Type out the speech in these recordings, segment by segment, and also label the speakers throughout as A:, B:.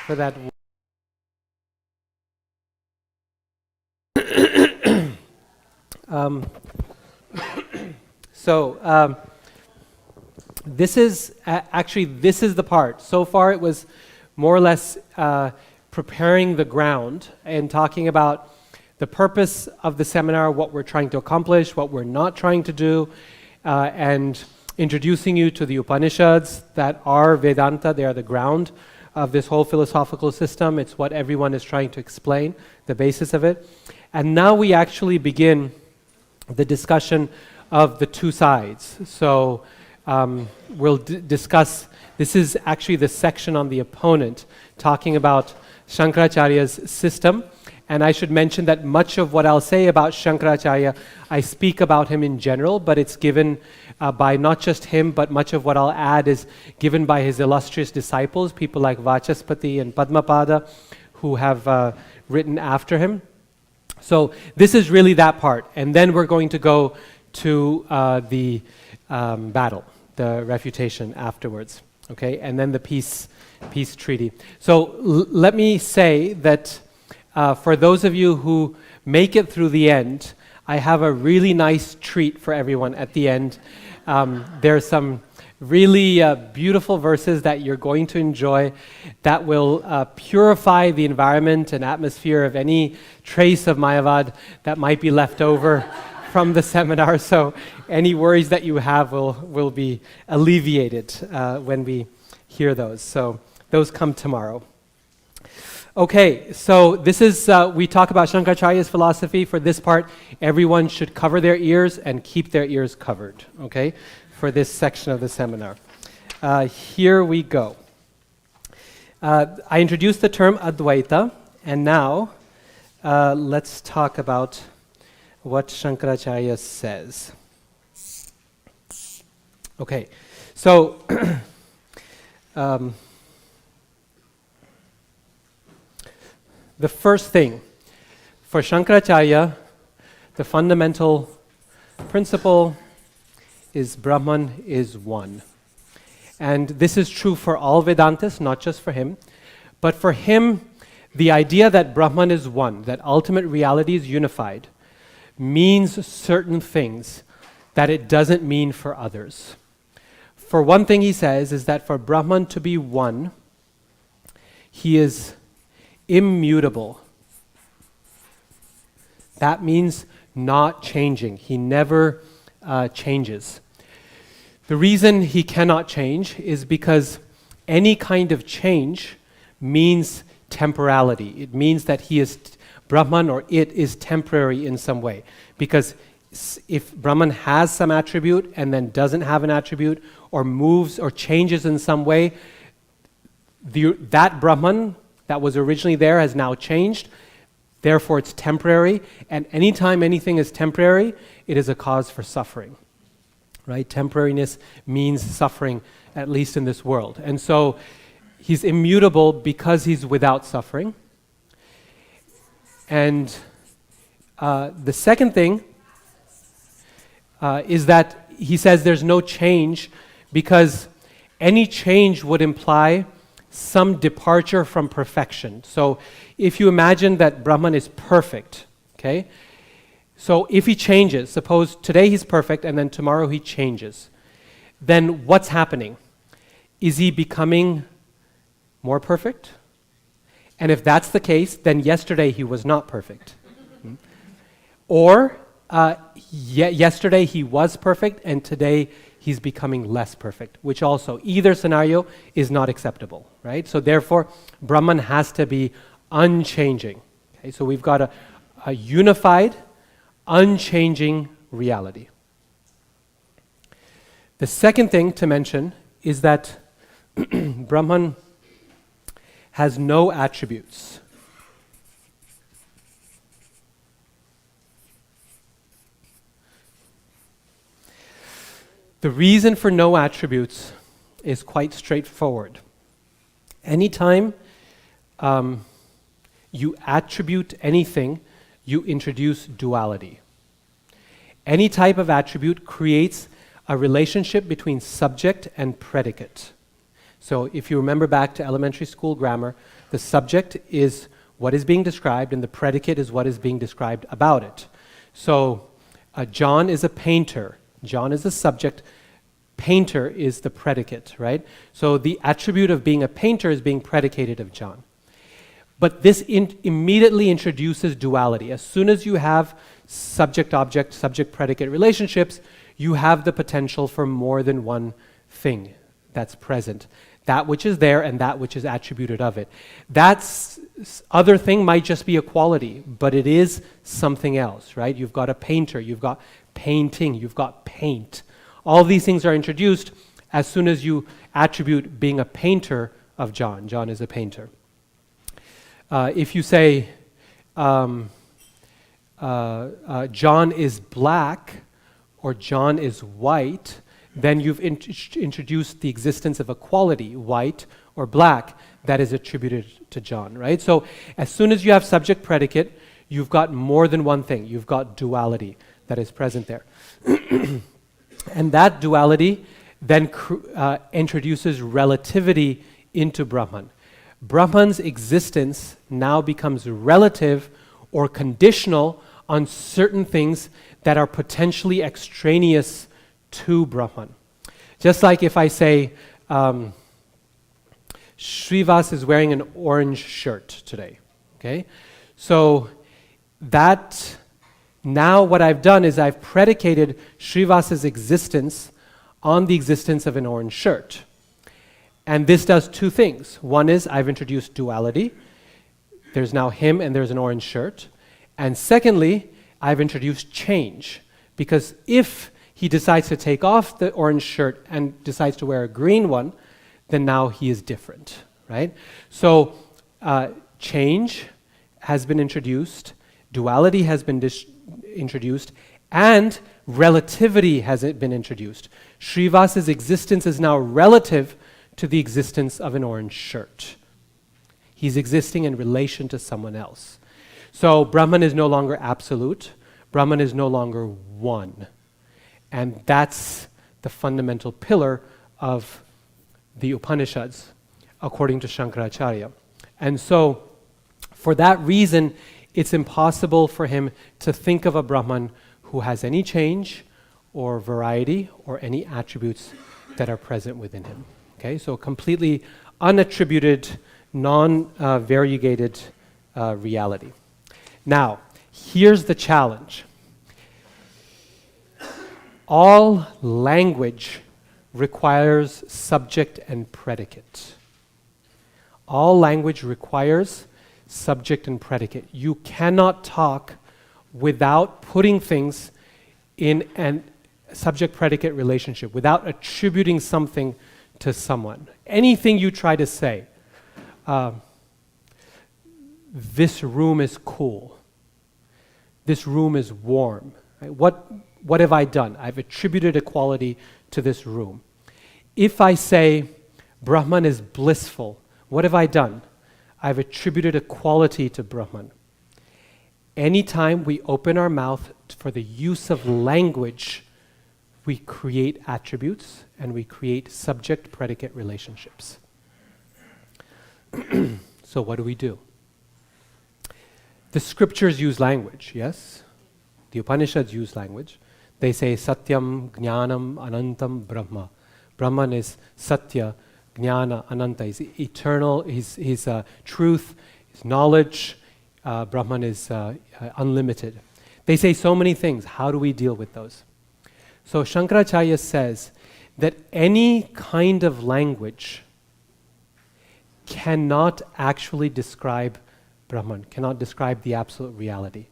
A: for that. Um, so this is actually this is the part. So far, it was more or less preparing the ground and talking about the purpose of the seminar, what we're trying to accomplish, what we're not trying to do, and introducing you to the Upanishads that are Vedanta. They are the ground of this whole philosophical system. It's what everyone is trying to explain, the basis of it. And now we actually begin the discussion of the two sides. So we'll discuss, this is actually the section on the opponent, talking about Shankaracharya's system. And I should mention that much of what I'll say about Shankaracharya, I speak about him in general, but it's given by not just him, but much of what I'll add is given by his illustrious disciples, people like Vachaspati and Padmapada, who have written after him. So this is really that part. And then we're going to go to the battle, the refutation afterwards, okay? And then the peace treaty. So let me say that for those of you who make it through the end, I have a really nice treat for everyone at the end. There are some really beautiful verses that you're going to enjoy that will purify the environment and atmosphere of any trace of mayavaad that might be left over from the seminar. So any worries that you have will be alleviated when we hear those. So those come tomorrow. Okay, so this is, we talk about Shankaracharya's philosophy. For this part, everyone should cover their ears and keep their ears covered, okay, for this section of the seminar. Here we go. I introduced the term Advaita, and now let's talk about what Shankaracharya says. Okay, so the first thing, for Shankaracharya, the fundamental principle is Brahman is one. And this is true for all Vedantists, not just for him. But for him, the idea that Brahman is one, that ultimate reality is unified, means certain things that it doesn't mean for others. For one thing he says is that for Brahman to be one, he is immutable. That means not changing. He never changes. The reason he cannot change is because any kind of change means temporality. It means that he is Brahman, or it is temporary in some way. Because if Brahman has some attribute and then doesn't have an attribute, or moves or changes in some way, that Brahman that was originally there has now changed, therefore it's temporary, and anytime anything is temporary, it is a cause for suffering, right? Temporariness means suffering, at least in this world. And so he's immutable because he's without suffering. And the second thing is that he says there's no change because any change would imply some departure from perfection. So if you imagine that Brahman is perfect, okay? So if he changes, suppose today he's perfect and then tomorrow he changes, then what's happening? Is he becoming more perfect? And if that's the case, then yesterday he was not perfect. Or yesterday he was perfect and today he's becoming less perfect, which also, either scenario is not acceptable, right? So therefore, Brahman has to be unchanging. Okay, so we've got a unified, unchanging reality. The second thing to mention is that Brahman has no attributes. The reason for no attributes is quite straightforward. Anytime you attribute anything, you introduce duality. Any type of attribute creates a relationship between subject and predicate. So if you remember back to elementary school grammar, the subject is what is being described and the predicate is what is being described about it. So John is a painter. John is the subject. Painter is the predicate, right? So the attribute of being a painter is being predicated of John. But this immediately introduces duality. As soon as you have subject-object, subject-predicate relationships, you have the potential for more than one thing that's present. That which is there and that which is attributed of it. That other thing might just be a quality, but it is something else, right? You've got a painter, you've got painting, you've got paint. All these things are introduced as soon as you attribute being a painter of John. John is a painter. If you say John is black or John is white, then you've introduced the existence of a quality, white or black, that is attributed to John, right? So as soon as you have subject predicate, you've got more than one thing. You've got duality that is present there. And that duality then introduces relativity into Brahman. Brahman's existence now becomes relative or conditional on certain things that are potentially extraneous to Brahman. Just like if I say, Srivas is wearing an orange shirt today, okay? So that, now what I've done is I've predicated Srivas's existence on the existence of an orange shirt. And this does two things. One is I've introduced duality. There's now him and there's an orange shirt. And secondly, I've introduced change. Because if he decides to take off the orange shirt and decides to wear a green one, then now he is different, right? So change has been introduced, duality has been introduced, and relativity has been introduced. Srivas's existence is now relative to the existence of an orange shirt. He's existing in relation to someone else. So Brahman is no longer absolute. Brahman is no longer one. And that's the fundamental pillar of the Upanishads, according to Shankaracharya. And so, for that reason, it's impossible for him to think of a Brahman who has any change or variety or any attributes that are present within him. Okay, so completely unattributed, non-variegated reality. Now, here's the challenge. All language requires subject and predicate. All language requires subject and predicate. You cannot talk without putting things in a subject-predicate relationship, without attributing something to someone. Anything you try to say, this room is cool, this room is warm. Right? What have I done? I've attributed a quality to this room. If I say Brahman is blissful, what have I done? I've attributed a quality to Brahman. Anytime we open our mouth for the use of language, we create attributes and we create subject-predicate relationships. So what do? The scriptures use language, yes? The Upanishads use language. They say Satyam, Jnanam, Anantam, Brahma. Brahman is Satya, Jnana, Ananta. He's eternal, he's truth, his knowledge. Brahman is unlimited. They say so many things. How do we deal with those? So Shankaracharya says that any kind of language cannot actually describe Brahman, cannot describe the absolute reality.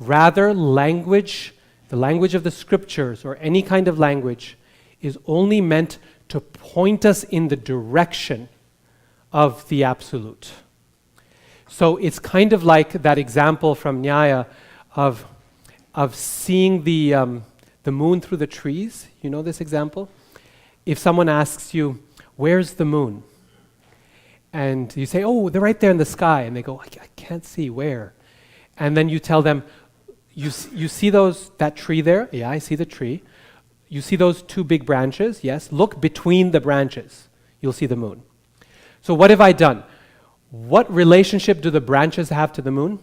A: Rather, language, the language of the scriptures or any kind of language is only meant to point us in the direction of the absolute. So it's kind of like that example from Nyaya of seeing the moon through the trees. You know this example? If someone asks you, where's the moon? And you say, oh, they're right there in the sky. And they go, I can't see where. And then you tell them, you see that tree there? Yeah, I see the tree. You see those two big branches? Yes. Look between the branches. you'll see the moon. So what have I done? What relationship do the branches have to the moon?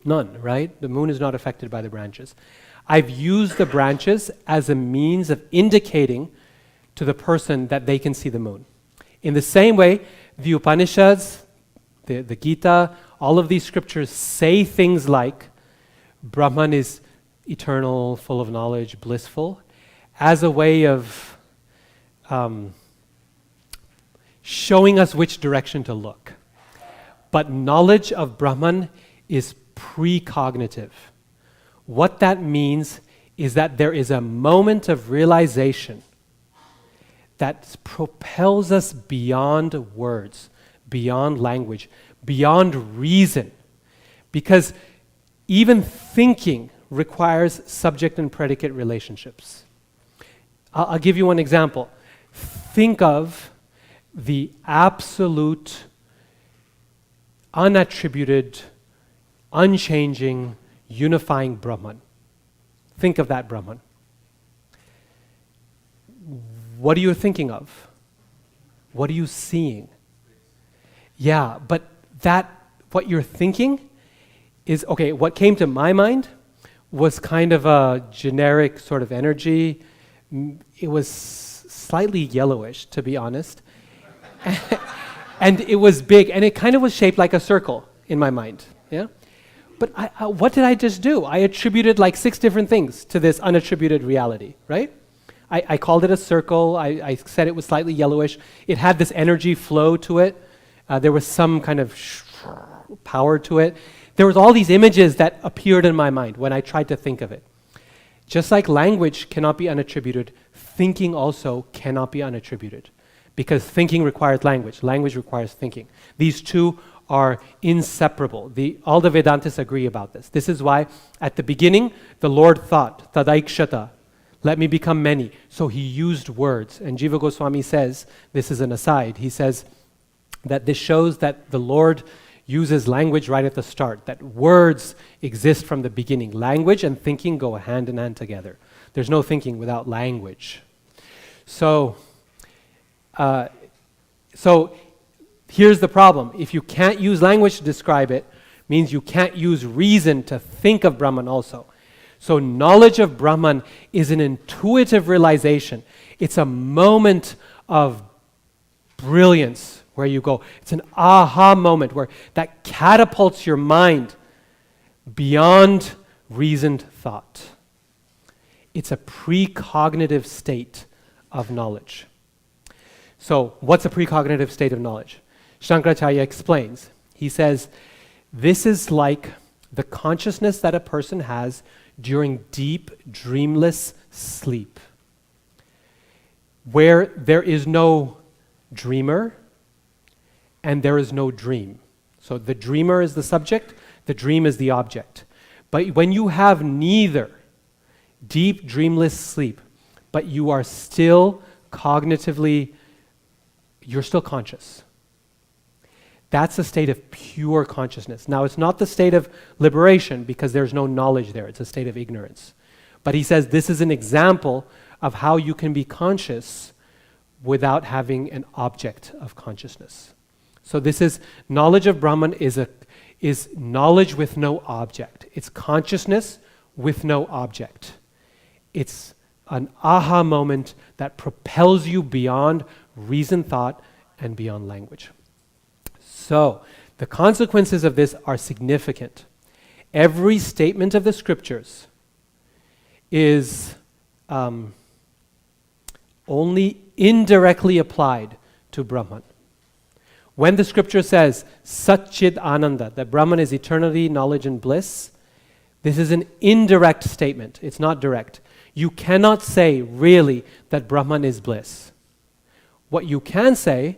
A: None, right? The moon is not affected by the branches. I've used the branches as a means of indicating to the person that they can see the moon. In the same way, the Upanishads, the Gita, all of these scriptures say things like Brahman is eternal, full of knowledge, blissful, as a way of showing us which direction to look. But knowledge of Brahman is precognitive. What that means is that there is a moment of realization that propels us beyond words, beyond language, beyond reason. Because even thinking requires subject and predicate relationships. I'll give you one example. Think of the absolute, unattributed, unchanging, unifying Brahman. Think of that Brahman. What are you thinking of? What are you seeing? Yeah, but what you're thinking is, okay, what came to my mind was kind of a generic sort of energy. It was slightly yellowish, to be honest. And it was big, and it kind of was shaped like a circle in my mind, yeah? But what did I just do? I attributed like 6 different things to this unattributed reality, right? I called it a circle. I said it was slightly yellowish. It had this energy flow to it. There was some kind of power to it. There was all these images that appeared in my mind when I tried to think of it. Just like language cannot be unattributed, thinking also cannot be unattributed. Because thinking requires language. Language requires thinking. These two are inseparable. All the Vedantists agree about this. This is why at the beginning, the Lord thought, tadaikshata, let me become many. So he used words. And Jiva Goswami says, this is an aside, he says that this shows that the Lord uses language right at the start, that words exist from the beginning. Language and thinking go hand in hand together. There's no thinking without language. So here's the problem. If you can't use language to describe it, means you can't use reason to think of Brahman also. So knowledge of Brahman is an intuitive realization. It's a moment of brilliance where you go. It's an aha moment where that catapults your mind beyond reasoned thought. It's a precognitive state of knowledge. So what's a precognitive state of knowledge? Shankaracharya explains. He says, this is like the consciousness that a person has during deep, dreamless sleep, where there is no dreamer and there is no dream. So the dreamer is the subject, the dream is the object. But when you have neither, deep, dreamless sleep, but you are still cognitively, you're still conscious. That's a state of pure consciousness. Now, it's not the state of liberation because there's no knowledge there. It's a state of ignorance. But he says this is an example of how you can be conscious without having an object of consciousness. So this is, knowledge of Brahman is knowledge with no object. It's consciousness with no object. It's an aha moment that propels you beyond reason, thought, and beyond language. So, the consequences of this are significant. Every statement of the scriptures is only indirectly applied to Brahman. When the scripture says, Satchid Ananda, that Brahman is eternity, knowledge, and bliss, this is an indirect statement. It's not direct. You cannot say, really, that Brahman is bliss. What you can say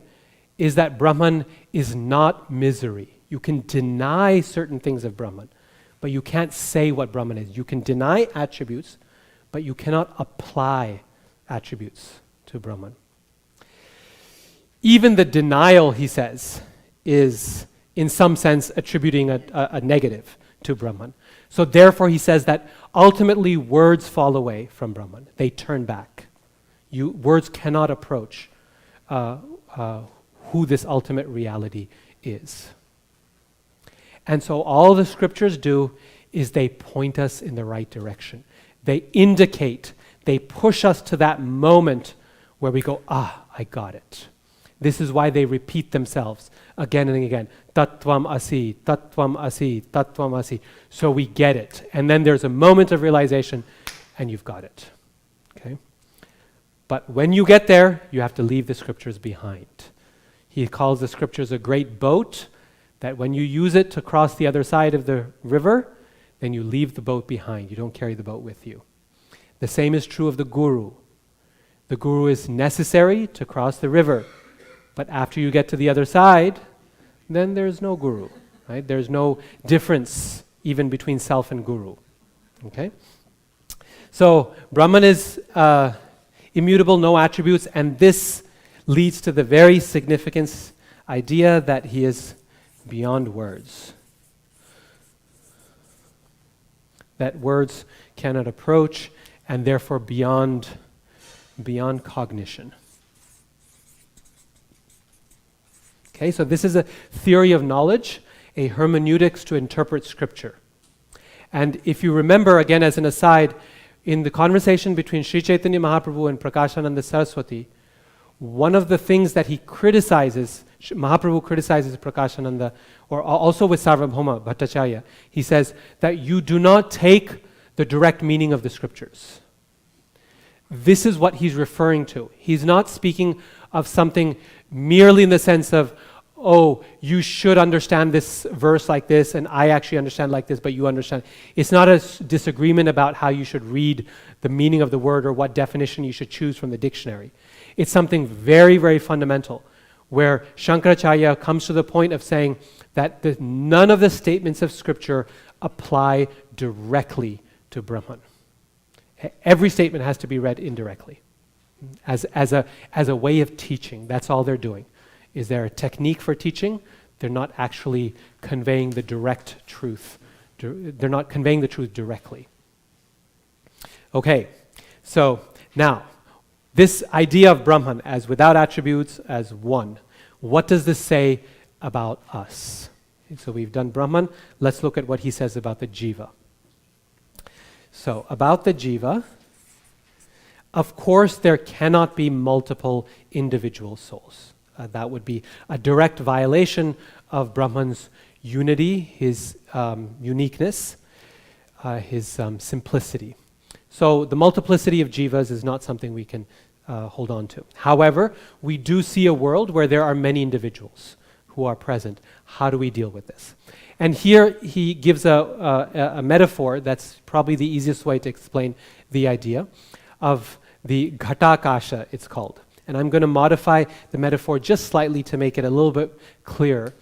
A: is that Brahman is not misery. You can deny certain things of Brahman, but you can't say what Brahman is. You can deny attributes, but you cannot apply attributes to Brahman. Even the denial, he says, is in some sense attributing a negative to Brahman. So therefore he says that ultimately words fall away from Brahman. They turn back. Words cannot approach who this ultimate reality is. And so all the scriptures do is they point us in the right direction. They indicate, they push us to that moment where we go, I got it. This is why they repeat themselves again and again. Tattvam asi, tattvam asi, tattvam asi. So we get it. And then there's a moment of realization and you've got it. Okay? But when you get there, you have to leave the scriptures behind. He calls the scriptures a great boat that when you use it to cross the other side of the river, then you leave the boat behind. You don't carry the boat with you. The same is true of the guru. The guru is necessary to cross the river. But after you get to the other side, then there's no guru. Right? There's no difference even between self and guru. Okay? So Brahman is immutable, no attributes, and this leads to the very significant idea that he is beyond words. That words cannot approach, and therefore beyond cognition. Okay, so this is a theory of knowledge, a hermeneutics to interpret scripture. And if you remember, again as an aside, in the conversation between Sri Chaitanya Mahaprabhu and Prakashananda Saraswati, one of the things that he criticizes, Mahaprabhu criticizes Prakashananda, or also with Sarvabhauma Bhattacharya, he says that you do not take the direct meaning of the scriptures. This is what he's referring to. He's not speaking of something merely in the sense of, oh, you should understand this verse like this, and I actually understand like this, but you understand. It's not a disagreement about how you should read the meaning of the word or what definition you should choose from the dictionary. It's something very, very fundamental, where Shankaracharya comes to the point of saying that none of the statements of Scripture apply directly to Brahman. Every statement has to be read indirectly, as a way of teaching. That's all they're doing. Is there a technique for teaching? They're not actually conveying the direct truth. They're not conveying the truth directly. Okay, so now, this idea of Brahman as without attributes, as one, what does this say about us? So we've done Brahman. Let's look at what he says about the jiva. So about the jiva, of course there cannot be multiple individual souls. That would be a direct violation of Brahman's unity, his uniqueness, his simplicity. So the multiplicity of jivas is not something we can hold on to. However, we do see a world where there are many individuals who are present. How do we deal with this? And here he gives a metaphor that's probably the easiest way to explain the idea of the ghatakasha, it's called. And I'm going to modify the metaphor just slightly to make it a little bit clearer.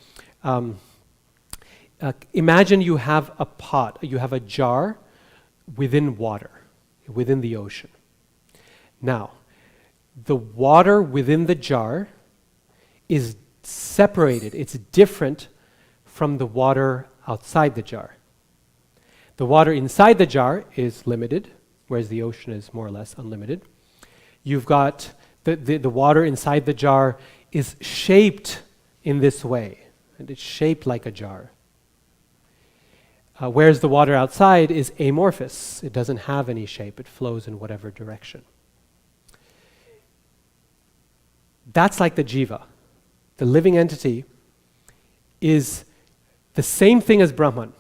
A: Imagine you have a pot, you have a jar within water, within the ocean. Now, the water within the jar is separated, it's different from the water outside the jar. The water inside the jar is limited, whereas the ocean is more or less unlimited. You've got the water inside the jar is shaped in this way, and it's shaped like a jar. Whereas the water outside is amorphous. It doesn't have any shape. It flows in whatever direction. That's like the jiva. The living entity is the same thing as Brahman.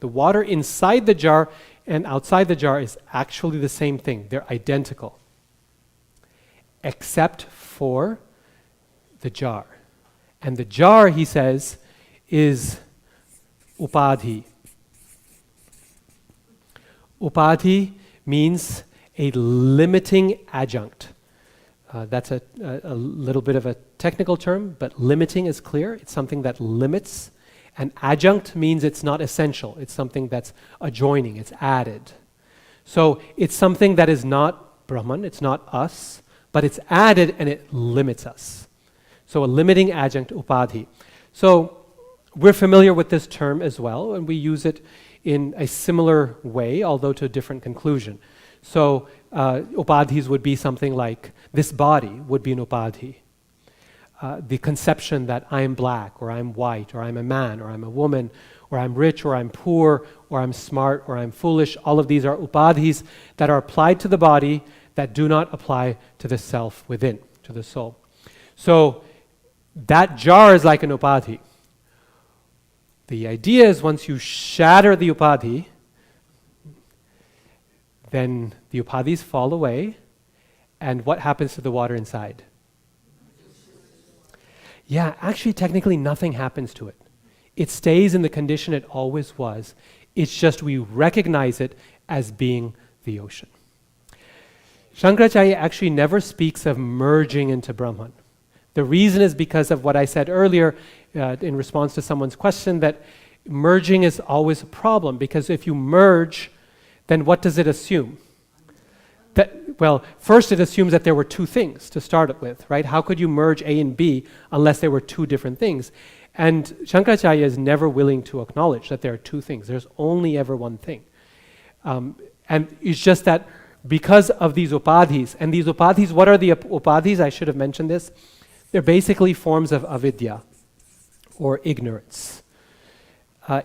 A: The water inside the jar and outside the jar is actually the same thing. They're identical. Except for the jar. And the jar, he says, is upadhi. Upadhi means a limiting adjunct. That's a little bit of a technical term, but limiting is clear. It's something that limits. And adjunct means it's not essential. It's something that's adjoining, it's added. So it's something that is not Brahman, it's not us, but it's added and it limits us. So a limiting adjunct, upadhi. So we're familiar with this term as well, and we use it in a similar way, although to a different conclusion. So upadhis would be something like this body would be an upadhi. The conception that I'm black, or I'm white, or I'm a man, or I'm a woman, or I'm rich, or I'm poor, or I'm smart, or I'm foolish, all of these are upadhis that are applied to the body that do not apply to the self within, to the soul. So that jar is like an upadhi. The idea is once you shatter the upadhi, then the upadhis fall away, and what happens to the water inside? Yeah, actually, technically, nothing happens to it. It stays in the condition it always was. It's just we recognize it as being the ocean. Shankaracharya actually never speaks of merging into Brahman. The reason is because of what I said earlier in response to someone's question, that merging is always a problem, because if you merge, then what does it assume? Well, first it assumes that there were two things to start it with, right? How could you merge A and B unless there were two different things? And Shankaracharya is never willing to acknowledge that there are two things. There's only ever one thing. And it's just that because of these upadhis, and these upadhis, what are the upadhis? I should have mentioned this. They're basically forms of avidya, or ignorance.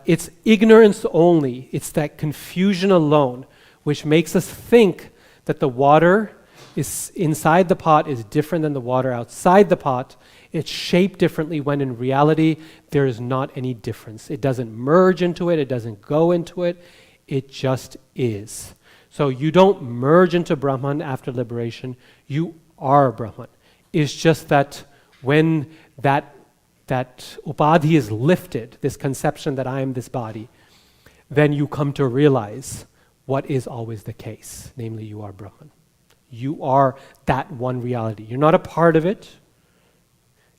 A: It's ignorance only. It's that confusion alone which makes us think that the water is inside the pot is different than the water outside the pot. It's shaped differently when in reality there is not any difference. It doesn't merge into it. It doesn't go into it. It just is. So you don't merge into Brahman after liberation. You are Brahman. It's just that when that upadhi is lifted, this conception that I am this body, then you come to realize what is always the case, namely you are Brahman. You are that one reality. You're not a part of it.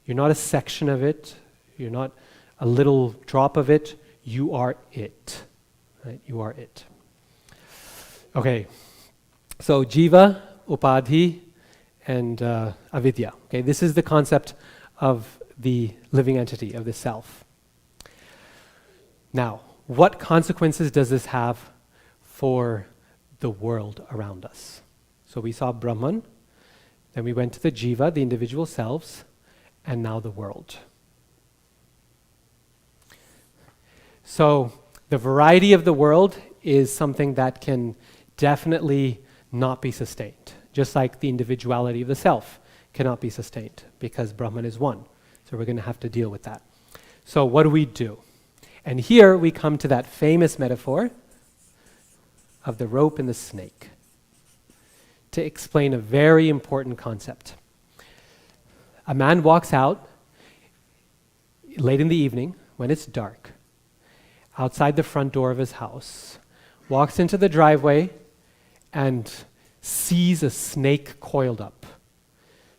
A: You're not a section of it. You're not a little drop of it. You are it. Right? You are it. Okay, so jiva, upadhi, and avidya. Okay, this is the concept of the living entity, of the self. Now, what consequences does this have for the world around us? So we saw Brahman, then we went to the jiva, the individual selves, and now the world. So the variety of the world is something that can definitely not be sustained, just like the individuality of the self cannot be sustained because Brahman is one. So we're going to have to deal with that. So what do? And here we come to that famous metaphor of the rope and the snake to explain a very important concept. A man walks out late in the evening when it's dark, outside the front door of his house, walks into the driveway and sees a snake coiled up,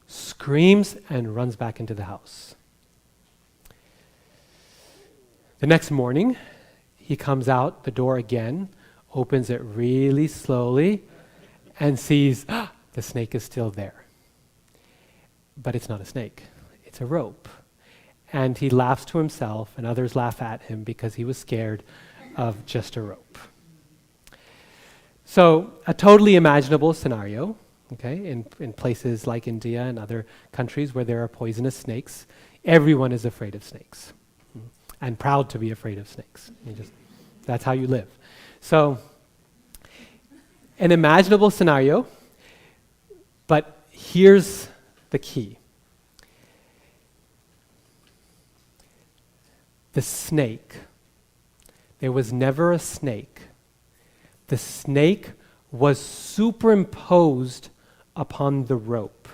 A: screams and runs back into the house. The next morning, he comes out the door again, opens it really slowly, and sees the snake is still there. But it's not a snake, it's a rope. And he laughs to himself, and others laugh at him because he was scared of just a rope. So, a totally imaginable scenario, okay, in places like India and other countries where there are poisonous snakes, everyone is afraid of snakes and proud to be afraid of snakes. That's how you live. So, an imaginable scenario, but here's the key. The snake, there was never a snake. The snake was superimposed upon the rope,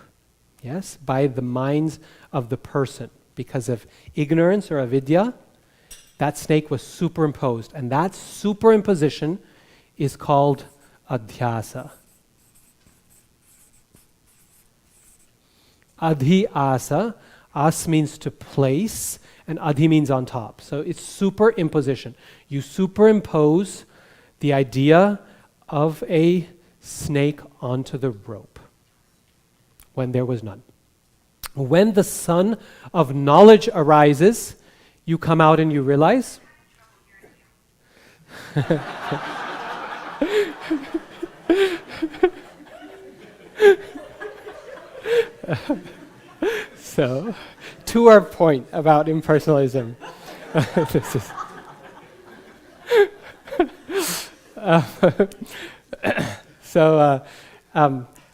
A: yes, by the minds of the person. Because of ignorance or avidya, that snake was superimposed. And that superimposition is called adhyasa. Adhyasa, as means to place, and adhi means on top. So it's superimposition. You superimpose the idea of a snake onto the rope when there was none. When the sun of knowledge arises, you come out and you realize So, to our point about impersonalism, this is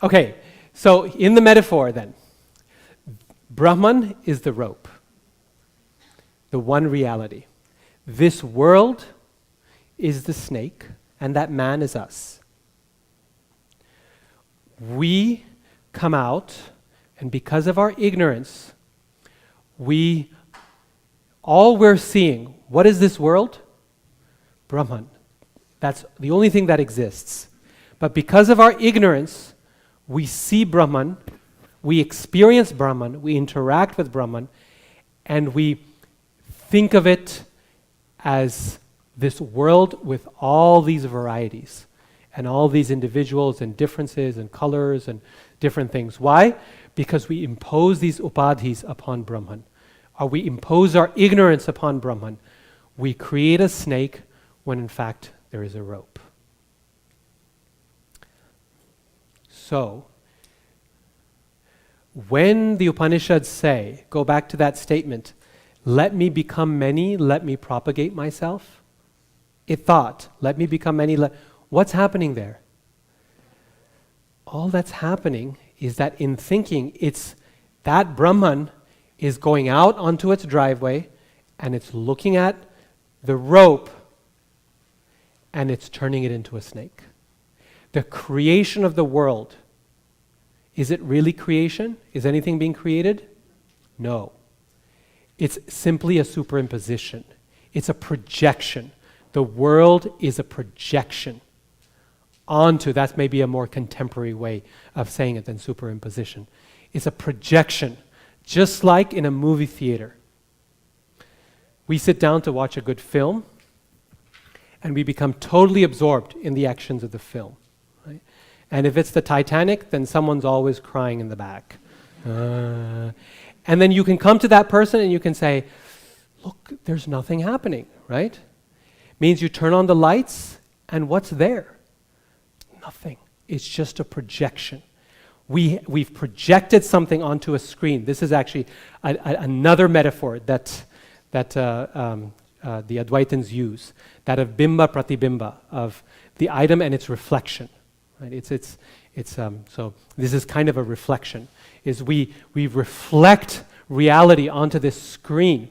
A: okay. So in the metaphor, then, Brahman is the rope, the one reality. This world is the snake, and that man is us. We come out, and because of our ignorance, all we're seeing, what is this world? Brahman. That's the only thing that exists. But because of our ignorance, we see Brahman, we experience Brahman, we interact with Brahman, and we think of it as this world with all these varieties and all these individuals and differences and colors and different things. Why? Because we impose these upadhis upon Brahman. Or we impose our ignorance upon Brahman. We create a snake when in fact there is a rope. So, when the Upanishads say, go back to that statement, let me become many, let me propagate myself. It thought, let me become many. What's happening there? All that's happening is that in thinking, it's that Brahman is going out onto its driveway and it's looking at the rope and it's turning it into a snake. The creation of the world, is it really creation? Is anything being created? No. It's simply a superimposition. It's a projection. The world is a projection onto, that's maybe a more contemporary way of saying it than superimposition. It's a projection, just like in a movie theater. We sit down to watch a good film, and we become totally absorbed in the actions of the film. Right? And if it's the Titanic, then someone's always crying in the back. And then you can come to that person and you can say, look, there's nothing happening, right? Means you turn on the lights, and what's there? Nothing. It's just a projection. We've projected something onto a screen. This is actually another metaphor that the Advaitins use, that of bimba pratibimba, of the item and its reflection. Right? So this is kind of a reflection. Is we reflect reality onto this screen,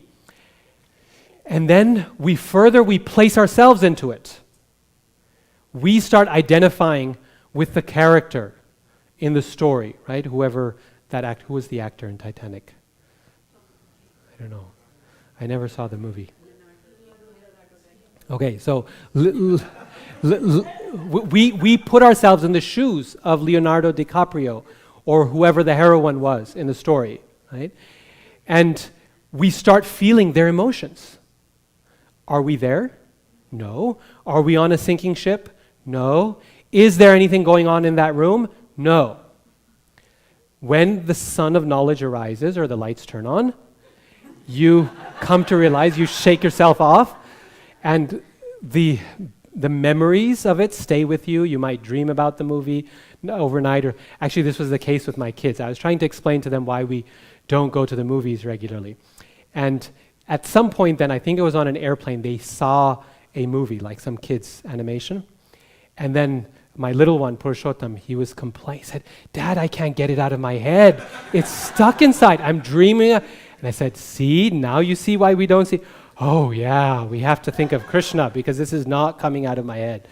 A: and then we place ourselves into it. We start identifying with the character in the story, right? Who was the actor in Titanic? I don't know. I never saw the movie. Okay, so we put ourselves in the shoes of Leonardo DiCaprio or whoever the heroine was in the story, right? And we start feeling their emotions. Are we there? No. Are we on a sinking ship? No. Is there anything going on in that room? No. When the sun of knowledge arises or the lights turn on, you come to realize, you shake yourself off, and the memories of it stay with you. You might dream about the movie overnight, or actually this was the case with my kids. I was trying to explain to them why we don't go to the movies regularly. And at some point then, I think it was on an airplane, they saw a movie, like some kids' animation. And then my little one, Purushottam, he was complaining, said, Dad, I can't get it out of my head. It's stuck inside. I'm dreaming. And I said, see, now you see why we don't see. Oh yeah, we have to think of Krishna because this is not coming out of my head.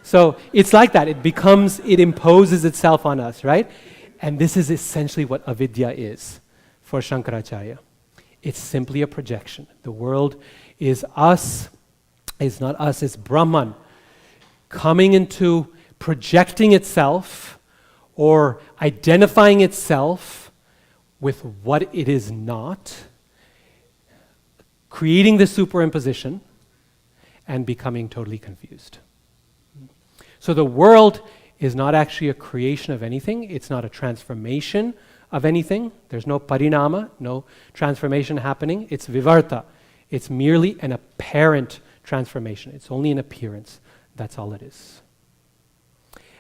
A: So it's like that. It imposes itself on us, right? And this is essentially what avidya is for Shankaracharya. It's simply a projection. The world is us, it's not us, it's Brahman coming into projecting itself or identifying itself with what it is not, creating the superimposition and becoming totally confused. So the world is not actually a creation of anything. It's not a transformation of anything. There's no parinama, no transformation happening. It's vivarta. It's merely an apparent transformation. It's only an appearance. That's all it is.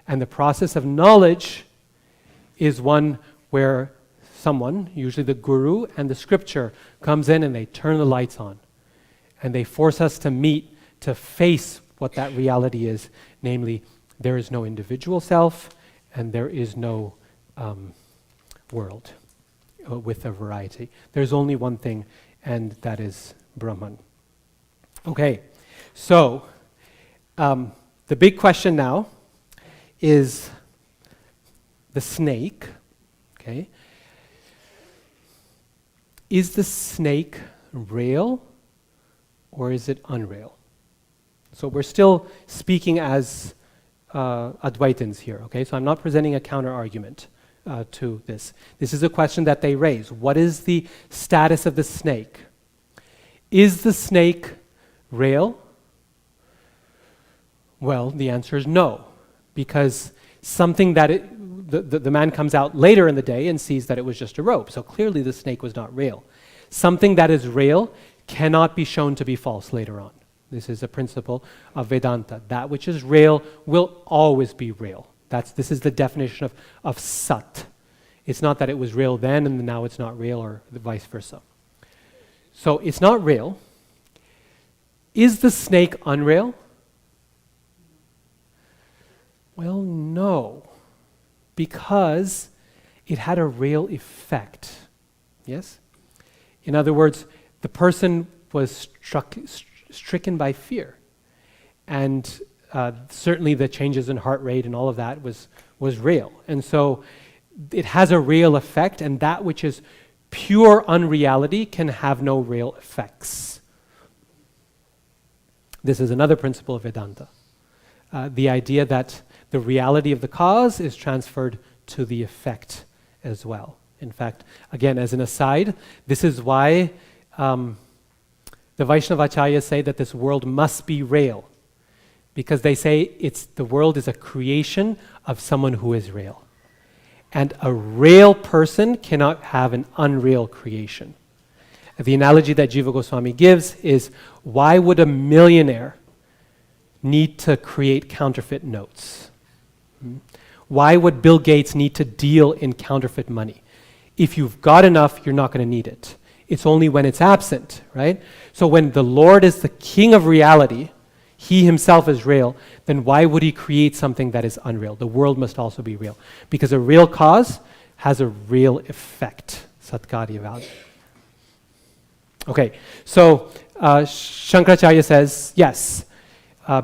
A: And the process of knowledge is one where someone, usually the guru and the scripture, comes in and they turn the lights on. And they force us to meet, to face what that reality is. Namely, there is no individual self and there is no world with a variety. There's only one thing, and that is Brahman. Okay, so the big question now is the snake. Okay, is the snake real or is it unreal? So we're still speaking as Advaitins here. Okay, so I'm not presenting a counter argument to this. This is a question that they raise. What is the status of the snake? Is the snake real? Well, the answer is no, because something that the man comes out later in the day and sees that it was just a rope. So clearly the snake was not real. Something that is real cannot be shown to be false later on. This is a principle of Vedanta. That which is real will always be real. This is the definition of sat. It's not that it was real then and now it's not real, or vice versa. So it's not real. Is the snake unreal? Well, no, because it had a real effect. Yes? In other words, the person was stricken by fear. And certainly the changes in heart rate and all of that was real. And so it has a real effect, and that which is pure unreality can have no real effects. This is another principle of Vedanta. The idea that the reality of the cause is transferred to the effect as well. In fact, again, as an aside, this is why the Vaishnavacharyas say that this world must be real, because they say the world is a creation of someone who is real. And a real person cannot have an unreal creation. The analogy that Jiva Goswami gives is, why would a millionaire need to create counterfeit notes? Why would Bill Gates need to deal in counterfeit money? If you've got enough, you're not going to need it. It's only when it's absent, right? So when the Lord is the king of reality, he himself is real, then why would he create something that is unreal? The world must also be real, because a real cause has a real effect. Satkarya value. Okay, so Shankaracharya says, yes,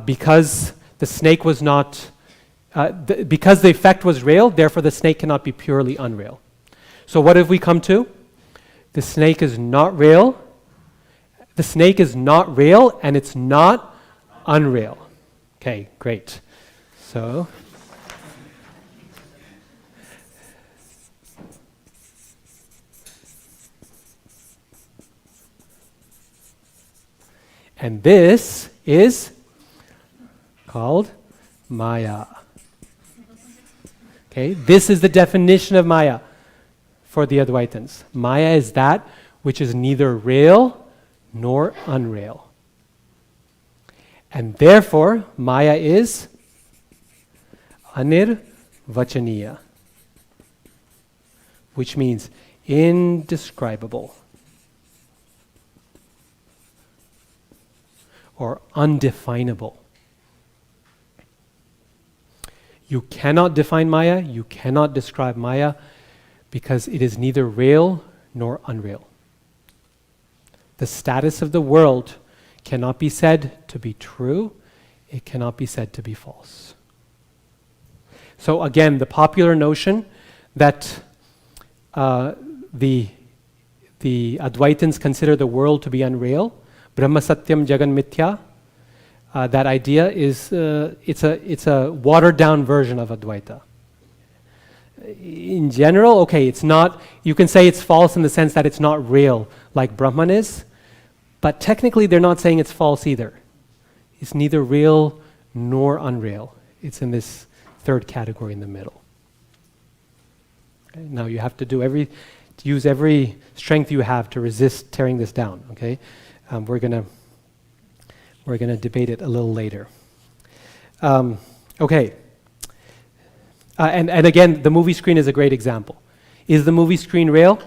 A: because the snake was not, because the effect was real, therefore the snake cannot be purely unreal. So what have we come to? The snake is not real. The snake is not real, and it's not unreal. Okay, great. So, and this is called Maya. Okay, this is the definition of Maya for the Advaitins. Maya is that which is neither real nor unreal. And therefore, Maya is anirvachaniya, which means indescribable or undefinable. You cannot define Maya, you cannot describe Maya, because it is neither real nor unreal. The status of the world cannot be said to be true, it cannot be said to be false. So again, the popular notion that the Advaitins consider the world to be unreal, Brahma Satyam Jagan Mithya, that idea is it's a watered down version of Advaita. In general, okay, it's not, you can say it's false in the sense that it's not real like Brahman is, but technically they're not saying it's false either. It's neither real nor unreal. It's in this third category in the middle. Okay, now you have to use every strength you have to resist tearing this down, okay? We're gonna debate it a little later. Okay. And again, the movie screen is a great example. Is the movie screen real?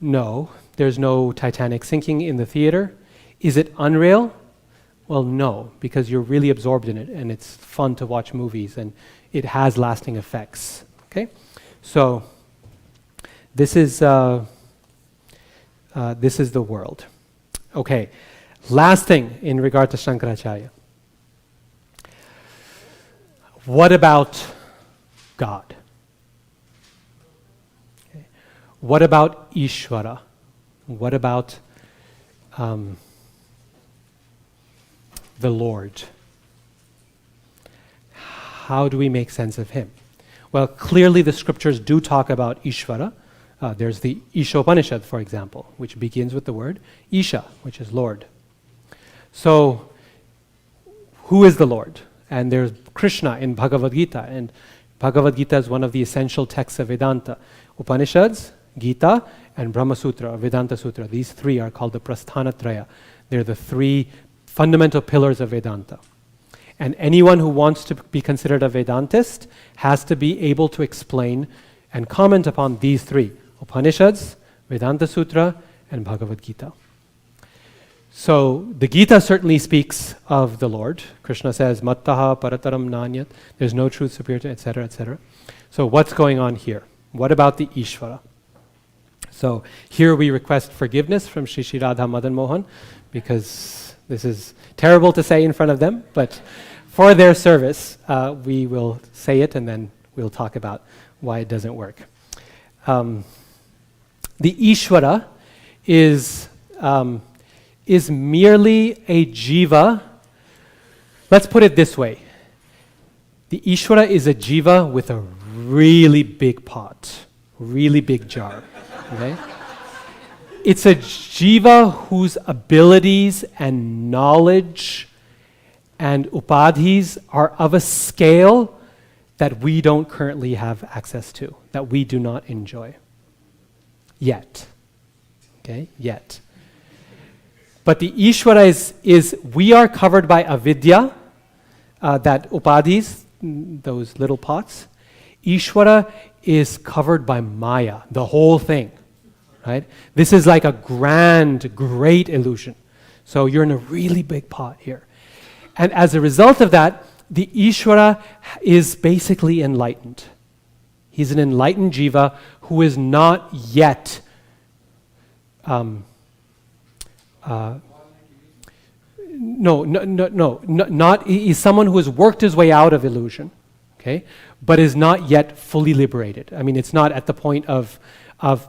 A: No. There's no Titanic sinking in the theater. Is it unreal? Well, no, because you're really absorbed in it and it's fun to watch movies and it has lasting effects. Okay? So this is the world. Okay. Last thing in regard to Shankaracharya. What about God? Okay. What about Ishvara? What about the Lord? How do we make sense of him? Well, clearly the scriptures do talk about Ishvara. There's the Ishopanishad, for example, which begins with the word Isha, which is Lord. So, who is the Lord? And there's Krishna in Bhagavad Gita, and Bhagavad Gita is one of the essential texts of Vedanta. Upanishads, Gita, and Brahma Sutra, Vedanta Sutra. These three are called the Prasthanatraya. They're the three fundamental pillars of Vedanta. And anyone who wants to be considered a Vedantist has to be able to explain and comment upon these three: Upanishads, Vedanta Sutra, and Bhagavad Gita. So the Gita certainly speaks of the Lord. Krishna says, Mattaha parataram nanyat, there's no truth superior to, etc., etc. So what's going on here? What about the Ishvara? So here we request forgiveness from Shri Shri Radha Madan Mohan, because this is terrible to say in front of them, but for their service, we will say it and then we'll talk about why it doesn't work. The Ishvara is merely a jiva. Let's put it this way. The Ishvara is a jiva with a really big pot, really big jar. Okay? It's a jiva whose abilities and knowledge and upadhis are of a scale that we don't currently have access to, that we do not enjoy. Yet. Okay? Yet. But the Ishvara is we are covered by avidya, that upadhis, those little pots. Ishvara is covered by maya, the whole thing. Right? This is like a grand, great illusion. So you're in a really big pot here. And as a result of that, the Ishvara is basically enlightened. He's an enlightened jiva who is not yet he's someone who has worked his way out of illusion, okay, but is not yet fully liberated. I mean, it's not at the point of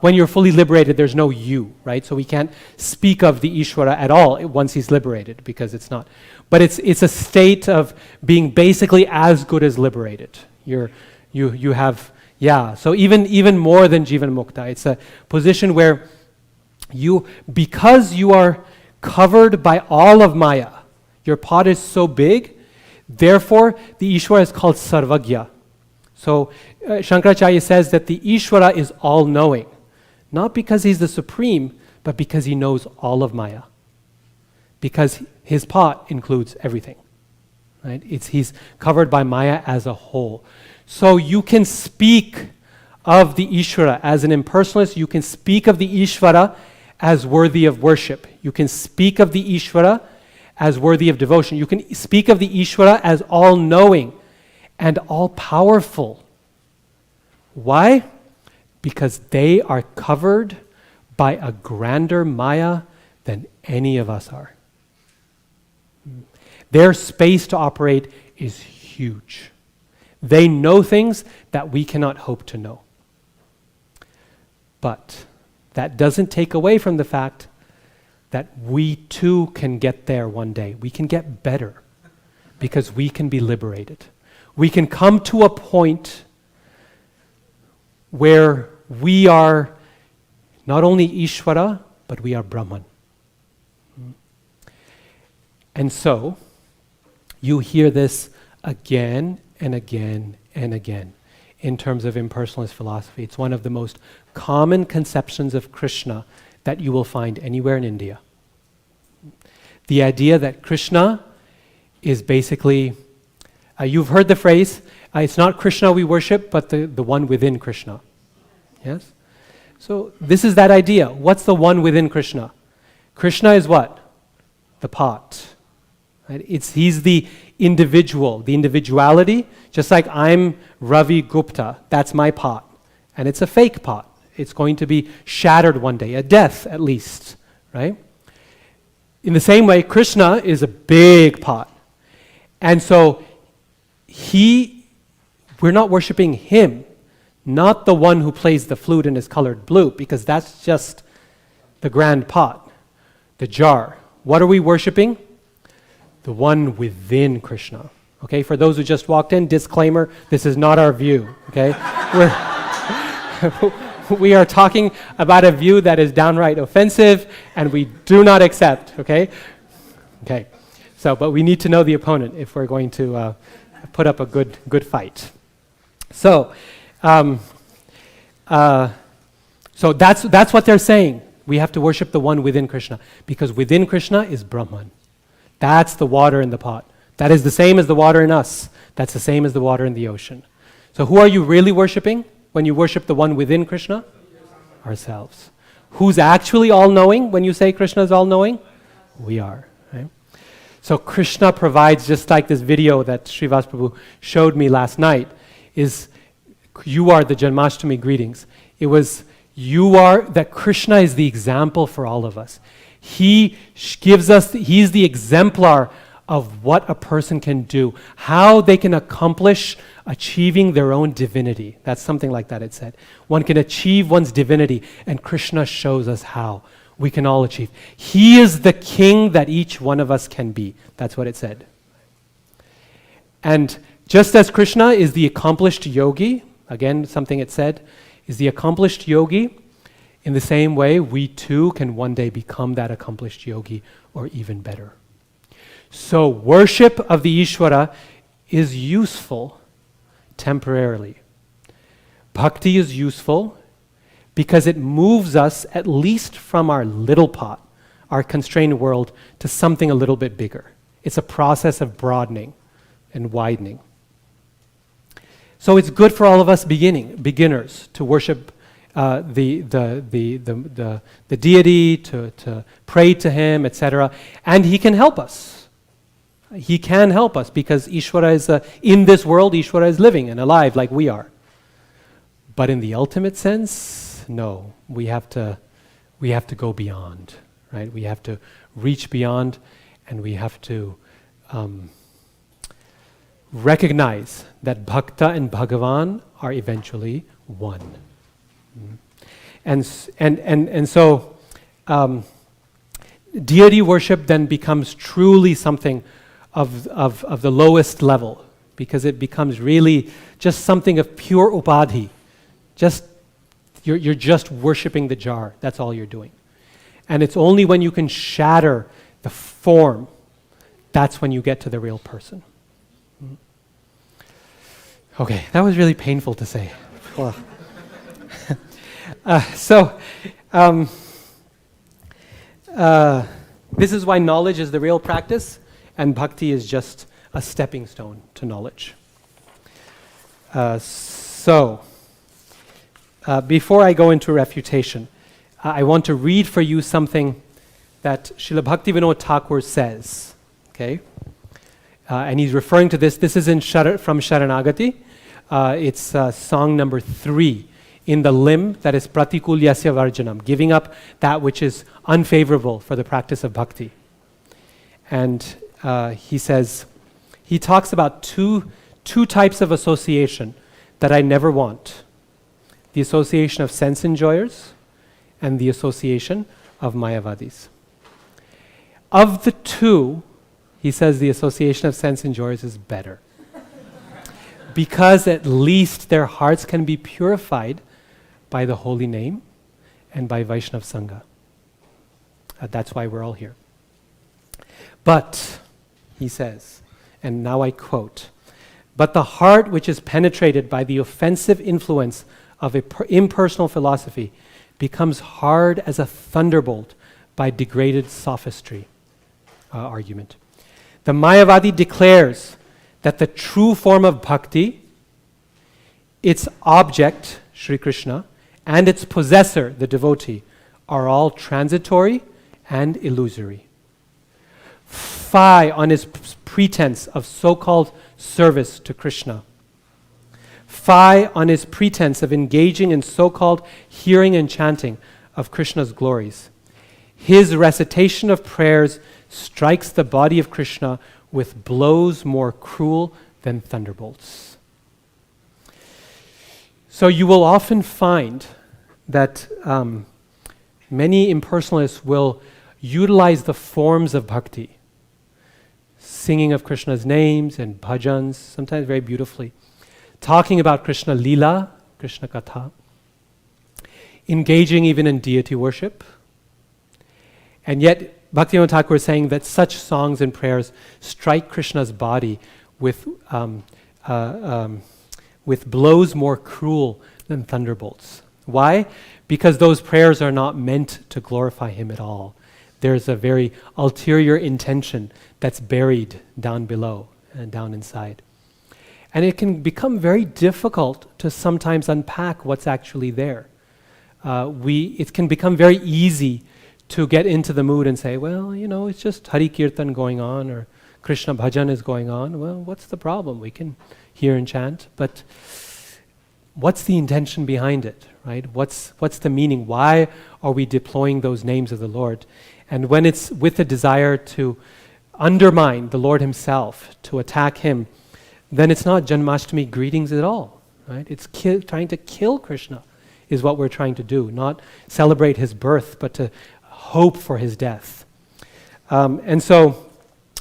A: when you're fully liberated, there's no you, right? So we can't speak of the Ishvara at all once he's liberated, because it's not. But it's a state of being basically as good as liberated. You have, so even more than Jivan Mukta. It's a position where because you are covered by all of Maya, your pot is so big, therefore the Ishvara is called Sarvagya. So Shankaracharya says that the Ishvara is all-knowing, not because he's the supreme, but because he knows all of Maya. Because his pot includes everything. Right? He's covered by Maya as a whole. So you can speak of the Ishvara as an impersonalist, you can speak of the Ishvara as worthy of worship. You can speak of the Ishvara as worthy of devotion. You can speak of the Ishvara as all-knowing and all-powerful. Why? Because they are covered by a grander Maya than any of us are. Their space to operate is huge. They know things that we cannot hope to know. But that doesn't take away from the fact that we too can get there one day. We can get better because we can be liberated. We can come to a point where we are not only Ishvara, but we are Brahman. And so, you hear this again and again and again in terms of impersonalist philosophy. It's one of the most common conceptions of Krishna that you will find anywhere in India. The idea that Krishna is basically, you've heard the phrase, it's not Krishna we worship, but the one within Krishna. Yes? So this is that idea. What's the one within Krishna? Krishna is what? The pot. Right? He's the individual, the individuality, just like I'm Ravi Gupta, that's my pot. And it's a fake pot. It's going to be shattered one day, a death at least, right? In the same way, Krishna is a big pot. And so we're not worshiping him, not the one who plays the flute and is colored blue, because that's just the grand pot, the jar. What are we worshiping? The one within Krishna. Okay, for those who just walked in, disclaimer, this is not our view, okay? We are talking about a view that is downright offensive and we do not accept, okay? Okay, so, but we need to know the opponent if we're going to put up a good fight. So, so that's what they're saying. We have to worship the one within Krishna, because within Krishna is Brahman. That's the water in the pot. That is the same as the water in us. That's the same as the water in the ocean. So who are you really worshiping when you worship the one within Krishna? Ourselves. Who's actually all-knowing when you say Krishna is all-knowing? We are. Right? So Krishna provides, just like this video that Srivas Prabhu showed me last night, is you are the Janmashtami greetings. It was that Krishna is the example for all of us. He gives us, he's the exemplar of what a person can do, how they can accomplish achieving their own divinity. That's something like that it said. One can achieve one's divinity, and Krishna shows us how we can all achieve. He is the king that each one of us can be. That's what it said. And just as Krishna is the accomplished yogi, again, something it said, is the accomplished yogi, in the same way, we too can one day become that accomplished yogi, or even better. So worship of the Ishvara is useful temporarily. Bhakti is useful because it moves us at least from our little pot, our constrained world, to something a little bit bigger. It's a process of broadening and widening. So it's good for all of us beginners to worship the deity, to pray to him, etc. And he can help us. He can help us because Ishvara is in this world. Ishvara is living and alive like we are. But in the ultimate sense, no. We have to go beyond, right? We have to reach beyond, and we have to recognize that Bhakta and Bhagavan are eventually one. And so deity worship then becomes truly something of the lowest level, because it becomes really just something of pure upadhi. You're just worshiping the jar. That's all you're doing. And it's only when you can shatter the form, that's when you get to the real person. Okay, that was really painful to say. This is why knowledge is the real practice, and bhakti is just a stepping stone to knowledge. Before I go into refutation, I want to read for you something that Srila Bhaktivinoda Thakur says. Okay, and he's referring to this. This is from Sharanagati. It's song number 3 in the limb that is Pratikulyasya Varjanam, giving up that which is unfavorable for the practice of bhakti. And he says, he talks about two types of association that I never want. The association of sense enjoyers and the association of mayavadis. Of the two, he says the association of sense enjoyers is better. Because at least their hearts can be purified by the holy name and by Vaishnav Sangha. That's why we're all here. But, he says, and now I quote, but the heart which is penetrated by the offensive influence of impersonal philosophy becomes hard as a thunderbolt by degraded sophistry argument. The Mayavadi declares that the true form of bhakti, its object, Sri Krishna, and its possessor, the devotee, are all transitory and illusory. Fie on his pretense of so-called service to Krishna. Fie on his pretense of engaging in so-called hearing and chanting of Krishna's glories. His recitation of prayers strikes the body of Krishna with blows more cruel than thunderbolts. So you will often find that many impersonalists will utilize the forms of bhakti, singing of Krishna's names and bhajans, sometimes very beautifully, talking about Krishna Lila, Krishna Katha, engaging even in deity worship. And yet, Bhaktivinoda Thakur is saying that such songs and prayers strike Krishna's body with blows more cruel than thunderbolts. Why? Because those prayers are not meant to glorify him at all. There's a very ulterior intention that's buried down below and down inside. And it can become very difficult to sometimes unpack what's actually there. It can become very easy to get into the mood and say, well, it's just Hari Kirtan going on or Krishna Bhajan is going on. Well, what's the problem? We can hear and chant, but what's the intention behind it, right? What's the meaning? Why are we deploying those names of the Lord? And when it's with a desire to undermine the Lord himself, to attack him, then it's not Janmashtami greetings at all, right? It's trying to kill Krishna is what we're trying to do, not celebrate his birth, but to hope for his death. And so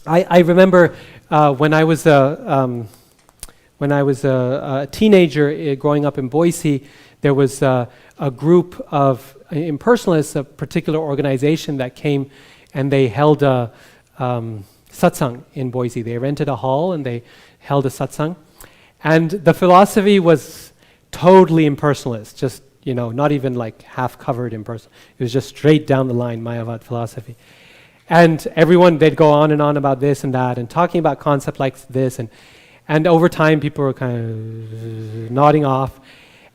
A: I remember when I was a teenager growing up in Boise, there was a group of impersonalists, a particular organization that came and they held a satsang in Boise. They rented a hall and they held a satsang. And the philosophy was totally impersonalist, just not even like half covered in person. It was just straight down the line mayavaad philosophy. And everyone, they'd go on and on about this and that and talking about concepts like this. And over time, people were kind of nodding off.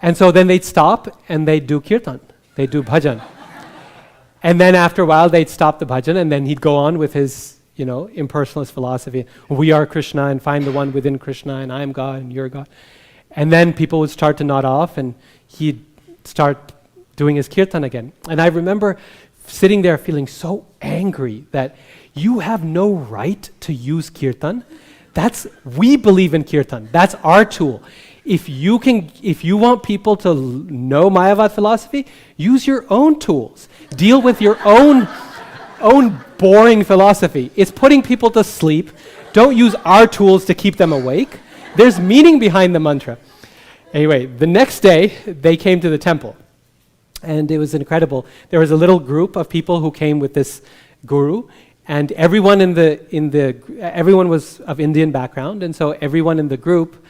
A: And so then they'd stop and they'd do kirtan. They'd do bhajan. And then after a while, they'd stop the bhajan and then he'd go on with his, impersonalist philosophy. We are Krishna and find the one within Krishna and I am God and you're God. And then people would start to nod off and he'd start doing his kirtan again. And I remember sitting there feeling so angry that you have no right to use kirtan. We believe in kirtan. That's our tool. If you want people to know mayavaad philosophy, use your own tools. Deal with your own boring philosophy. It's putting people to sleep. Don't use our tools to keep them awake. There's meaning behind the mantra. Anyway, the next day, they came to the temple. And it was incredible. There was a little group of people who came with this guru, and everyone everyone was of Indian background, and so everyone in the group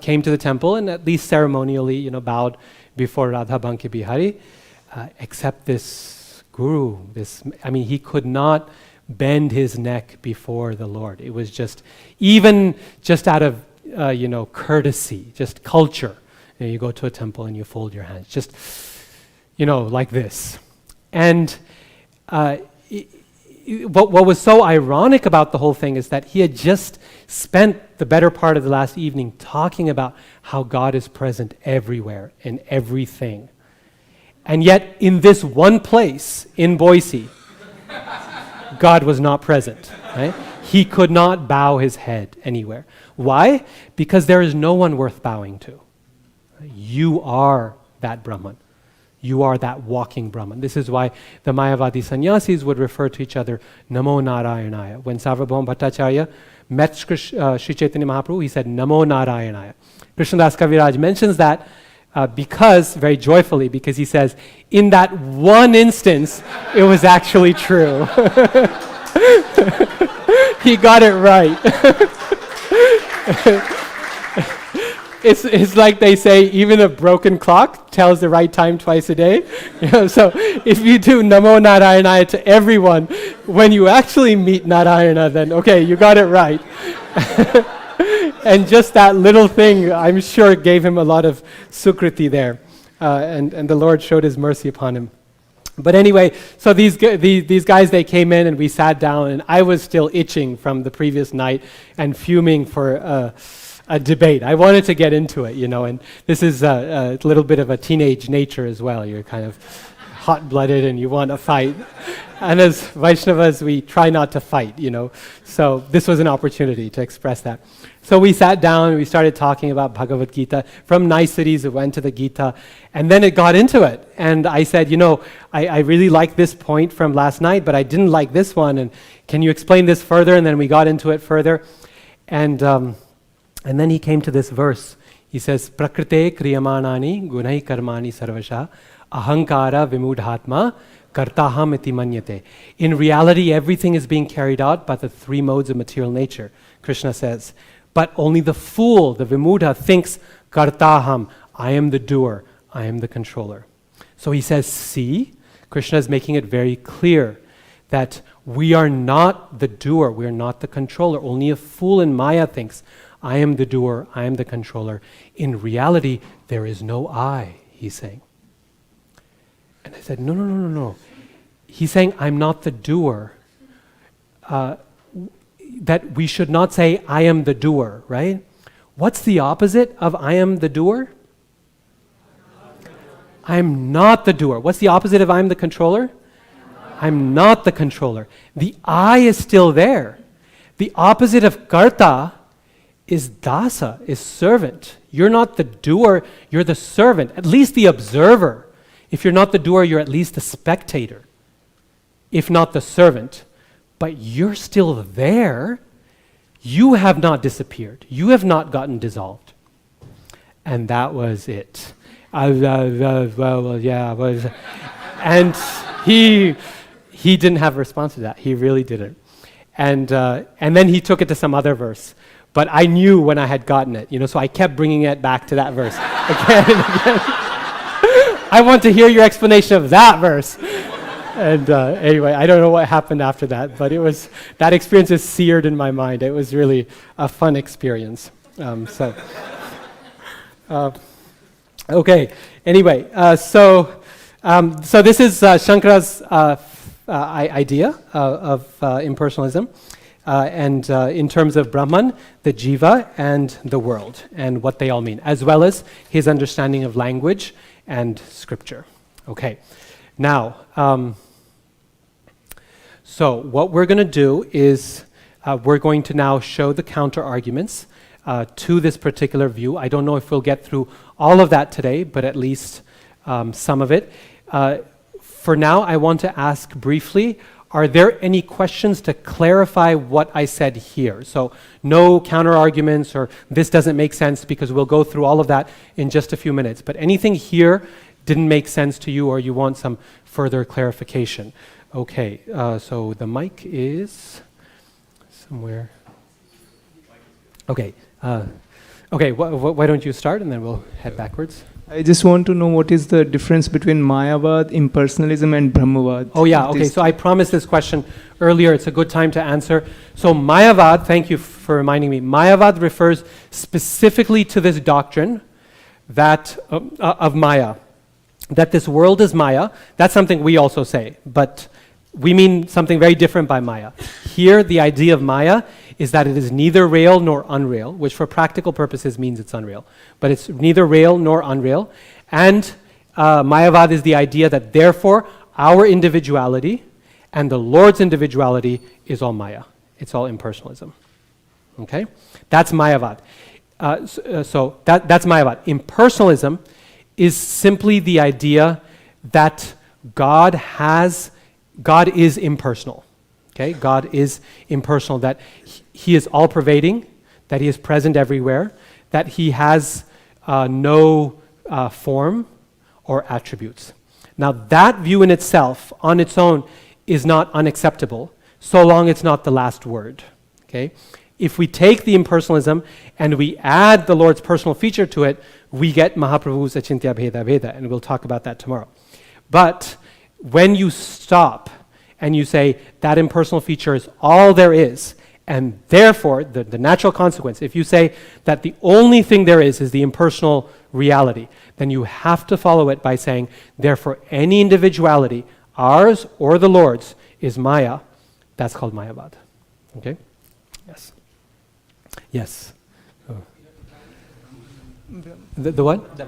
A: came to the temple and at least ceremonially, bowed before Radha Banki Bihari, except this guru. He could not bend his neck before the Lord. It was just out of courtesy, just culture. You go to a temple and you fold your hands, just, like this. And what was so ironic about the whole thing is that he had just spent the better part of the last evening talking about how God is present everywhere in everything. And yet, in this one place in Boise, God was not present, right? He could not bow his head anywhere. Why? Because there is no one worth bowing to. You are that Brahman. You are that walking Brahman. This is why the Mayavadi sannyasis would refer to each other, Namo Narayanaya. When Sarvabhauma Bhattacharya met Sri Chaitanya Mahaprabhu, he said, Namo Narayanaya. Krishnadas Kaviraj mentions that very joyfully, because he says, in that one instance, it was actually true. He got it right. It's like they say, even a broken clock tells the right time twice a day. So if you do Namo Narayanaya to everyone, when you actually meet Narayana, then okay, you got it right. And just that little thing, I'm sure, gave him a lot of sukriti there. and the Lord showed his mercy upon him. But anyway, so these guys, they came in and we sat down, and I was still itching from the previous night and fuming for a debate. I wanted to get into it, and this is a little bit of a teenage nature as well. You're kind of hot-blooded and you want to fight. And as Vaishnavas, we try not to fight, So this was an opportunity to express that. So we sat down and we started talking about Bhagavad Gita. From niceties, it went to the Gita. And then it got into it. And I said, I really like this point from last night, but I didn't like this one. And can you explain this further? And then we got into it further. And then he came to this verse. He says, Prakrite kriyamanani gunai karmani sarvasha ahankara vimudhatma kartaham iti manyate. In reality, everything is being carried out by the three modes of material nature, Krishna says. But only the fool, the vimudha, thinks kartaham, I am the doer, I am the controller. So he says, see, Krishna is making it very clear that we are not the doer, we are not the controller. Only a fool in Maya thinks, I am the doer, I am the controller. In reality, there is no I, he's saying. And I said, no. He's saying, I'm not the doer. That we should not say, I am the doer, right? What's the opposite of I am the doer? I'm not the doer. What's the opposite of I'm the controller? I'm not the controller. The I is still there. The opposite of karta is dasa, is servant. You're not the doer, you're the servant, at least the observer. If you're not the doer, you're at least the spectator, if not the servant. But you're still there. You have not disappeared. You have not gotten dissolved. And that was it. And he didn't have a response to that. He really didn't. And then he took it to some other verse. But I knew when I had gotten it, so I kept bringing it back to that verse again and again. I want to hear your explanation of that verse. And anyway, I don't know what happened after that, but that experience is seared in my mind. It was really a fun experience. Okay. Anyway, so this is Shankara's idea of impersonalism, and in terms of Brahman, the Jiva, and the world, and what they all mean, as well as his understanding of language and scripture. Okay. Now, so what we're going to do is we're going to now show the counter arguments to this particular view. I don't know if we'll get through all of that today, but at least some of it. For now, I want to ask briefly, are there any questions to clarify what I said here? So no counter arguments or this doesn't make sense, because we'll go through all of that in just a few minutes. But anything here didn't make sense to you or you want some further clarification? Okay, so the mic is somewhere. Okay, why don't you start and then we'll head backwards.
B: I just want to know what is the difference between mayavaad, impersonalism, and brahmavaad.
A: Oh yeah, okay, so I promised this question earlier. It's a good time to answer. So mayavaad, thank you for reminding me, mayavaad refers specifically to this doctrine that of Maya, that this world is Maya. That's something we also say, but we mean something very different by Maya. Here, the idea of Maya is that it is neither real nor unreal, which for practical purposes means it's unreal. But it's neither real nor unreal. And mayavaad is the idea that therefore our individuality and the Lord's individuality is all Maya. It's all impersonalism. Okay? That's mayavaad. So that's mayavaad. Impersonalism is simply the idea that God is impersonal. Okay? God is impersonal, that he is all-pervading, that he is present everywhere, that he has no form or attributes. Now that view in itself, on its own, is not unacceptable, so long it's not the last word. Okay? If we take the impersonalism and we add the Lord's personal feature to it, we get Mahaprabhu's Achintya Bheda Bheda, and we'll talk about that tomorrow. But when you stop and you say that impersonal feature is all there is, And therefore, the natural consequence, if you say that the only thing there is the impersonal reality, then you have to follow it by saying, therefore, any individuality, ours or the Lord's, is Maya. That's called mayavaad. Okay? Yes. Yes. Oh. The what? The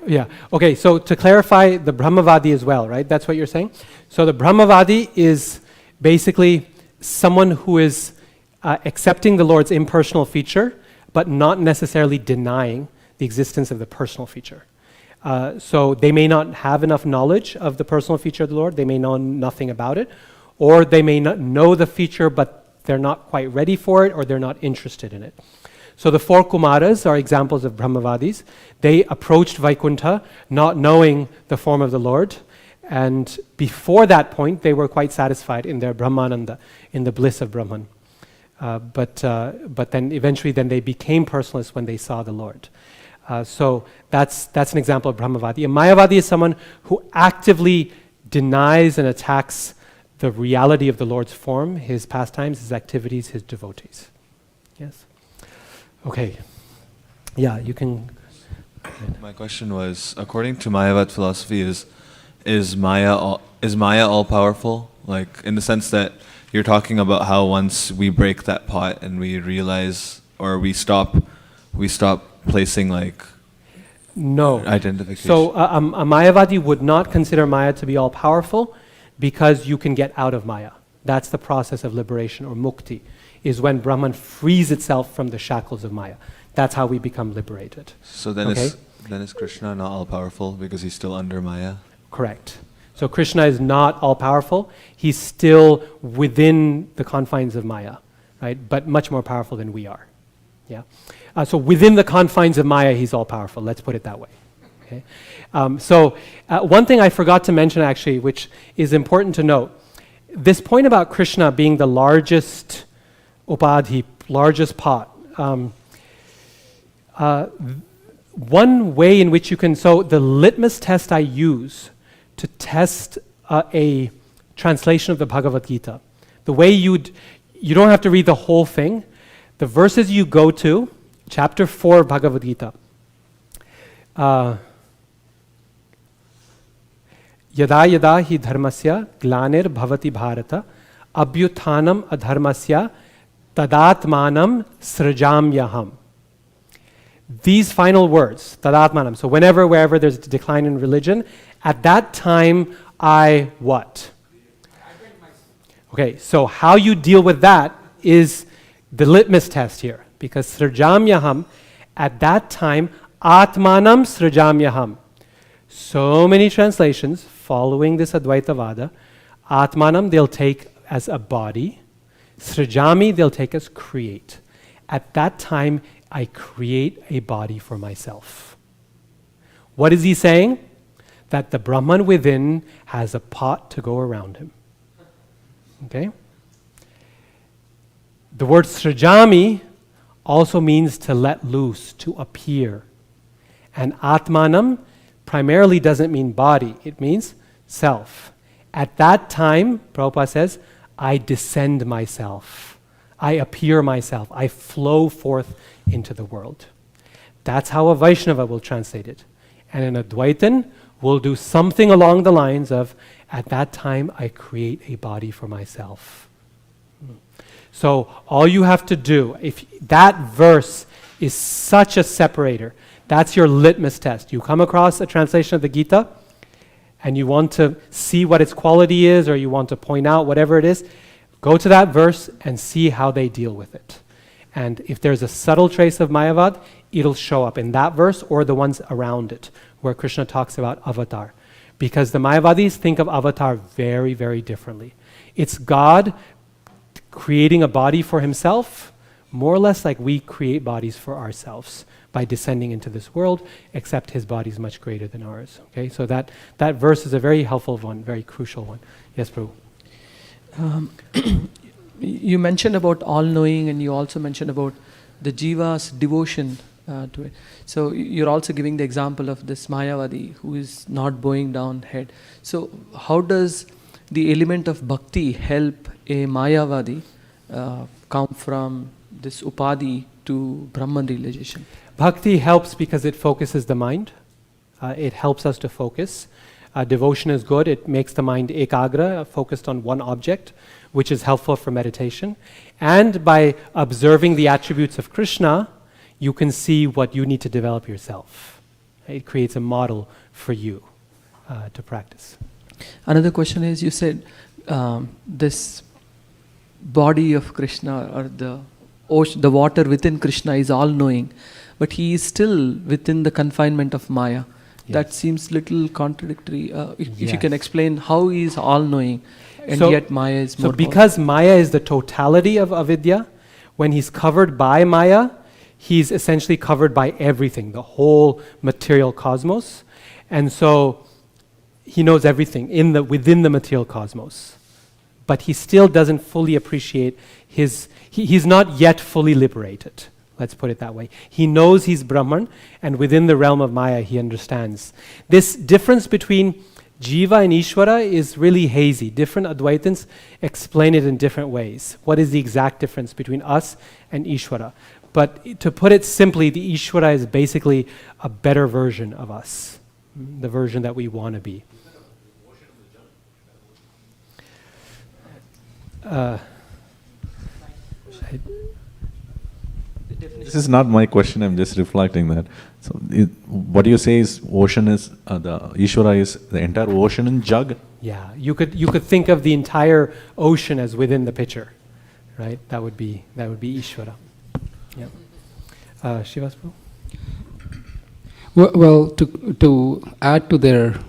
A: Yeah. Okay, so to clarify the Brahmavadi as well, right? That's what you're saying? So the Brahmavadi is basically someone who is accepting the Lord's impersonal feature, but not necessarily denying the existence of the personal feature. So they may not have enough knowledge of the personal feature of the Lord, they may know nothing about it, or they may not know the feature, but they're not quite ready for it, or they're not interested in it. So the 4 Kumaras are examples of Brahmavadis. They approached Vaikuntha not knowing the form of the Lord, and before that point they were quite satisfied in their Brahmananda, in the bliss of Brahman. But then eventually they became personalists when they saw the Lord. So that's an example of Brahmavadi. A Mayavadi is someone who actively denies and attacks the reality of the Lord's form, his pastimes, his activities, his devotees. Yes? Okay. Yeah, you can.
C: My question was, according to Mayavad philosophy, is Maya all powerful? Like, in the sense that you're talking about how once we break that pot and we realize, or we stop placing like identification.
A: So a Mayavadi would not consider Maya to be all powerful because you can get out of Maya. That's the process of liberation, or mukti, is when Brahman frees itself from the shackles of Maya. That's how we become liberated.
C: So then is Krishna not all powerful because he's still under Maya?
A: Correct. So Krishna is not all powerful. He's still within the confines of Maya, right? But much more powerful than we are. Yeah. So within the confines of Maya, he's all powerful. Let's put it that way. Okay. One thing I forgot to mention actually, which is important to note, this point about Krishna being the largest upadhi, largest pot. One way in which you can, so the litmus test I use to test a translation of the Bhagavad Gita, the way you don't have to read the whole thing. The verses you go to, chapter 4 Bhagavad Gita. Yada yada hi dharmasya glanir bhavati bharata abhyuthanam adharmasya tadatmanam srajamyaham. These final words, tadatmanam. So wherever there's a decline in religion, at that time I what? Okay, so how you deal with that is the litmus test here. Because srajamyaham, at that time, atmanam srajamyaham. So many translations following this Advaita Vada. Atmanam they'll take as a body. Srajami they'll take as create. At that time, I create a body for myself. What is he saying? That the Brahman within has a pot to go around him. Okay? The word srajami also means to let loose, to appear. And atmanam primarily doesn't mean body, it means self. At that time, Prabhupada says, I descend myself. I appear myself. I flow forth into the world. That's how a Vaishnava will translate it. And an Advaitin will do something along the lines of, at that time I create a body for myself. So all you have to do, if that verse is such a separator, that's your litmus test. You come across a translation of the Gita and you want to see what its quality is, or you want to point out whatever it is, go to that verse and see how they deal with it. And if there's a subtle trace of Mayavad, it'll show up in that verse or the ones around it, where Krishna talks about avatar. Because the Mayavadis think of avatar very, very differently. It's God creating a body for himself, more or less like we create bodies for ourselves by descending into this world, except his body is much greater than ours. Okay, so that verse is a very helpful one, very crucial one. Yes, Prabhu.
D: You mentioned about all-knowing, and you also mentioned about the jiva's devotion to it. So you're also giving the example of this Mayavadi who is not bowing down head. So how does the element of bhakti help a mayavadi come from this upadhi to Brahman realization?
A: Bhakti helps because it focuses the mind. It helps us to focus. Devotion is good. It makes the mind ekagra, focused on one object, which is helpful for meditation. And by observing the attributes of Krishna, you can see what you need to develop yourself. It creates a model for you to practice.
D: Another question is, you said this body of Krishna, or the water within Krishna is all-knowing, but he is still within the confinement of Maya.
A: Yes.
D: That seems little contradictory. If you can
A: Yes.
D: explain how he is all-knowing and
A: So-
D: yet Maya is more
A: So because Maya is the totality of avidya, when he's covered by Maya, he's essentially covered by everything, the whole material cosmos. And so he knows everything within the material cosmos. But he still doesn't fully appreciate he's not yet fully liberated. Let's put it that way. He knows he's Brahman, and within the realm of Maya, he understands. This difference between Jiva and Ishvara is really hazy. Different Advaitins explain it in different ways. What is the exact difference between us and Ishvara? But to put it simply, the Ishvara is basically a better version of us, the version that we want to be.
E: This is not my question, I'm just reflecting that. So, what you say is ocean is, the Ishvara is the entire ocean and jug?
A: Yeah, you could think of the entire ocean as within the pitcher, right? That would be Ishvara. Yeah. Shivas Prabhu?
F: Well, to add to their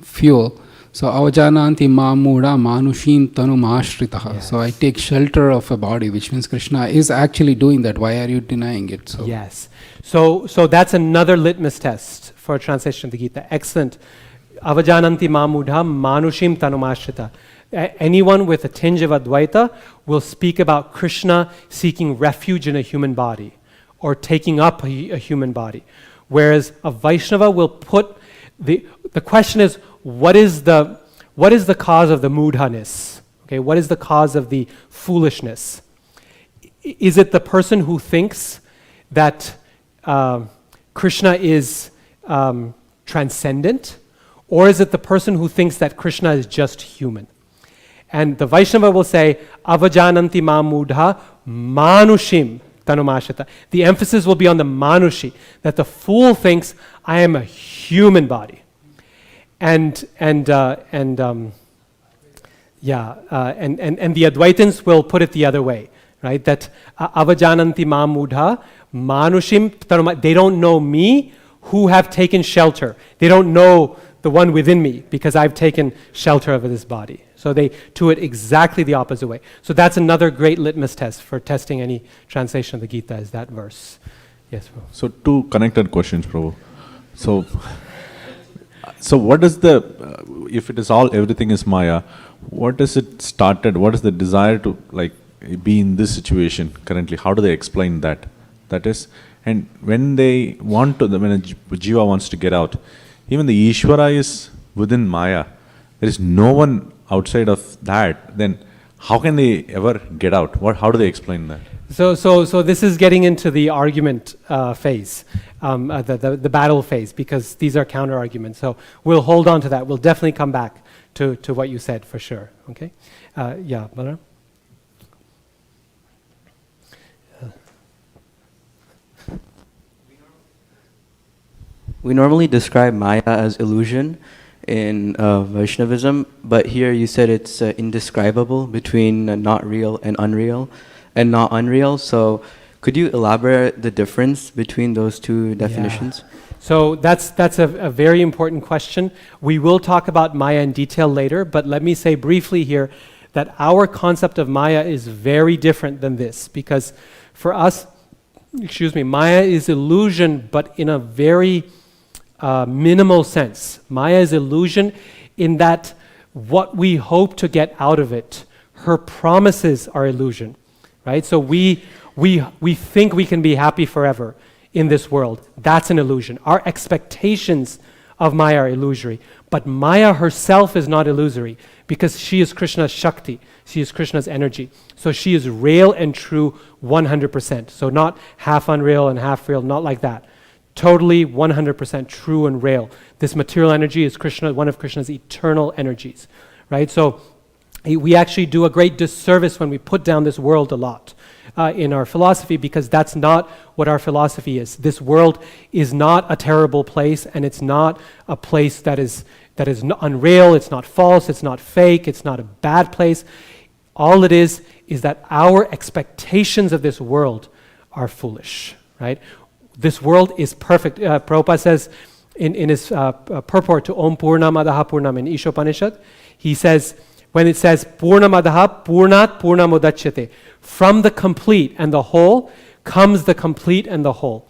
F: fuel, so avajananti mamuda manushin tanum ashritaha.
A: Yes.
F: So I take shelter of a body, which means Krishna is actually doing that. Why are you denying it? So
A: Yes. So that's another litmus test for a translation of the Gita. Excellent. Avajananti mamudha manushim tanumashrita. Anyone with a tinge of Advaita will speak about Krishna seeking refuge in a human body or taking up a human body. Whereas a Vaishnava will put the question is, what is the cause of the mudhanis? Okay, what is the cause of the foolishness? Is it the person who thinks that Krishna is transcendent, or is it the person who thinks that Krishna is just human? And the Vaishnava will say, avajananti mamudha manushim tanumashita. The emphasis will be on the manushi, that the fool thinks, I am a human body. And the Advaitins will put it the other way, right? That avajananti mamudha manushim tanuma. They don't know me who have taken shelter. They don't know the one within me because I've taken shelter of this body. So they do it exactly the opposite way. So that's another great litmus test for testing any translation of the Gita, is that verse. Yes, Prabhu.
E: So, two connected questions, Prabhu. So what is if it is everything is Maya, what is it started? What is the desire to be in this situation currently? How do they explain that? That is, and when they when a jiva wants to get out, even the Ishvara is within Maya. There is no one outside of that. Then how can they ever get out? How do they explain that?
A: So this is getting into the argument phase, the battle phase, because these are counter arguments. So we'll hold on to that. We'll definitely come back to what you said for sure. Okay? Yeah, Balaram?
G: We normally describe Maya as illusion in Vaishnavism, but here you said it's indescribable between not real and unreal, and not unreal. So could you elaborate the difference between those two definitions?
A: Yeah. So that's a very important question. We will talk about Maya in detail later, but let me say briefly here that our concept of Maya is very different than this, because for us, Maya is illusion, but in a very minimal sense. Maya is illusion in that what we hope to get out of it, her promises are illusion, right? So we think we can be happy forever in this world. That's an illusion. Our expectations of Maya are illusory. But Maya herself is not illusory because she is Krishna's Shakti. She is Krishna's energy. So she is real and true 100%. So not half unreal and half real, not like that. Totally 100% true and real. This material energy is one of Krishna's eternal energies, right? So we actually do a great disservice when we put down this world a lot in our philosophy, because that's not what our philosophy is. This world is not a terrible place, and it's not a place that is unreal, it's not false, it's not fake, it's not a bad place. All it is that our expectations of this world are foolish, right? This world is perfect. Prabhupada says in his purport to Om Purnamadaha Purnam in Ishopanishad, he says, when it says Purnamadaha Purnat Purnamudachyate, from the complete and the whole comes the complete and the whole.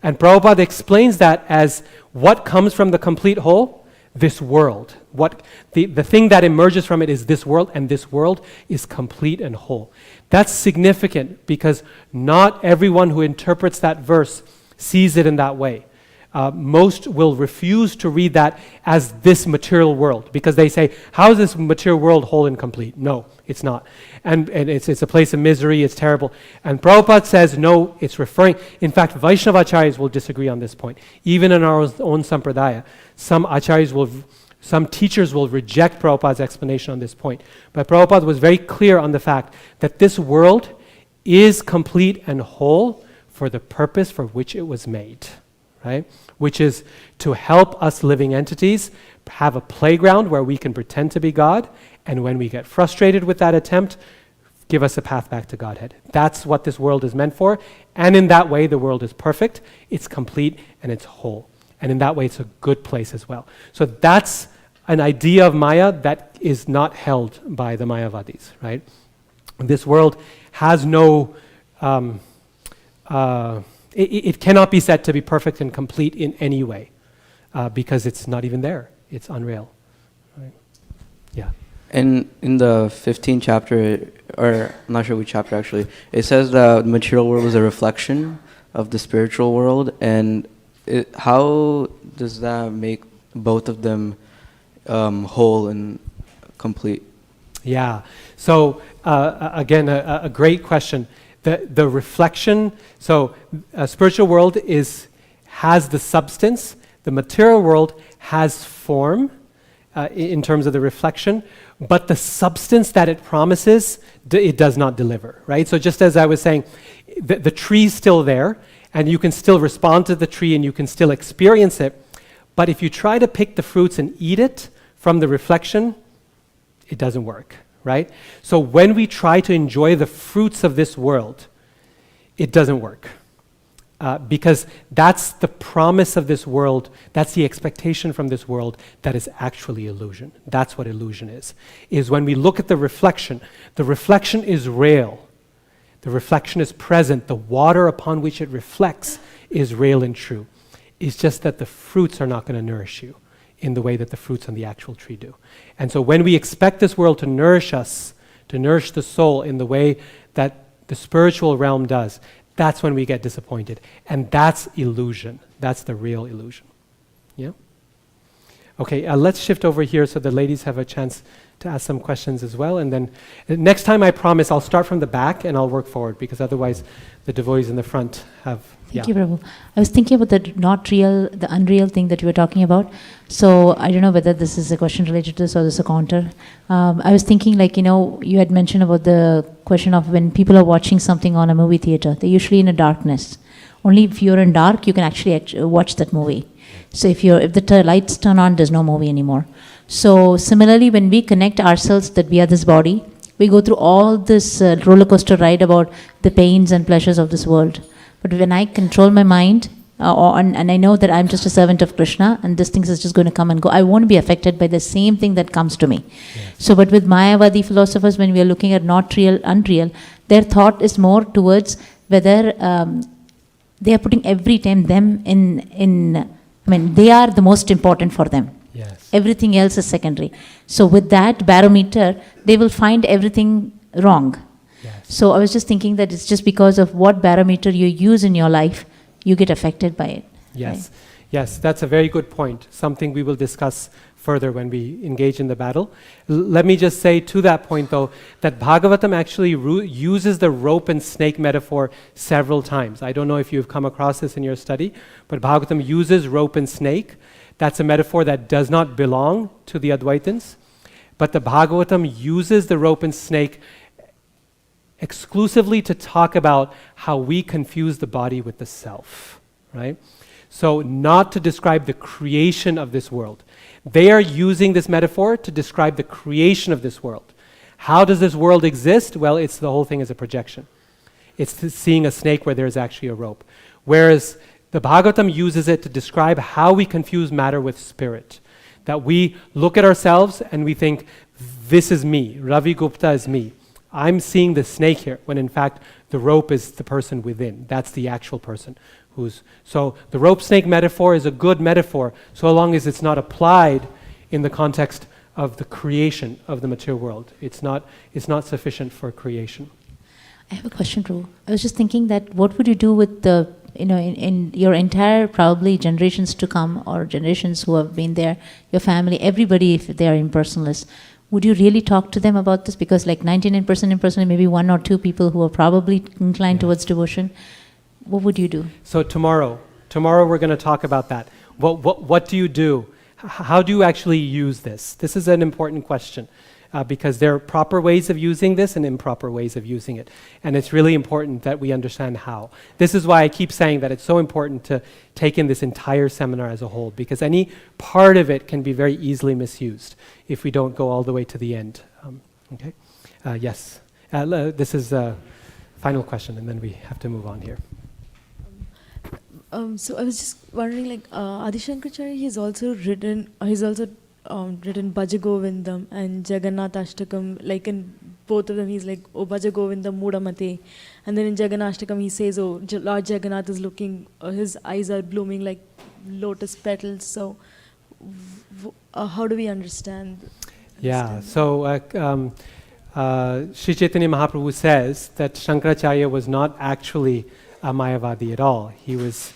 A: And Prabhupada explains that as what comes from the complete whole? This world. What the thing that emerges from it is this world, and this world is complete and whole. That's significant because not everyone who interprets that verse sees it in that way. Most will refuse to read that as this material world because they say, how is this material world whole and complete? No, it's not. And it's a place of misery, it's terrible. And Prabhupada says, no, it's referring, in fact, Vaishnavacharyas will disagree on this point. Even in our own sampradaya, some teachers will reject Prabhupada's explanation on this point. But Prabhupada was very clear on the fact that this world is complete and whole for the purpose for which it was made. Right? Which is to help us living entities have a playground where we can pretend to be God, and when we get frustrated with that attempt, give us a path back to Godhead. That's what this world is meant for, and in that way the world is perfect, it's complete, and it's whole. And in that way it's a good place as well. So that's an idea of Maya that is not held by the Mayavadis, right? This world has no it cannot be said to be perfect and complete in any way because it's not even there. It's unreal. Right? Yeah.
G: And in the 15th chapter, or I'm not sure which chapter actually, it says the material world is a reflection of the spiritual world. And how does that make both of them whole and complete?
A: Yeah. So again, a great question. The reflection, so a spiritual world has the substance, the material world has form in terms of the reflection, but the substance that it promises, it does not deliver, right? So just as I was saying, the tree's still there, and you can still respond to the tree and you can still experience it, but if you try to pick the fruits and eat it from the reflection, it doesn't work. Right? So when we try to enjoy the fruits of this world, it doesn't work. Because that's the promise of this world, that's the expectation from this world that is actually illusion. That's what illusion is when we look at the reflection is real. The reflection is present. The water upon which it reflects is real and true. It's just that the fruits are not going to nourish you in the way that the fruits on the actual tree do. And so when we expect this world to nourish us, to nourish the soul in the way that the spiritual realm does, that's when we get disappointed. And that's illusion. That's the real illusion. Yeah? Okay, let's shift over here so the ladies have a chance to ask some questions as well. And then next time, I promise, I'll start from the back and I'll work forward, because otherwise the devotees in the front have...
H: Thank you, Prabhu. I was thinking about the unreal thing that you were talking about. So I don't know whether this is a question related to this or this is a counter. I was thinking, you had mentioned about the question of when people are watching something on a movie theater, they're usually in a darkness. Only if you're in dark, you can actually watch that movie. So if the lights turn on, there's no movie anymore. So similarly, when we connect ourselves that we are this body, we go through all this roller coaster ride about the pains and pleasures of this world. But when I control my mind, and I know that I'm just a servant of Krishna, and this thing is just going to come and go, I won't be affected by the same thing that comes to me. Yes. So, but with Mayavadi philosophers, when we are looking at not real, unreal, their thought is more towards whether they are putting every time them they are the most important for them.
A: Yes.
H: Everything else is secondary. So with that barometer, they will find everything wrong.
A: Yes.
H: So I was just thinking that it's just because of what barometer you use in your life, you get affected by it.
A: Yes.
H: Right?
A: Yes, that's a very good point, something we will discuss further when we engage in the battle. Let me just say to that point, though, that Bhagavatam actually uses the rope and snake metaphor several times. I don't know if you've come across this in your study, but Bhagavatam uses rope and snake. That's a metaphor that does not belong to the Advaitins, but the Bhagavatam uses the rope and snake exclusively to talk about how we confuse the body with the self, right? So not to describe the creation of this world. They are using this metaphor to describe the creation of this world. How does this world exist? Well, it's the whole thing is a projection. It's seeing a snake where there's actually a rope. Whereas the Bhagavatam uses it to describe how we confuse matter with spirit. That we look at ourselves and we think, this is me, Ravi Gupta is me. I'm seeing the snake here, when in fact the rope is the person within. That's the actual person. So the rope snake metaphor is a good metaphor so long as it's not applied in the context of the creation of the material world. It's not sufficient for creation.
H: I have a question, Ru. I was just thinking that what would you do with the, in your entire probably generations to come or generations who have been there, your family, everybody, if they are impersonalists, would you really talk to them about this? Because like 99% impersonal, maybe 1 or 2 people who are probably inclined towards devotion. What would you do?
A: So tomorrow we're going to talk about that. What do you do? How do you actually use this? This is an important question because there are proper ways of using this and improper ways of using it. And it's really important that we understand how. This is why I keep saying that it's so important to take in this entire seminar as a whole, because any part of it can be very easily misused if we don't go all the way to the end. Okay? Yes. This is a final question, and then we have to move on here.
I: So I was just wondering, like Adi Shankaracharya, he's also written Bhaja Govindam and Jagannath Ashtakam. Like in both of them, he's like, "Oh Bhaja Govindam Mudamate," and then in Jagannath Ashtakam, he says, "Oh, Lord Jagannath is looking, his eyes are blooming like lotus petals." So, how do we understand?
A: Yeah. So Sri Chaitanya Mahaprabhu says that Shankaracharya was not actually a mayavadi at all. He was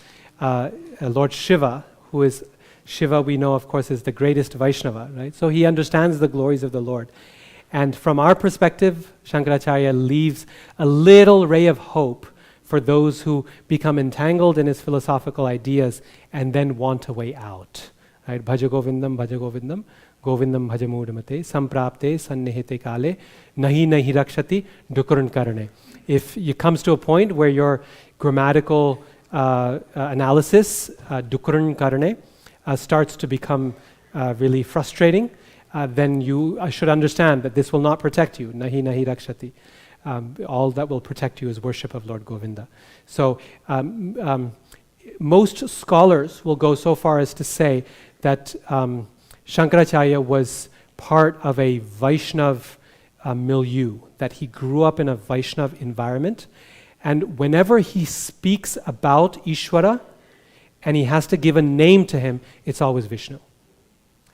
A: Lord Shiva, who is Shiva, we know, of course, is the greatest Vaishnava, right? So he understands the glories of the Lord. And from our perspective, Shankaracharya leaves a little ray of hope for those who become entangled in his philosophical ideas and then want a way out. Right? Bhaja Govindam, Govindam Bhaja Mudamate, Samprapte, Sannihite Kale, Nahi Rakshati, Dukurun Karane. If it comes to a point where your grammatical analysis, Dukurun Karane, starts to become really frustrating, then you should understand that this will not protect you. Nahi Rakshati. All that will protect you is worship of Lord Govinda. So most scholars will go so far as to say that Shankaracharya was part of a Vaishnav milieu, that he grew up in a Vaishnav environment. And whenever he speaks about Ishvara, and he has to give a name to him, it's always Vishnu.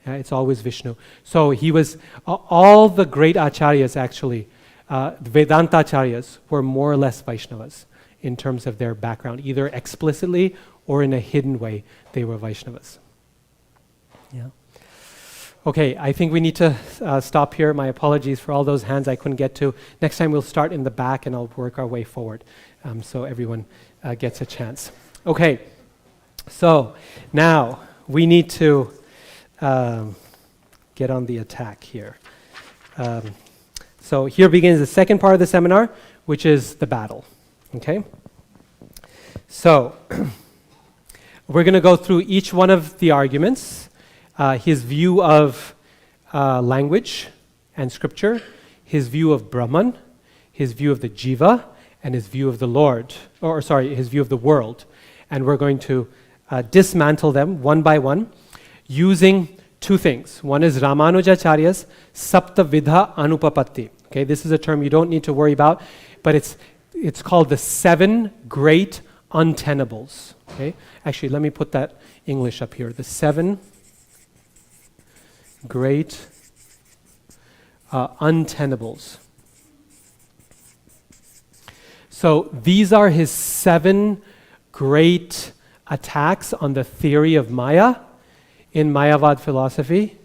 A: Yeah, it's always Vishnu. So he was, all the great acharyas actually, the Vedanta acharyas were more or less Vaishnavas in terms of their background, either explicitly or in a hidden way, they were Vaishnavas. Yeah. Okay, I think we need to stop here. My apologies for all those hands I couldn't get to. Next time we'll start in the back and I'll work our way forward so everyone gets a chance. Okay, so now we need to get on the attack here. So here begins the second part of the seminar, which is the battle. Okay? So we're going to go through each one of the arguments, his view of language and scripture, his view of Brahman, his view of the Jiva, and his view of the Lord, his view of the world. And we're going to dismantle them one by one using two things. One is Ramanujacharya's Saptavidha Anupapatti. Okay, this is a term you don't need to worry about, but it's called the 7 great untenables. Okay, actually, let me put that English up here. The 7 great untenables. So these are his 7 great attacks on the theory of Maya in Mayavad philosophy,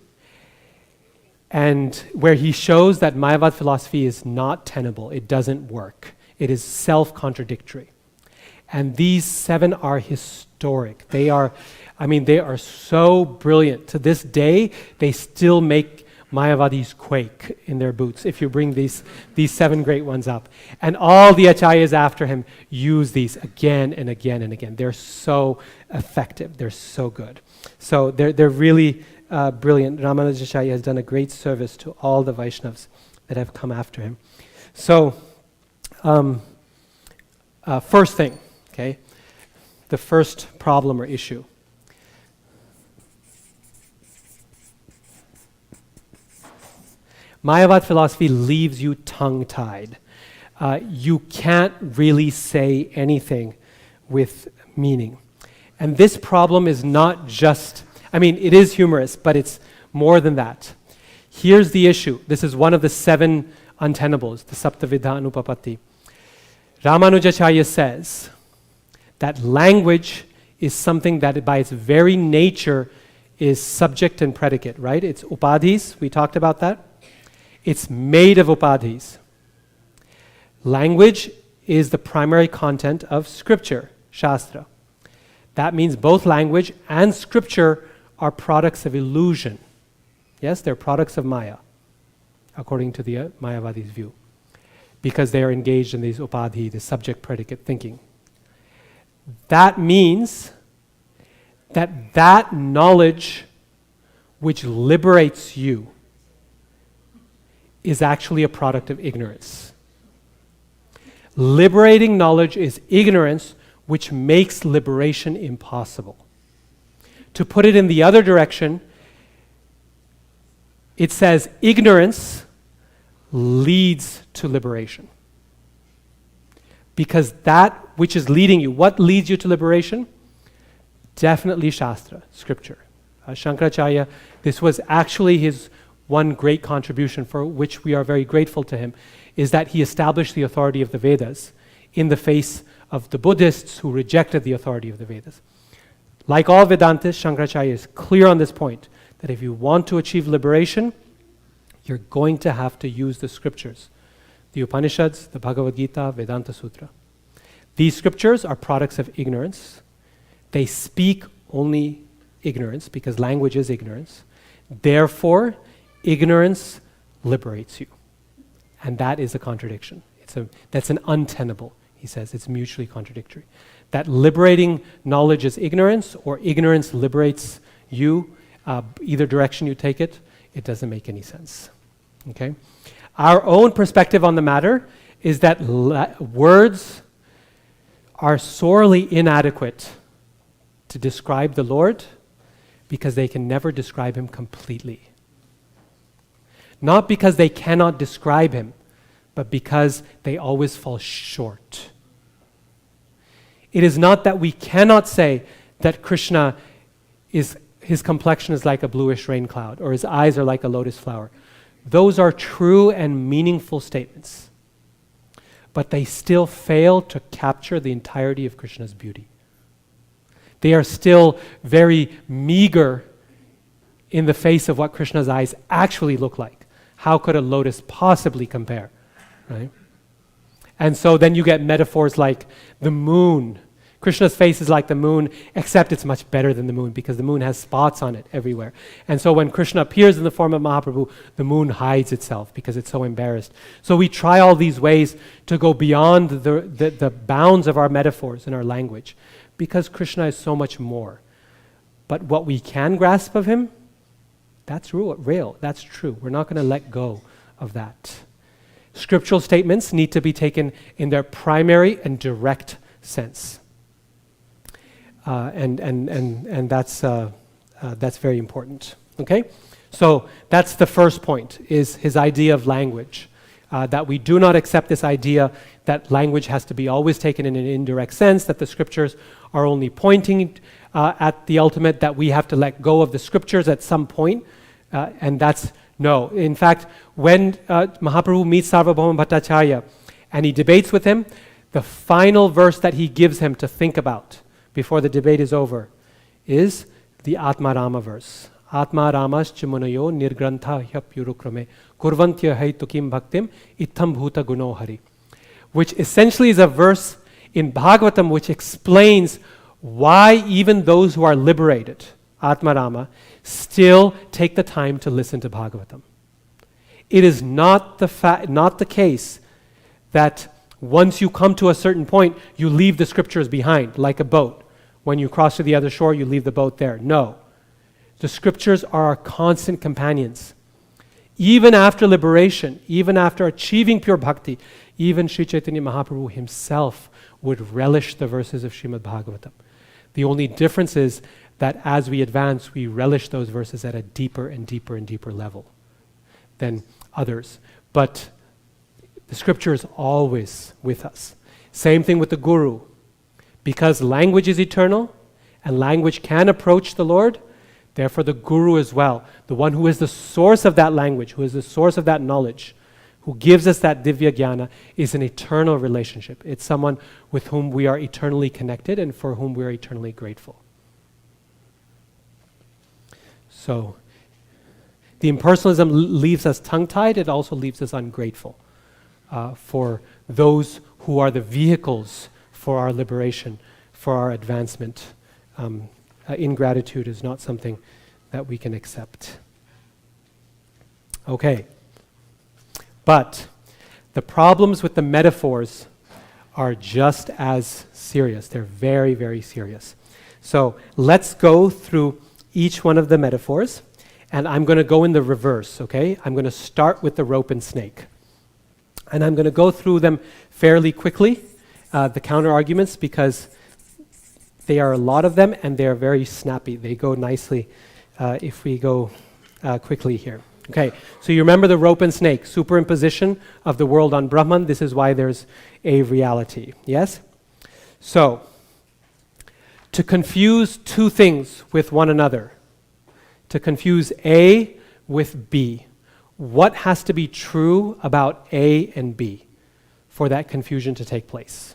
A: and where he shows that Mayavad philosophy is not tenable, it doesn't work, it is self-contradictory. And these 7 are historic. They are so brilliant. To this day, they still make Mayavadis quake in their boots if you bring these 7 great ones up. And all the acharyas after him use these again and again and again. They're so effective. They're so good. So they're really brilliant. Ramanujacharya has done a great service to all the Vaishnavas that have come after him. So, first thing, okay, the first problem or issue. Mayavad philosophy leaves you tongue-tied. You can't really say anything with meaning. And this problem is not just, it is humorous, but it's more than that. Here's the issue. This is one of the 7 untenables, the Saptavidha Anupapatti. Ramanujacharya says that language is something that by its very nature is subject and predicate, right? It's upadhis, we talked about that. It's made of upadhis. Language is the primary content of scripture, shastra. That means both language and scripture are products of illusion. Yes, they're products of Maya, according to the Mayavadi's view, because they are engaged in these upadhi, the subject-predicate thinking. That means that knowledge which liberates you is actually a product of ignorance. Liberating knowledge is ignorance, which makes liberation impossible. To put it in the other direction, it says ignorance leads to liberation. Because that which is leading you, what leads you to liberation? Definitely Shastra, scripture. Shankaracharya, this was actually his one great contribution for which we are very grateful to him, is that he established the authority of the Vedas in the face of the Buddhists who rejected the authority of the Vedas. Like all Vedantists, Shankaracharya is clear on this point, that if you want to achieve liberation, you're going to have to use the scriptures, the Upanishads, the Bhagavad Gita, Vedanta Sutra. These scriptures are products of ignorance. They speak only ignorance because language is ignorance. Therefore, ignorance liberates you. And that is a contradiction. That's an untenable, he says. It's mutually contradictory. That liberating knowledge is ignorance, or ignorance liberates you. Either direction you take it, it doesn't make any sense. Okay? Our own perspective on the matter is that words are sorely inadequate to describe the Lord because they can never describe him completely. Not because they cannot describe him, but because they always fall short. It is not that we cannot say that Krishna his complexion is like a bluish rain cloud, or his eyes are like a lotus flower. Those are true and meaningful statements, but they still fail to capture the entirety of Krishna's beauty. They are still very meager in the face of what Krishna's eyes actually look like. How could a lotus possibly compare, right? And so then you get metaphors like the moon. Krishna's face is like the moon, except it's much better than the moon because the moon has spots on it everywhere. And so when Krishna appears in the form of Mahaprabhu, the moon hides itself because it's so embarrassed. So we try all these ways to go beyond the bounds of our metaphors in our language because Krishna is so much more. But what we can grasp of him, that's real, that's true. We're not going to let go of that. Scriptural statements need to be taken in their primary and direct sense. And that's very important. Okay, so that's the first point: is his idea of language. That we do not accept this idea that language has to be always taken in an indirect sense. That the scriptures are only pointing at the ultimate. That we have to let go of the scriptures at some point, and that's no. In fact, when Mahaprabhu meets Sarvabhauma Bhattacharya and he debates with him, the final verse that he gives him to think about before the debate is over, is the Atma Rama verse. Atma Ramas Chimunayo Nirgrantha Hyapyurukrame Kurvantya Haitukim Bhaktim Itam Bhuta Guno Hari, which essentially is a verse in Bhagavatam which explains why even those who are liberated, Atma Rama, still take the time to listen to Bhagavatam. It is not the case that once you come to a certain point, you leave the scriptures behind, like a boat. When you cross to the other shore, you leave the boat there. No. The scriptures are our constant companions. Even after liberation, even after achieving pure bhakti, even Sri Chaitanya Mahaprabhu himself would relish the verses of Srimad Bhagavatam. The only difference is that as we advance, we relish those verses at a deeper and deeper and deeper level than others. But the scripture is always with us. Same thing with the Guru. Because language is eternal and language can approach the Lord, therefore the Guru as well, the one who is the source of that language, who is the source of that knowledge, who gives us that Divya Jnana, is an eternal relationship. It's someone with whom we are eternally connected and for whom we are eternally grateful. So, the impersonalism leaves us tongue-tied, it also leaves us ungrateful for those who are the vehicles for our liberation, for our advancement. Ingratitude is not something that we can accept. Okay. But the problems with the metaphors are just as serious. They're very, very serious. So let's go through each one of the metaphors, and I'm going to go in the reverse, okay? I'm going to start with the rope and snake. And I'm going to go through them fairly quickly, the counter-arguments, because they are a lot of them and they're very snappy. They go nicely if we go quickly here. Okay, so you remember the rope and snake, superimposition of the world on Brahman. This is why there's a reality, yes? So, to confuse two things with one another, to confuse A with B, what has to be true about A and B for that confusion to take place?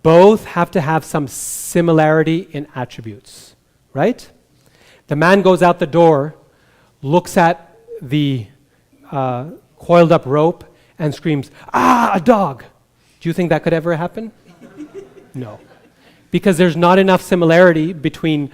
A: Both have to have some similarity in attributes, right? The man goes out the door, looks at the coiled up rope and screams, "Ah, a dog!" Do you think that could ever happen? No. Because there's not enough similarity between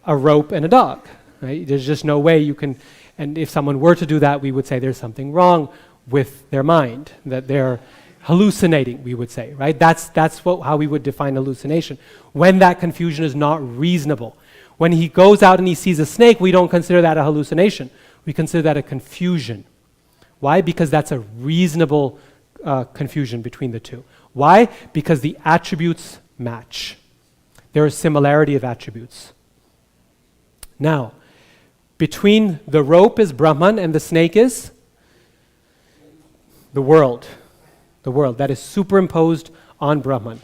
A: a rope and a dog, right? There's just no way you can, and if someone were to do that, we would say there's something wrong with their mind, that they're hallucinating, we would say, right? That's how we would define hallucination, when that confusion is not reasonable. When he goes out and he sees a snake, we don't consider that a hallucination. We consider that a confusion. Why? Because that's a reasonable confusion between the two. Why? Because the attributes match. There is similarity of attributes. Now, between the rope is Brahman and the snake is the world. The world that is superimposed on Brahman.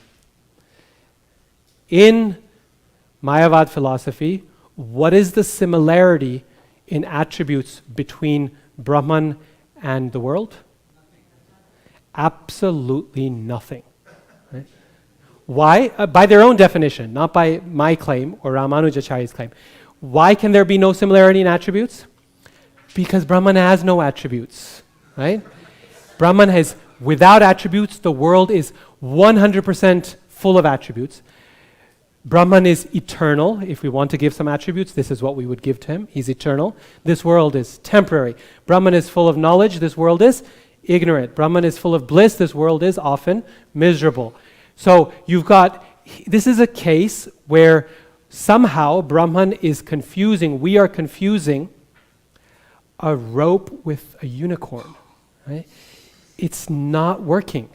A: In Mayavad philosophy, what is the similarity in attributes between Brahman and the world? Absolutely nothing. Right? Why? By their own definition, not by my claim or Ramanujacharya's claim. Why can there be no similarity in attributes? Because Brahman has no attributes, right? Brahman has, without attributes, the world is 100% full of attributes. Brahman is eternal. If we want to give some attributes, this is what we would give to him. He's eternal. This world is temporary. Brahman is full of knowledge. This world is ignorant. Brahman is full of bliss. This world is often miserable. So you've got, this is a case where somehow Brahman is confusing, we are confusing a rope with a unicorn, right? It's not working.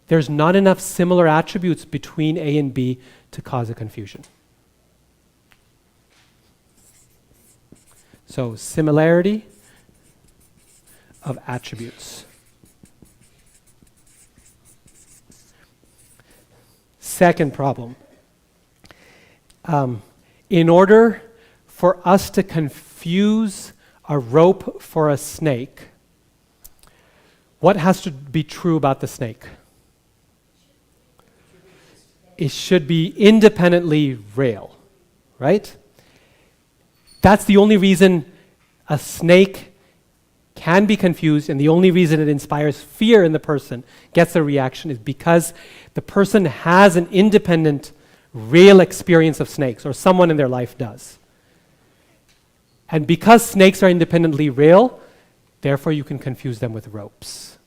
A: There's not enough similar attributes between A and B to cause a confusion. So, similarity of attributes. Second problem. In order for us to confuse a rope for a snake, what has to be true about the snake? it should be independently real, right? That's the only reason a snake can be confused, and the only reason it inspires fear in the person, gets a reaction, is because the person has an independent, real experience of snakes, or someone in their life does. And because snakes are independently real, therefore you can confuse them with ropes.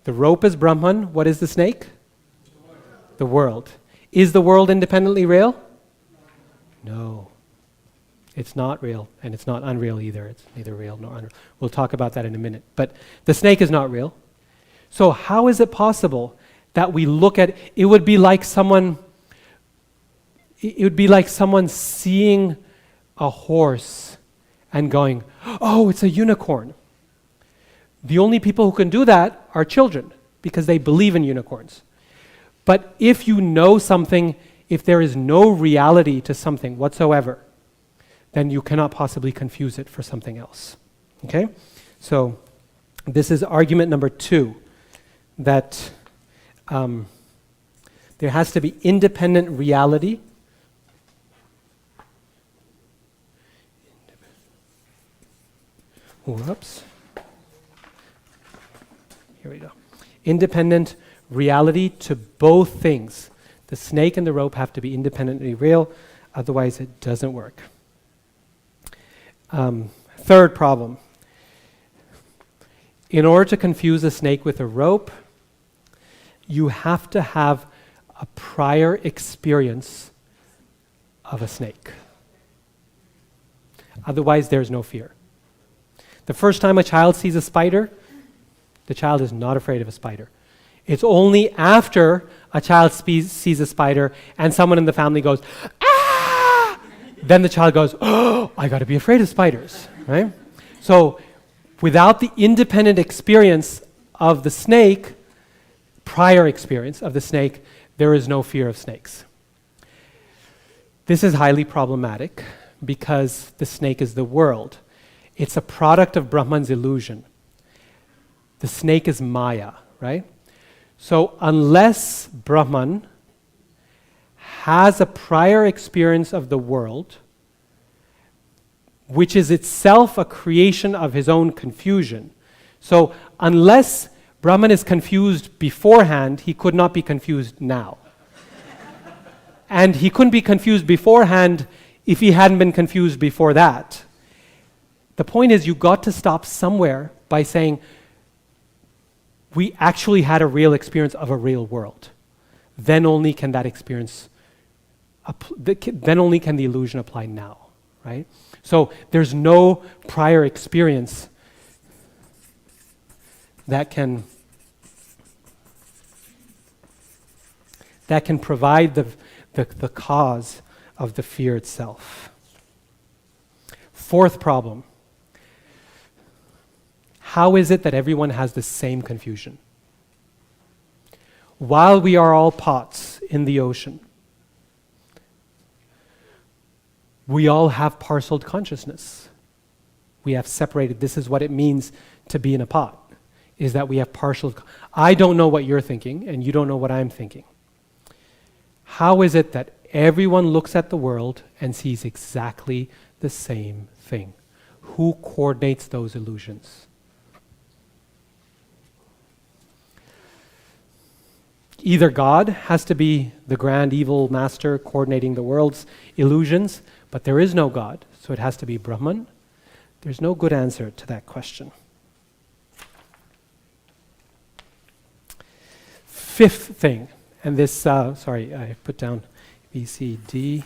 A: The rope is Brahman. What is the snake? The world. Is the world independently real? No. It's not real, and it's not unreal either. It's neither real nor unreal. We'll talk about that in a minute. But the snake is not real. So how is it possible that we look at it? Would be like someone seeing a horse and going, "Oh, it's a unicorn." The only people who can do that are children, because they believe in unicorns. But if you know something, if there is no reality to something whatsoever, then you cannot possibly confuse it for something else. Okay? So this is argument number 2, that there has to be independent reality. Whoops. Here we go. Independent reality to both things. The snake and the rope have to be independently real, otherwise it doesn't work. Third problem. In order to confuse a snake with a rope, you have to have a prior experience of a snake. Otherwise, there's no fear. The first time a child sees a spider, the child is not afraid of a spider. It's only after a child sees a spider and someone in the family goes, "Ah!" then the child goes, "Oh, I got to be afraid of spiders," right? So without the independent experience of the snake, prior experience of the snake, there is no fear of snakes. This is highly problematic because the snake is the world. It's a product of Brahman's illusion. The snake is Maya, right? So unless Brahman has a prior experience of the world, which is itself a creation of his own confusion. So unless Brahman is confused beforehand, he could not be confused now. And he couldn't be confused beforehand if he hadn't been confused before that. The point is, you got to stop somewhere by saying, we actually had a real experience of a real world. Then only can that experience, then only can the illusion apply now, right? So there's no prior experience that can provide the cause of the fear itself. Fourth problem. How is it that everyone has the same confusion? While we are all pots in the ocean, we all have parceled consciousness. We have separated. This is what it means to be in a pot, is that we have partial. I don't know what you're thinking, and you don't know what I'm thinking. How is it that everyone looks at the world and sees exactly the same thing? Who coordinates those illusions? Either God has to be the grand evil master coordinating the world's illusions, but there is no God, so it has to be Brahman. There's no good answer to that question. Fifth thing, and this, I put down B, C, D,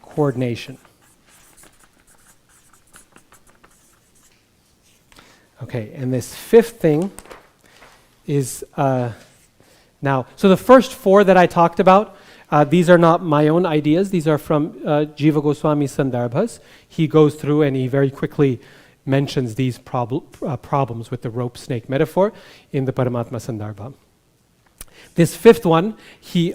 A: coordination. Okay, and this fifth thing is now, so the first 4 that I talked about, these are not my own ideas. These are from Jiva Goswami's Sandarbhas. He goes through and he very quickly mentions these problems with the rope snake metaphor in the Paramatma Sandarbha. This 5th one, he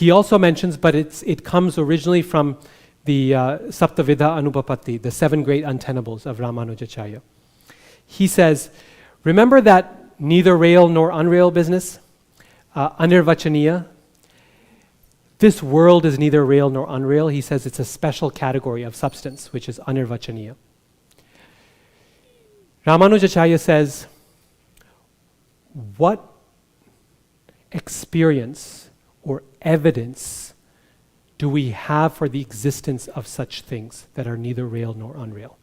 A: also mentions, but it comes originally from the Saptavidha Anupapatti, the 7 great untenables of Ramanujacharya. He says, remember that neither real nor unreal business, anirvachaniya. This world is neither real nor unreal. He says it's a special category of substance, which is anirvachaniya. Ramanujacharya says, what experience or evidence do we have for the existence of such things that are neither real nor unreal?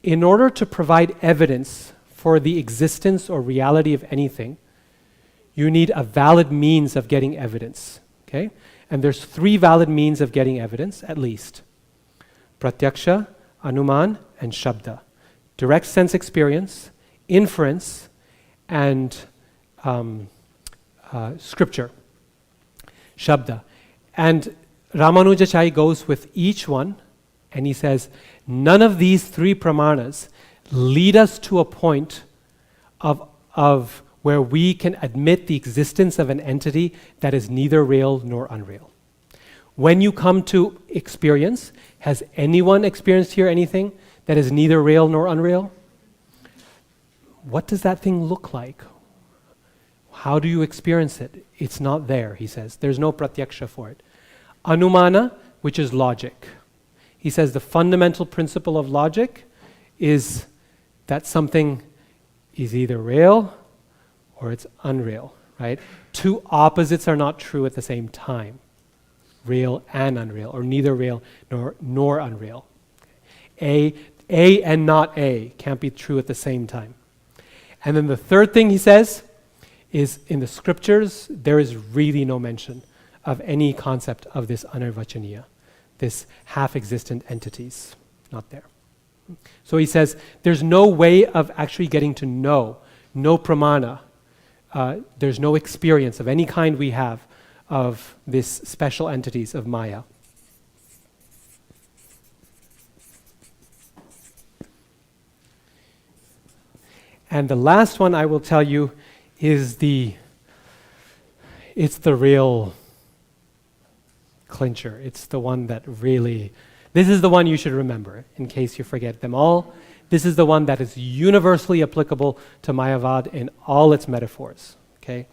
A: In order to provide evidence for the existence or reality of anything, you need a valid means of getting evidence. Okay? And there's 3 valid means of getting evidence, at least. Pratyaksha, Anuman, and Shabda. Direct sense experience, inference, and scripture. Shabda. And Ramanujacharya goes with each one, and he says, none of these 3 pramanas lead us to a point of where we can admit the existence of an entity that is neither real nor unreal. When you come to experience, has anyone experienced here anything that is neither real nor unreal? What does that thing look like? How do you experience it? It's not there, he says. There's no pratyaksha for it. Anumana, which is logic. He says the fundamental principle of logic is that something is either real or it's unreal, right? 2 opposites are not true at the same time. Real and unreal, or neither real nor unreal. A and not A can't be true at the same time. And then the third thing he says is in the scriptures, there is really no mention of any concept of this anirvachaniya, this half-existent entities, not there. So he says there's no way of actually getting to know, no pramana, there's no experience of any kind we have of these special entities of Maya. And the last one I will tell you is it's the real clincher. It's the one that really, this is the one you should remember in case you forget them all. This is the one that is universally applicable to mayavaad in all its metaphors, okay?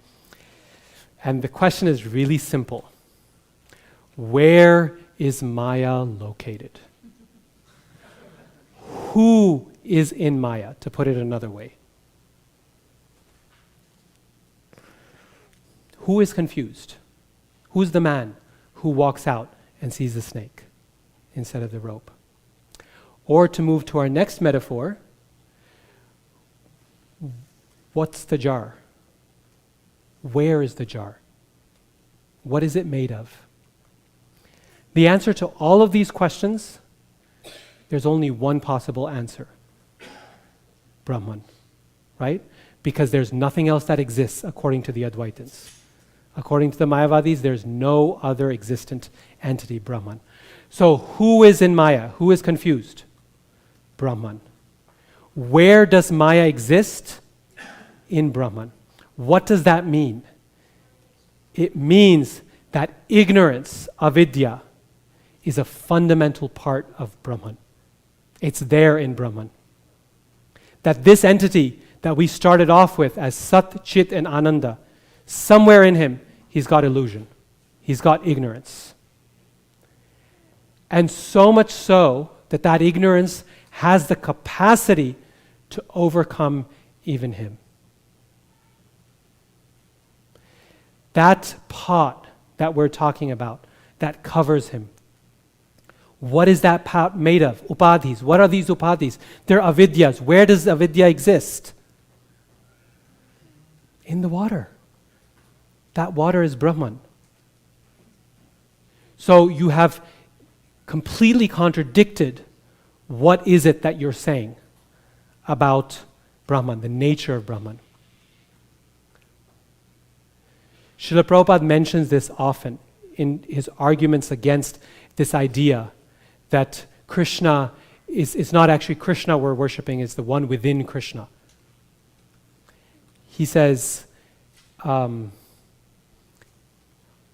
A: And the question is really simple. Where is Maya located? Who is in Maya, to put it another way? Who is confused? Who's the man who walks out and sees the snake instead of the rope? Or to move to our next metaphor, what's the jar? Where is the jar? What is it made of? The answer to all of these questions, there's only one possible answer. Brahman, right? Because there's nothing else that exists according to the Advaitins. According to the Mayavadis, there's no other existent entity, Brahman. So who is in Maya? Who is confused? Brahman. Where does Maya exist? In Brahman. What does that mean? It means that ignorance, avidya, is a fundamental part of Brahman. It's there in Brahman. That this entity that we started off with as Sat, Chit, and Ananda, somewhere in him, he's got illusion. He's got ignorance. And so much so that that ignorance has the capacity to overcome even him. That pot that we're talking about, that covers him. What is that pot made of? Upadhis. What are these upadhis? They're avidyas. Where does avidya exist? In the water. That water is Brahman. So you have completely contradicted what is it that you're saying about Brahman, the nature of Brahman. Srila Prabhupada mentions this often in his arguments against this idea that Krishna is not actually Krishna we're worshipping, it's the one within Krishna. He says,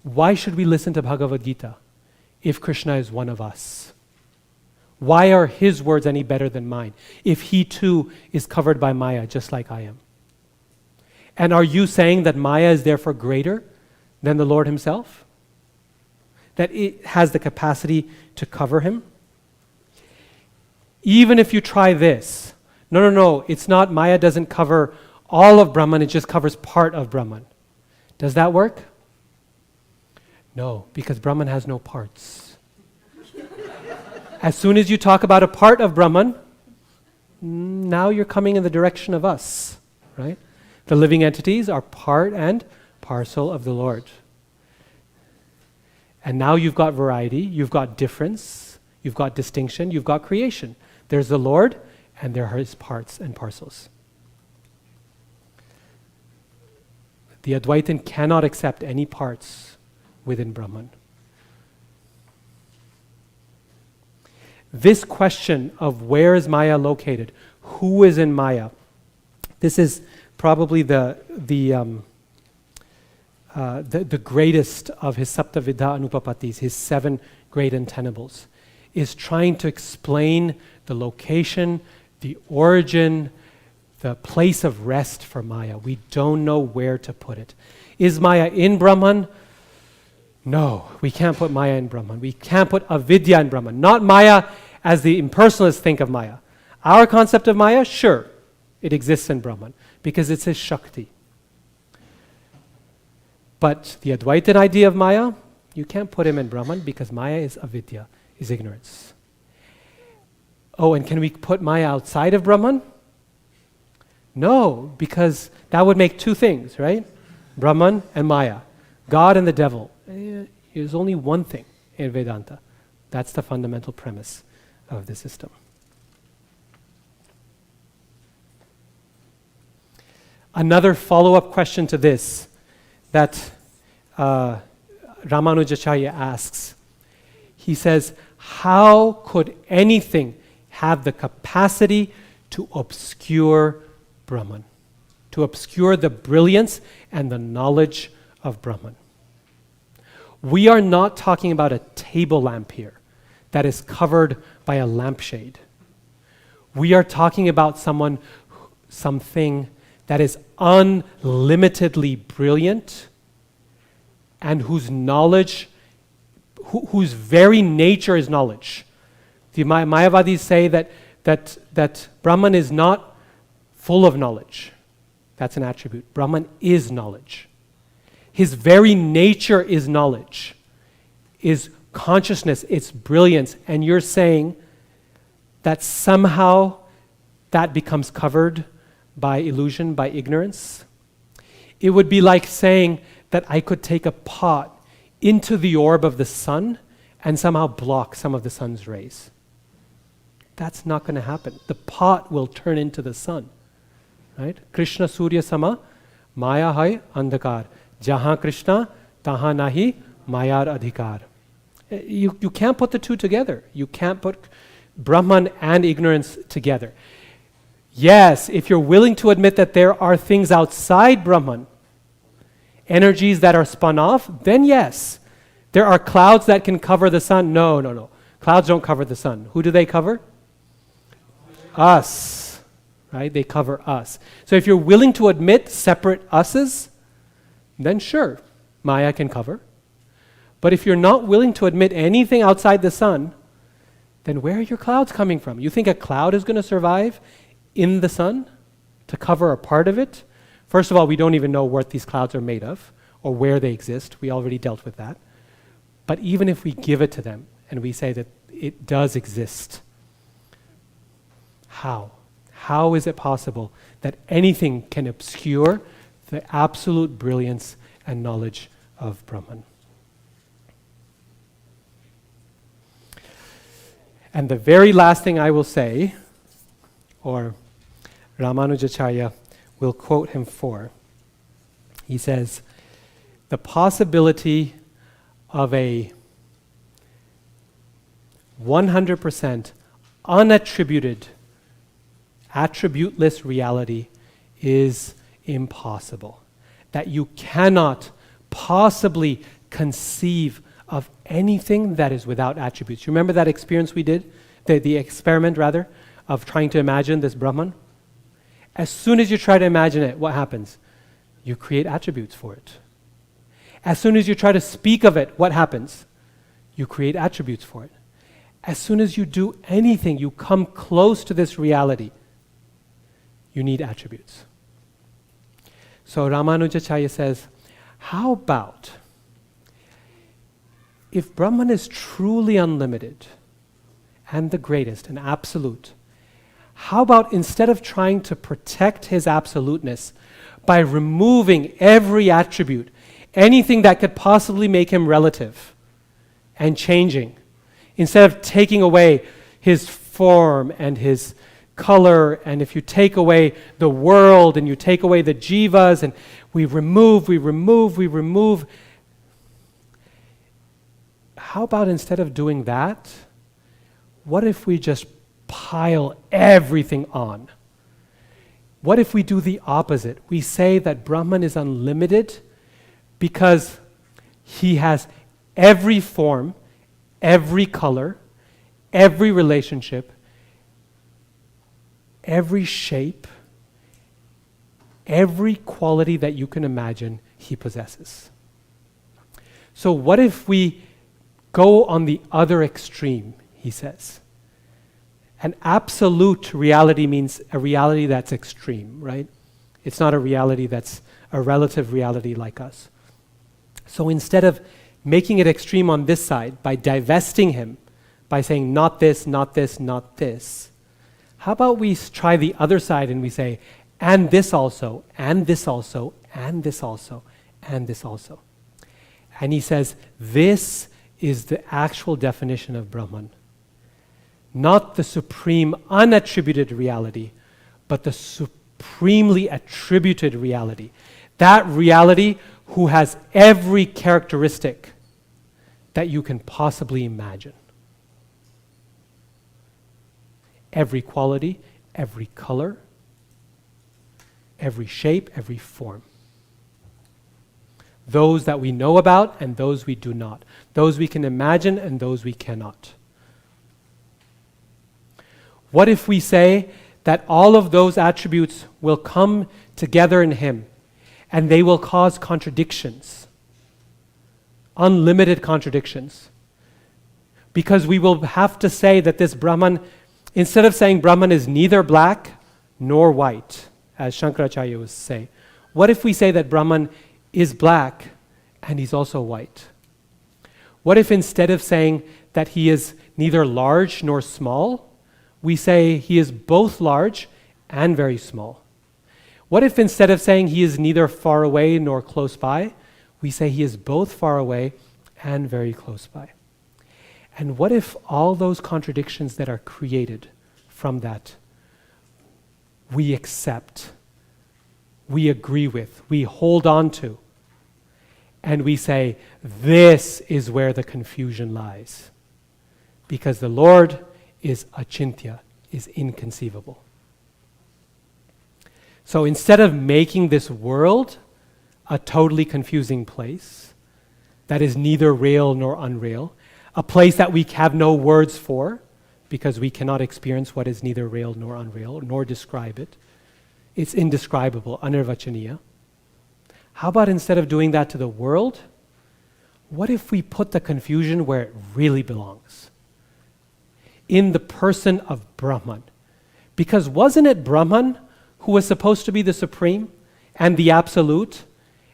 A: why should we listen to Bhagavad Gita if Krishna is one of us? Why are his words any better than mine if he too is covered by Maya just like I am? And are you saying that Maya is therefore greater than the Lord himself? That it has the capacity to cover him? Even if you try this, no, it's not, Maya doesn't cover all of Brahman, it just covers part of Brahman. Does that work? No, because Brahman has no parts. As soon as you talk about a part of Brahman, now you're coming in the direction of us, right? The living entities are part and parcel of the Lord. And now you've got variety, you've got difference, you've got distinction, you've got creation. There's the Lord, and there are his parts and parcels. The Advaitin cannot accept any parts within Brahman. This question of where is Maya located, who is in Maya, this is probably the greatest of his Saptavidha Anupapatis, his 7 great untenables, is trying to explain the location, the origin, the place of rest for Maya. We don't know where to put it. Is Maya in Brahman? No, we can't put Maya in Brahman. We can't put avidya in Brahman. Not Maya as the impersonalists think of Maya. Our concept of Maya, sure, it exists in Brahman because it's his Shakti. But the Advaitin idea of Maya, you can't put him in Brahman because Maya is avidya, is ignorance. Oh, and can we put Maya outside of Brahman? No, because that would make 2 things, right? Brahman and Maya. God and the devil. There's only one thing in Vedanta. That's the fundamental premise of the system. Another follow-up question to this that Ramanujacharya asks. He says, how could anything have the capacity to obscure Brahman, to obscure the brilliance and the knowledge of Brahman? We are not talking about a table lamp here that is covered by a lampshade. We are talking about something that is unlimitedly brilliant and whose knowledge, whose very nature is knowledge. The Mayavadis say that Brahman is not full of knowledge. That's an attribute. Brahman is knowledge. His very nature is knowledge, is consciousness, it's brilliance. And you're saying that somehow that becomes covered by illusion, by ignorance? It would be like saying that I could take a pot into the orb of the sun and somehow block some of the sun's rays. That's not going to happen. The pot will turn into the sun. Right? Krishna Surya Sama, Maya hai andhakar. Jahan Krishna, tahan nahi mayar adhikar. You can't put the 2 together. You can't put Brahman and ignorance together. Yes, if you're willing to admit that there are things outside Brahman, energies that are spun off, then yes. There are clouds that can cover the sun. No. Clouds don't cover the sun. Who do they cover? Us. Right? They cover us. So if you're willing to admit separate us's, then sure, Maya can cover. But if you're not willing to admit anything outside the sun, then where are your clouds coming from? You think a cloud is going to survive in the sun to cover a part of it? First of all, we don't even know what these clouds are made of or where they exist. We already dealt with that. But even if we give it to them and we say that it does exist, how? How is it possible that anything can obscure the absolute brilliance and knowledge of Brahman? And the very last thing I will say, or Ramanujacharya will quote him for, he says, the possibility of a 100% unattributed, attributeless reality is impossible. That you cannot possibly conceive of anything that is without attributes. You remember that experience we did? The experiment, rather, of trying to imagine this Brahman? As soon as you try to imagine it, what happens? You create attributes for it. As soon as you try to speak of it, what happens? You create attributes for it. As soon as you do anything, you come close to this reality, you need attributes. So Ramanujacharya says, how about if Brahman is truly unlimited and the greatest and absolute, how about instead of trying to protect his absoluteness by removing every attribute, anything that could possibly make him relative and changing, instead of taking away his form and his color, and if you take away the world and you take away the jivas and we remove, how about instead of doing that, what if we just pile everything on? What if we do the opposite? We say that Brahman is unlimited because he has every form, every color, every relationship, every shape, every quality that you can imagine he possesses. So what if we go on the other extreme, he says. An absolute reality means a reality that's extreme, right? It's not a reality that's a relative reality like us. So instead of making it extreme on this side by divesting him, by saying not this, not this, not this, how about we try the other side and we say, and this also, and this also, and this also, and this also. And he says, this is the actual definition of Brahman. Not the supreme unattributed reality, but the supremely attributed reality. That reality who has every characteristic that you can possibly imagine. Every quality, every color, every shape, every form. Those that we know about and those we do not. Those we can imagine and those we cannot. What if we say that all of those attributes will come together in him and they will cause contradictions, unlimited contradictions? Because we will have to say that this Brahman, instead of saying Brahman is neither black nor white, as Shankaracharya was saying, what if we say that Brahman is black and he's also white? What if instead of saying that he is neither large nor small, we say he is both large and very small? What if instead of saying he is neither far away nor close by, we say he is both far away and very close by? And what if all those contradictions that are created from that we accept, we agree with, we hold on to, and we say, this is where the confusion lies. Because the Lord is achintya, is inconceivable. So instead of making this world a totally confusing place that is neither real nor unreal, a place that we have no words for because we cannot experience what is neither real nor unreal, nor describe it. It's indescribable, anirvachaniya. How about instead of doing that to the world, what if we put the confusion where it really belongs? In the person of Brahman. Because wasn't it Brahman who was supposed to be the supreme and the absolute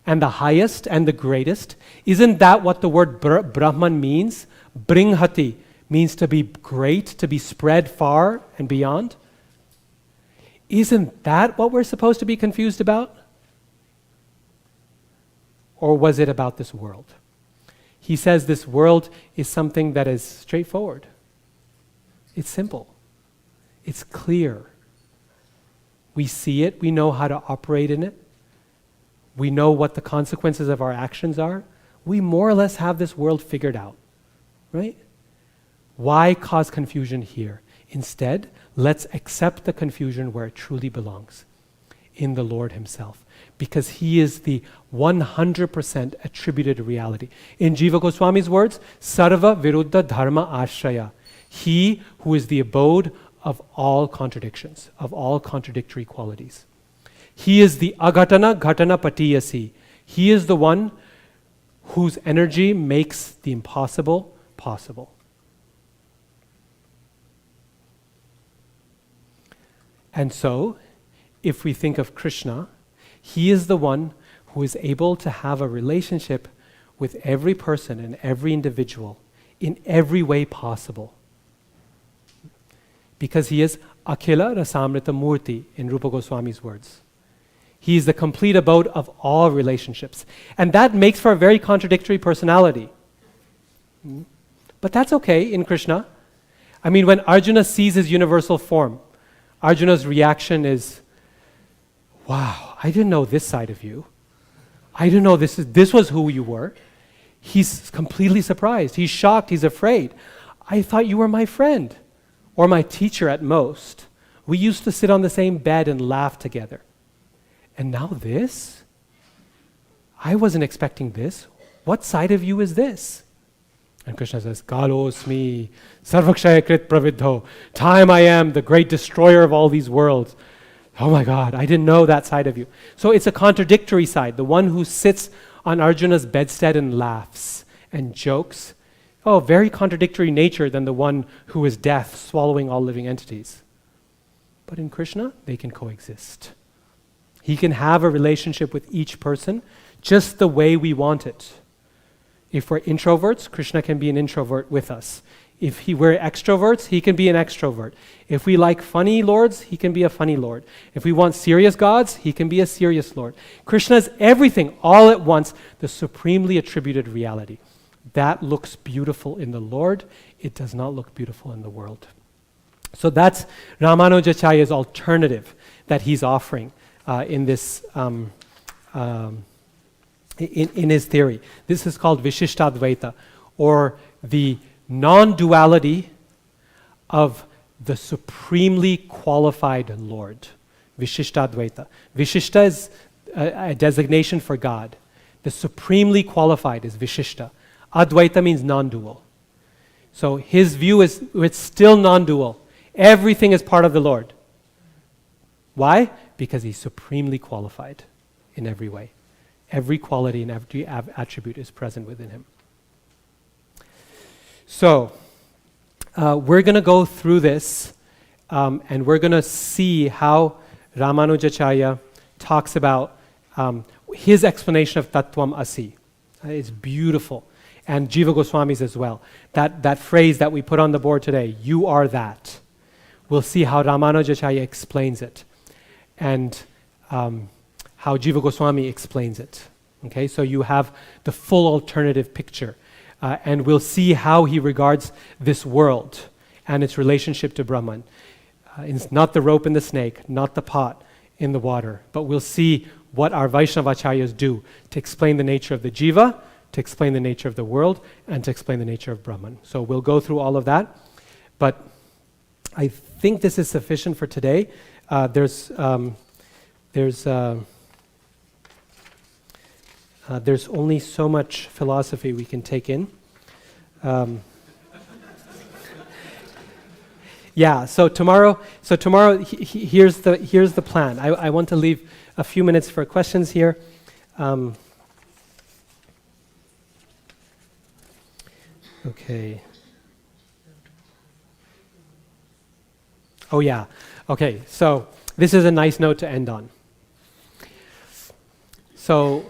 A: and the highest and the greatest? Isn't that what the word Brahman means? Bringhati means to be great, to be spread far and beyond. Isn't that what we're supposed to be confused about? Or was it about this world? He says this world is something that is straightforward. It's simple. It's clear. We see it. We know how to operate in it. We know what the consequences of our actions are. We more or less have this world figured out, right? Why cause confusion here? Instead, let's accept the confusion where it truly belongs, in the Lord himself, because he is the 100% attributed reality. In Jiva Goswami's words, Sarva Viruddha Dharma Ashraya, he who is the abode of all contradictions, of all contradictory qualities. He is the agatana ghatana patiyasi. He is the one whose energy makes the impossible possible. And so, if we think of Krishna, he is the one who is able to have a relationship with every person and every individual in every way possible. Because he is Akhila Rasamrita Murti, in Rupa Goswami's words. He is the complete abode of all relationships. And that makes for a very contradictory personality. But that's okay in Krishna. I mean, when Arjuna sees his universal form, Arjuna's reaction is, wow, I didn't know this side of you. I didn't know this was who you were. He's completely surprised. He's shocked. He's afraid. I thought you were my friend or my teacher at most. We used to sit on the same bed and laugh together. And now this? I wasn't expecting this. What side of you is this? And Krishna says, Kalosmi, Sarvakshayakrit Pravidho. Time I am, the great destroyer of all these worlds. Oh my God, I didn't know that side of you. So it's a contradictory side, the one who sits on Arjuna's bedstead and laughs and jokes. Oh, very contradictory nature than the one who is death, swallowing all living entities. But in Krishna, they can coexist. He can have a relationship with each person just the way we want it. If we're introverts, Krishna can be an introvert with us. If we're extroverts, he can be an extrovert. If we like funny lords, he can be a funny lord. If we want serious gods, he can be a serious lord. Krishna is everything all at once, the supremely attributed reality. That looks beautiful in the Lord. It does not look beautiful in the world. So that's Ramanujacharya's alternative that he's offering in this in his theory. This is called Vishishtadvaita, or the non-duality of the supremely qualified Lord. Vishishtadvaita. Vishishta is a designation for God. The supremely qualified is Vishishta. Advaita means non-dual. So his view is it's still non-dual. Everything is part of the Lord. Why? Because he's supremely qualified in every way. Every quality and every attribute is present within him. So, we're going to go through this and we're going to see how Ramanujacharya talks about his explanation of Tattvam Asi. It's beautiful. And Jiva Goswami's as well. That phrase that we put on the board today, you are that. We'll see how Ramanujacharya explains it and how Jiva Goswami explains it. Okay, so you have the full alternative picture. And we'll see how he regards this world and its relationship to Brahman. It's not the rope and the snake, not the pot in the water, but we'll see what our Vaishnavacharyas do to explain the nature of the jiva, to explain the nature of the world, and to explain the nature of Brahman. So we'll go through all of that, but I think this is sufficient for today. There's only so much philosophy we can take in. Yeah, so tomorrow here's the plan. I want to leave a few minutes for questions here. Okay. Oh yeah. Okay, so this is a nice note to end on. So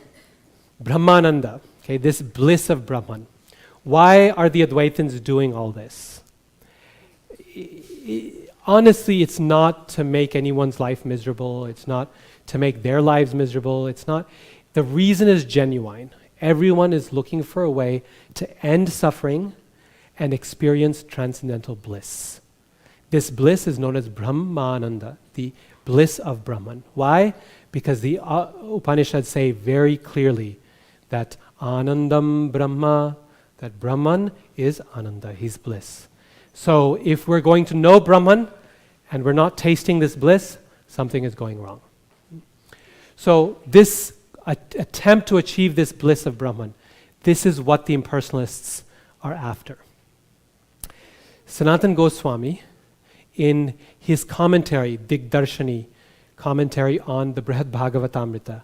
A: Brahmananda, okay, this bliss of Brahman. Why are the Advaitins doing all this? Honestly, it's not to make anyone's life miserable. It's not to make their lives miserable. It's not. The reason is genuine. Everyone is looking for a way to end suffering and experience transcendental bliss. This bliss is known as Brahmananda, the bliss of Brahman. Why? Because the Upanishads say very clearly that Anandam Brahma, that Brahman is Ananda, he's bliss. So if we're going to know Brahman and we're not tasting this bliss, something is going wrong. So this attempt to achieve this bliss of Brahman, this is what the impersonalists are after. Sanatana Goswami, in his commentary, Digdarshani commentary on the Brihad Bhagavatamrita,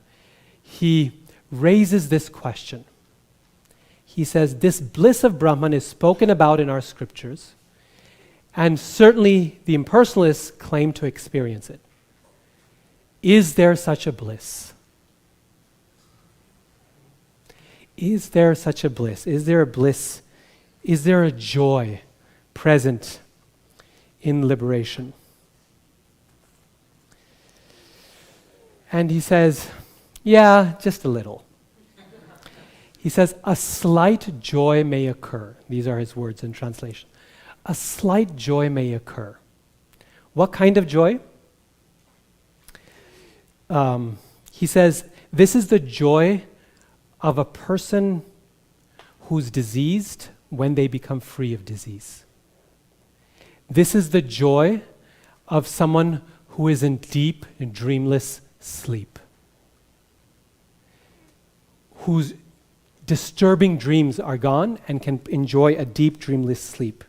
A: he raises this question. He says, this bliss of Brahman is spoken about in our scriptures, and certainly the impersonalists claim to experience it. Is there such a bliss? Is there such a bliss? Is there a bliss? Is there a joy present in liberation? And he says, yeah, just a little. He says, a slight joy may occur. These are his words in translation. A slight joy may occur. What kind of joy? He says, this is the joy of a person who's diseased when they become free of disease. This is the joy of someone who is in deep and dreamless sleep, whose disturbing dreams are gone and can enjoy a deep dreamless sleep.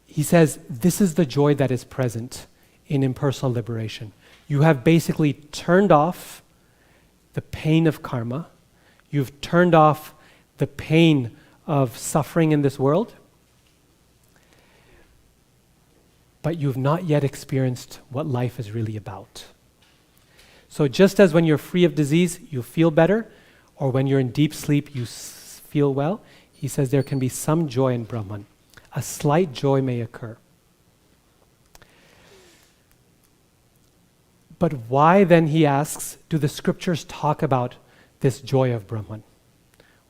A: He says, this is the joy that is present in impersonal liberation. You have basically turned off the pain of karma. You've turned off the pain of suffering in this world, but you've not yet experienced what life is really about. So just as when you're free of disease, you feel better, or when you're in deep sleep, you feel well, he says there can be some joy in Brahman. A slight joy may occur. But why then, he asks, do the scriptures talk about this joy of Brahman?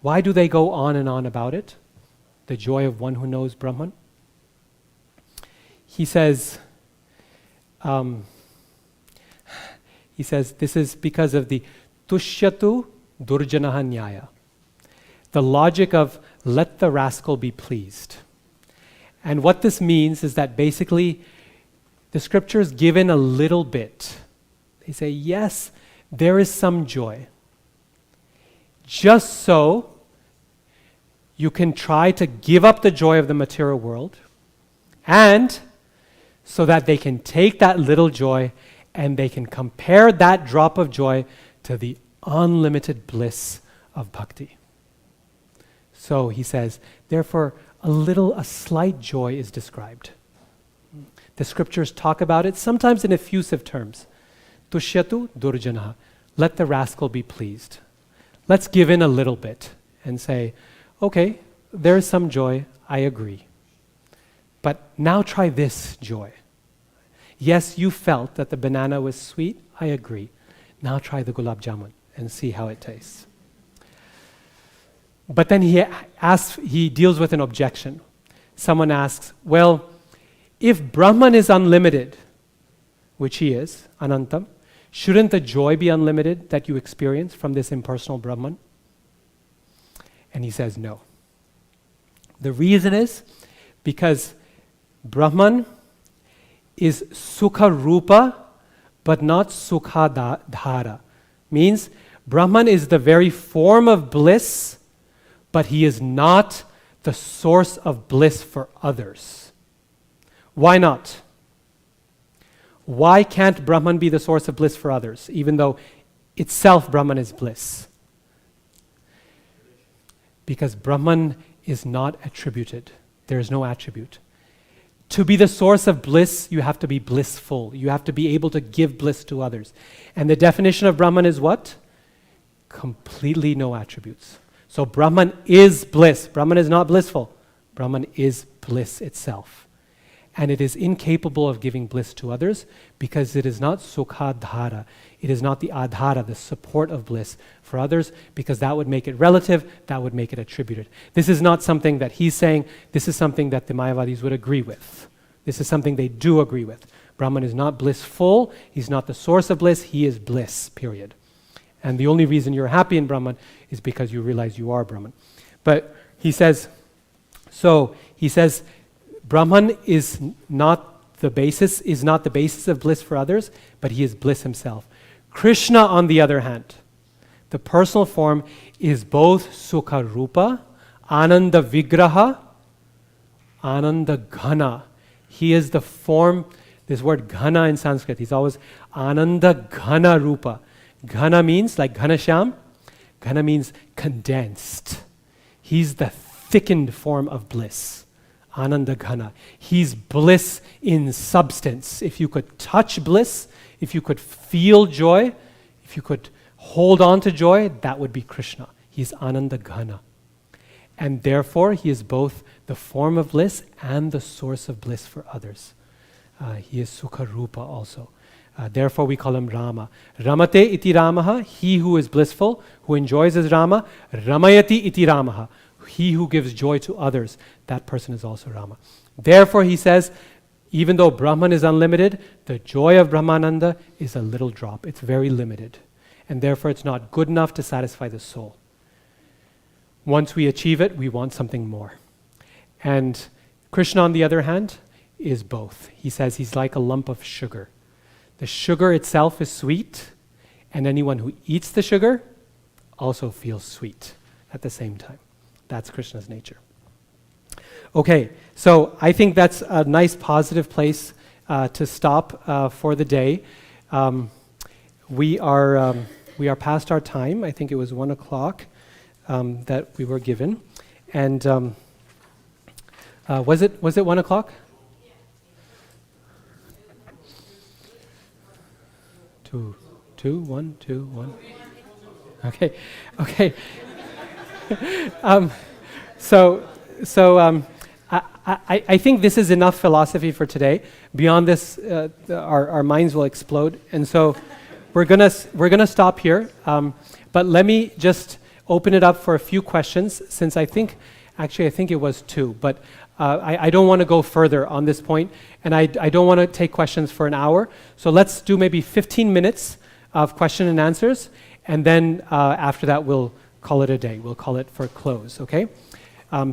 A: Why do they go on and on about it? The joy of one who knows Brahman? He says, this is because of the tushyatu durjanaha nyaya, the logic of let the rascal be pleased. And what this means is that basically the scriptures give in a little bit. They say, yes, there is some joy. Just so you can try to give up the joy of the material world, and so that they can take that little joy and they can compare that drop of joy to the unlimited bliss of bhakti. So he says, therefore, a slight joy is described. The scriptures talk about it, sometimes in effusive terms. Tushyatu durjanaha, let the rascal be pleased. Let's give in a little bit and say, okay, there is some joy, I agree. But now try this joy. Yes, you felt that the banana was sweet, I agree. Now try the gulab jamun and see how it tastes. But then he deals with an objection. Someone asks, well, if Brahman is unlimited, which he is, anantam, shouldn't the joy be unlimited that you experience from this impersonal Brahman? And he says no. The reason is because Brahman is sukha rupa, but not sukha dhara. Means Brahman is the very form of bliss, but he is not the source of bliss for others. Why not? Why can't Brahman be the source of bliss for others, even though itself Brahman is bliss? Because Brahman is not attributed. There is no attribute. To be the source of bliss, you have to be blissful. You have to be able to give bliss to others. And the definition of Brahman is what? Completely no attributes. So Brahman is bliss. Brahman is not blissful. Brahman is bliss itself. And it is incapable of giving bliss to others because it is not sukha dhara. It is not the adhara, the support of bliss for others, because that would make it relative, that would make it attributed. This is not something that he's saying, this is something that the Mayavadis would agree with. This is something they do agree with. Brahman is not blissful, he's not the source of bliss, he is bliss, period. And the only reason you're happy in Brahman is because you realize you are Brahman. But he says, Brahman is not the basis of bliss for others, but he is bliss himself. Krishna, on the other hand, the personal form is both Sukha Rupa, Ananda Vigraha, Ananda Ghana. He is the form, This word ghana in Sanskrit, he's always ananda ghana rupa. Ghana means like ghanashyam. Ghana means condensed. He's the thickened form of bliss. Ananda ghana. He's bliss in substance. If you could touch bliss, if you could feel joy, if you could hold on to joy, that would be Krishna. He's Ananda Ghana. And therefore, he is both the form of bliss and the source of bliss for others. He is Sukha Rupa also. Therefore, we call him Rama. Ramate iti Ramaha, he who is blissful, who enjoys his Rama. Ramayati iti Ramaha, he who gives joy to others, that person is also Rama. Therefore, he says, even though Brahman is unlimited, the joy of Brahmananda is a little drop. It's very limited. And therefore, it's not good enough to satisfy the soul. Once we achieve it, we want something more. And Krishna, on the other hand, is both. He says he's like a lump of sugar. The sugar itself is sweet, and anyone who eats the sugar also feels sweet at the same time. That's Krishna's nature. Okay, so I think that's a nice positive place to stop for the day. We are past our time. I think it was 1 o'clock that we were given, and was it 1 o'clock? 2, 1, 2, 1. Okay. I think this is enough philosophy for today. Beyond this, our minds will explode, and so we're gonna stop here. But let me just open it up for a few questions, since I think it was 2, but I don't want to go further on this point, and I don't want to take questions for an hour. So let's do maybe 15 minutes of question and answers, and then after that we'll call it a day. We'll call it for close, okay?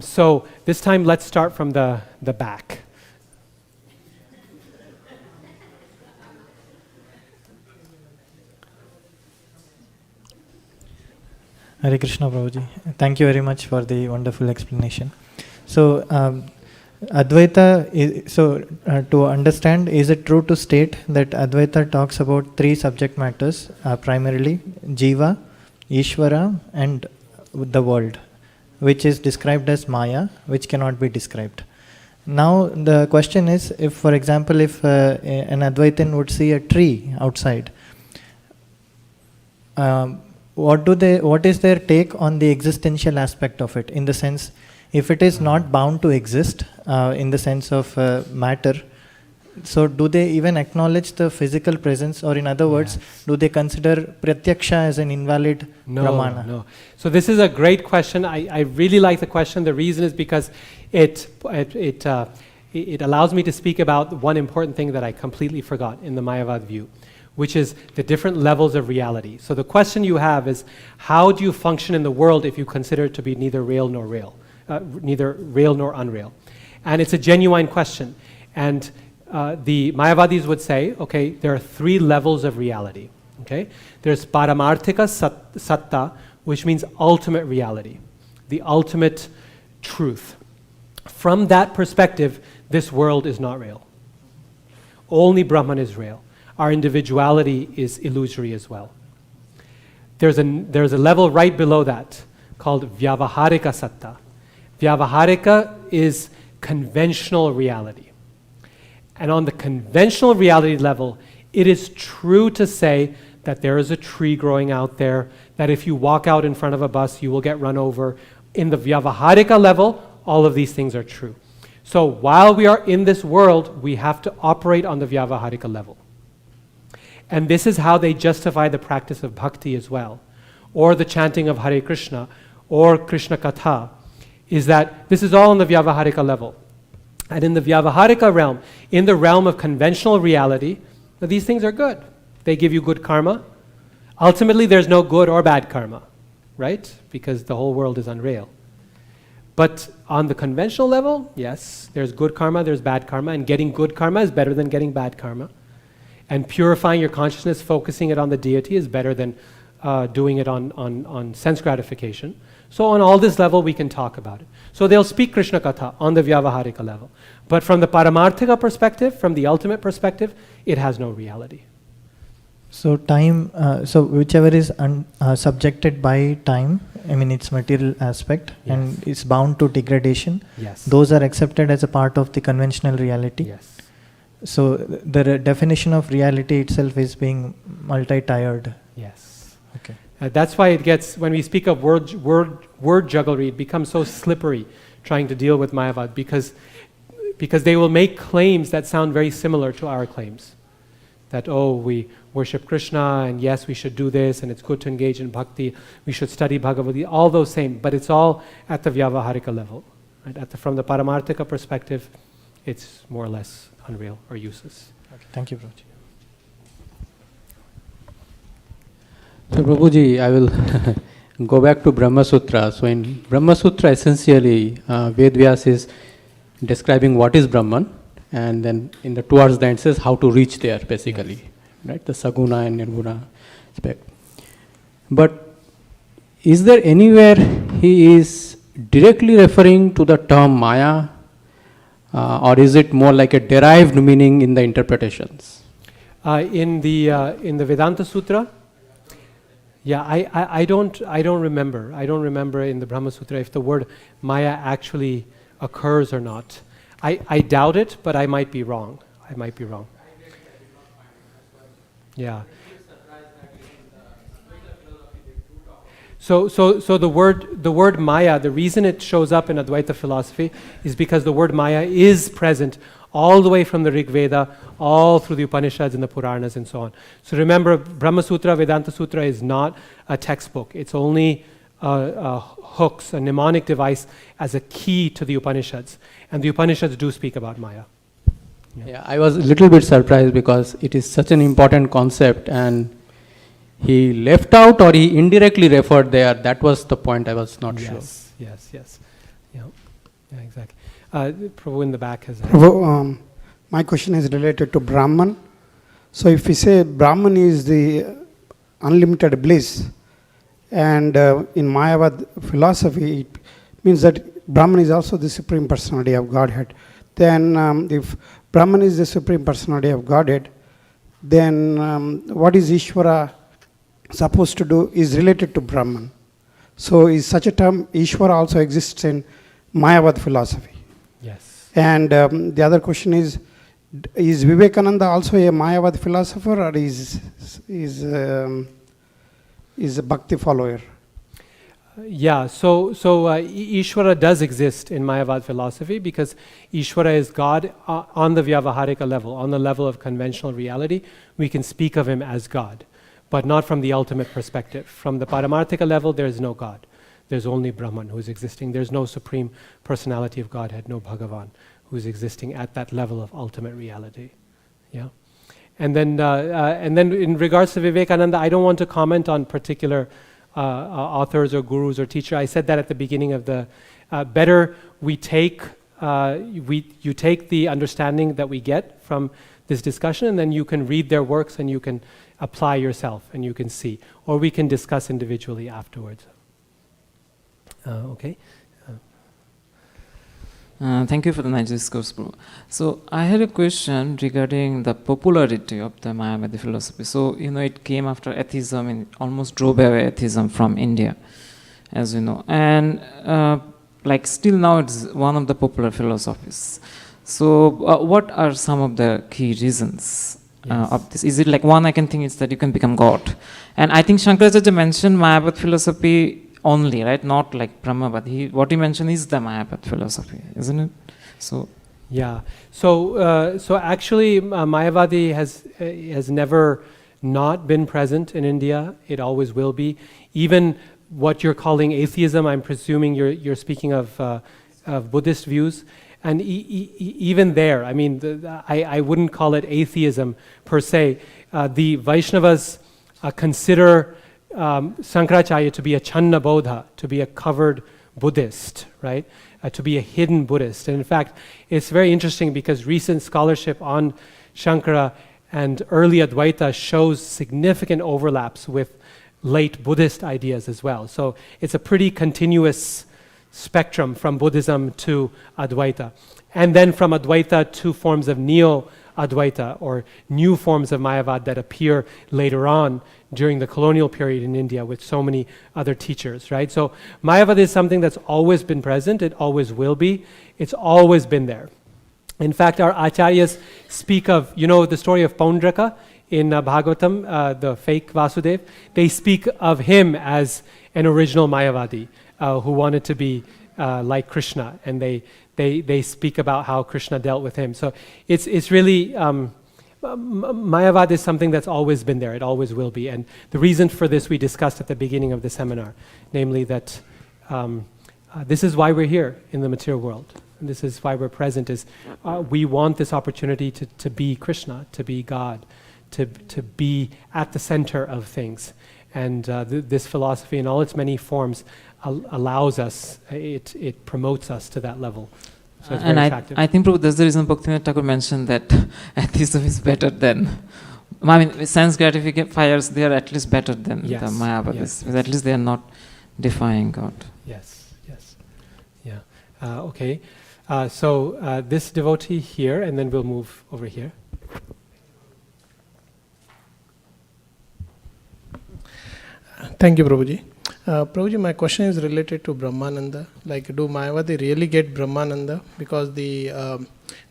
A: So this time let's start from the back.
J: Hare Krishna Prabhuji. Thank you very much for the wonderful explanation. So, Advaita, to understand, is it true to state that Advaita talks about 3 subject matters, primarily Jiva, Ishvara, and the world, which is described as Maya, which cannot be described. Now, the question is, if, for example, if an Advaitin would see a tree outside, what is their take on the existential aspect of it? In the sense, if it is not bound to exist, in the sense of matter, so do they even acknowledge the physical presence, or in other words, do they consider pratyaksha as an invalid pramana?
A: No. So this is a great question. I really like the question. The reason is because it allows me to speak about one important thing that I completely forgot in the Mayavad view, which is the different levels of reality. So the question you have is, how do you function in the world if you consider it to be neither real nor unreal? And it's a genuine question. And the Mayavadis would say, okay, there are 3 levels of reality. Okay, there's paramarthika satta, which means ultimate reality, the ultimate truth. From that perspective, this world is not real. Only Brahman is real. Our individuality is illusory as well. There's a level right below that called vyavaharika satta. Vyavaharika is conventional reality. And on the conventional reality level, it is true to say that there is a tree growing out there, that if you walk out in front of a bus, you will get run over. In the vyavaharika level, all of these things are true. So while we are in this world, we have to operate on the vyavaharika level. And this is how they justify the practice of bhakti as well, or the chanting of Hare Krishna, or Krishna Katha, is that this is all on the vyavaharika level. And in the vyavaharika realm, in the realm of conventional reality, these things are good. They give you good karma. Ultimately, there's no good or bad karma, right? Because the whole world is unreal. But on the conventional level, yes, there's good karma, there's bad karma, and getting good karma is better than getting bad karma. And purifying your consciousness, focusing it on the deity is better than doing it on sense gratification. So on all this level, we can talk about it. So they'll speak Krishna Katha on the Vyavaharika level. But from the Paramarthika perspective, from the ultimate perspective, it has no reality.
J: So time, so whichever is subjected by time, I mean its material aspect,
A: Yes.
J: and is bound to degradation,
A: Yes.
J: those are accepted as a part of the conventional reality.
A: Yes.
J: So the definition of reality itself is being multi-tiered.
A: Yes.
J: Okay.
A: That's why it gets, when we speak of word jugglery, it becomes so slippery trying to deal with Mayavad, because they will make claims that sound very similar to our claims. That, oh, we worship Krishna, and yes, we should do this, and it's good to engage in bhakti, we should study Bhagavad Gita, all those same, but it's all at the Vyavaharika level. Right? From the Paramarthika perspective, it's more or less unreal or useless.
J: Okay. Thank you, Prabhuji.
F: So Prabhuji, I will go back to Brahma Sutra. So in Brahma Sutra, essentially, Ved Vyas is describing what is Brahman, and then towards the end says how to reach there, basically, yes. Right? The Saguna and Nirguna aspect. But is there anywhere he is directly referring to the term Maya, or is it more like a derived meaning in the interpretations?
A: In the Vedanta Sutra, yeah, I don't remember. I don't remember in the Brahma Sutra if the word Maya actually occurs or not. I doubt it, but I might be wrong. Yeah. So the word Maya, the reason it shows up in Advaita philosophy is because the word Maya is present all the way from the Rig Veda, all through the Upanishads and the Puranas and so on. So remember, Brahma Sutra, Vedanta Sutra is not a textbook. It's only hooks, a mnemonic device as a key to the Upanishads. And the Upanishads do speak about Maya.
F: Yeah, I was a little bit surprised because it is such an important concept, and he left out or he indirectly referred there. That was the point I was not sure.
A: Yes. Yeah, exactly. Prabhu in the back has...
K: Prabhu, my question is related to Brahman. So if we say Brahman is the unlimited bliss, and in Mayavad philosophy, it means that Brahman is also the Supreme Personality of Godhead. Then if Brahman is the Supreme Personality of Godhead, then what is Ishvara supposed to do is related to Brahman. So is such a term, Ishvara also exists in Mayavad philosophy.
A: Yes.
K: And the other question is Vivekananda also a Mayavad philosopher, or is a Bhakti follower?
A: Yeah, so Ishvara does exist in Mayavad philosophy because Ishvara is God on the Vyavaharika level, on the level of conventional reality. We can speak of him as God, but not from the ultimate perspective. From the Paramarthika level, there is no God. There's only Brahman who is existing. There's no supreme personality of Godhead, no Bhagavan who is existing at that level of ultimate reality. Yeah, and then in regards to Vivekananda, I don't want to comment on particular authors or gurus or teacher. I said that at the beginning of the. Better you take the understanding that we get from this discussion, and then you can read their works and you can apply yourself and you can see, or we can discuss individually afterwards. Okay.
L: Thank you for the nice discourse, bro. So I had a question regarding the popularity of the Mayavadi philosophy. So, it came after atheism and almost drove away atheism from India, as you know. And still now it's one of the popular philosophies. So what are some of the key reasons of this? Is it like one I can think is that you can become God? And I think Shankaracharya mentioned Mayavad philosophy only, right? Not like Brahmavad. What he mentioned is the Mayavad philosophy, isn't it? So
A: yeah. So actually, Mayavadi has never not been present in India. It always will be. Even what you're calling atheism, I'm presuming you're speaking of Buddhist views. And even there, I mean, I wouldn't call it atheism per se. The Vaishnavas consider Sankaracharya to be a Channa Bodha, to be a covered Buddhist, right? To be a hidden Buddhist. And in fact, it's very interesting because recent scholarship on Shankara and early Advaita shows significant overlaps with late Buddhist ideas as well. So it's a pretty continuous spectrum from Buddhism to Advaita. And then from Advaita to forms of Neo-Advaita, or new forms of Mayavad that appear later on during the colonial period in India with so many other teachers, right? So Mayavad is something that's always been present, it always will be, it's always been there. In fact, our acharyas speak of, you know, the story of Paundraka in Bhagavatam, the fake Vasudev. They speak of him as an original Mayavadi who wanted to be like Krishna, and they speak about how Krishna dealt with him. So it's really, Mayavad is something that's always been there, it always will be. And the reason for this we discussed at the beginning of the seminar, namely that this is why we're here in the material world. And this is why we're present, is we want this opportunity to be Krishna, to be God, to be at the center of things. And this philosophy in all its many forms allows us, it promotes us to that level. So it's very attractive.
L: I think Prabhu, that's the reason Bhaktivinoda Thakur mentioned that atheism is better than, I mean, sense gratifiers, they are at least better than the Mayavadis.
A: Yes.
L: Because at least they are not defying God.
A: Yes, yes. Yeah. Okay. So this devotee here, and then we'll move over here.
M: Thank you, Prabhuji. Prabhuji, my question is related to Brahmananda. Like, do Mayavadi really get Brahmananda? Because the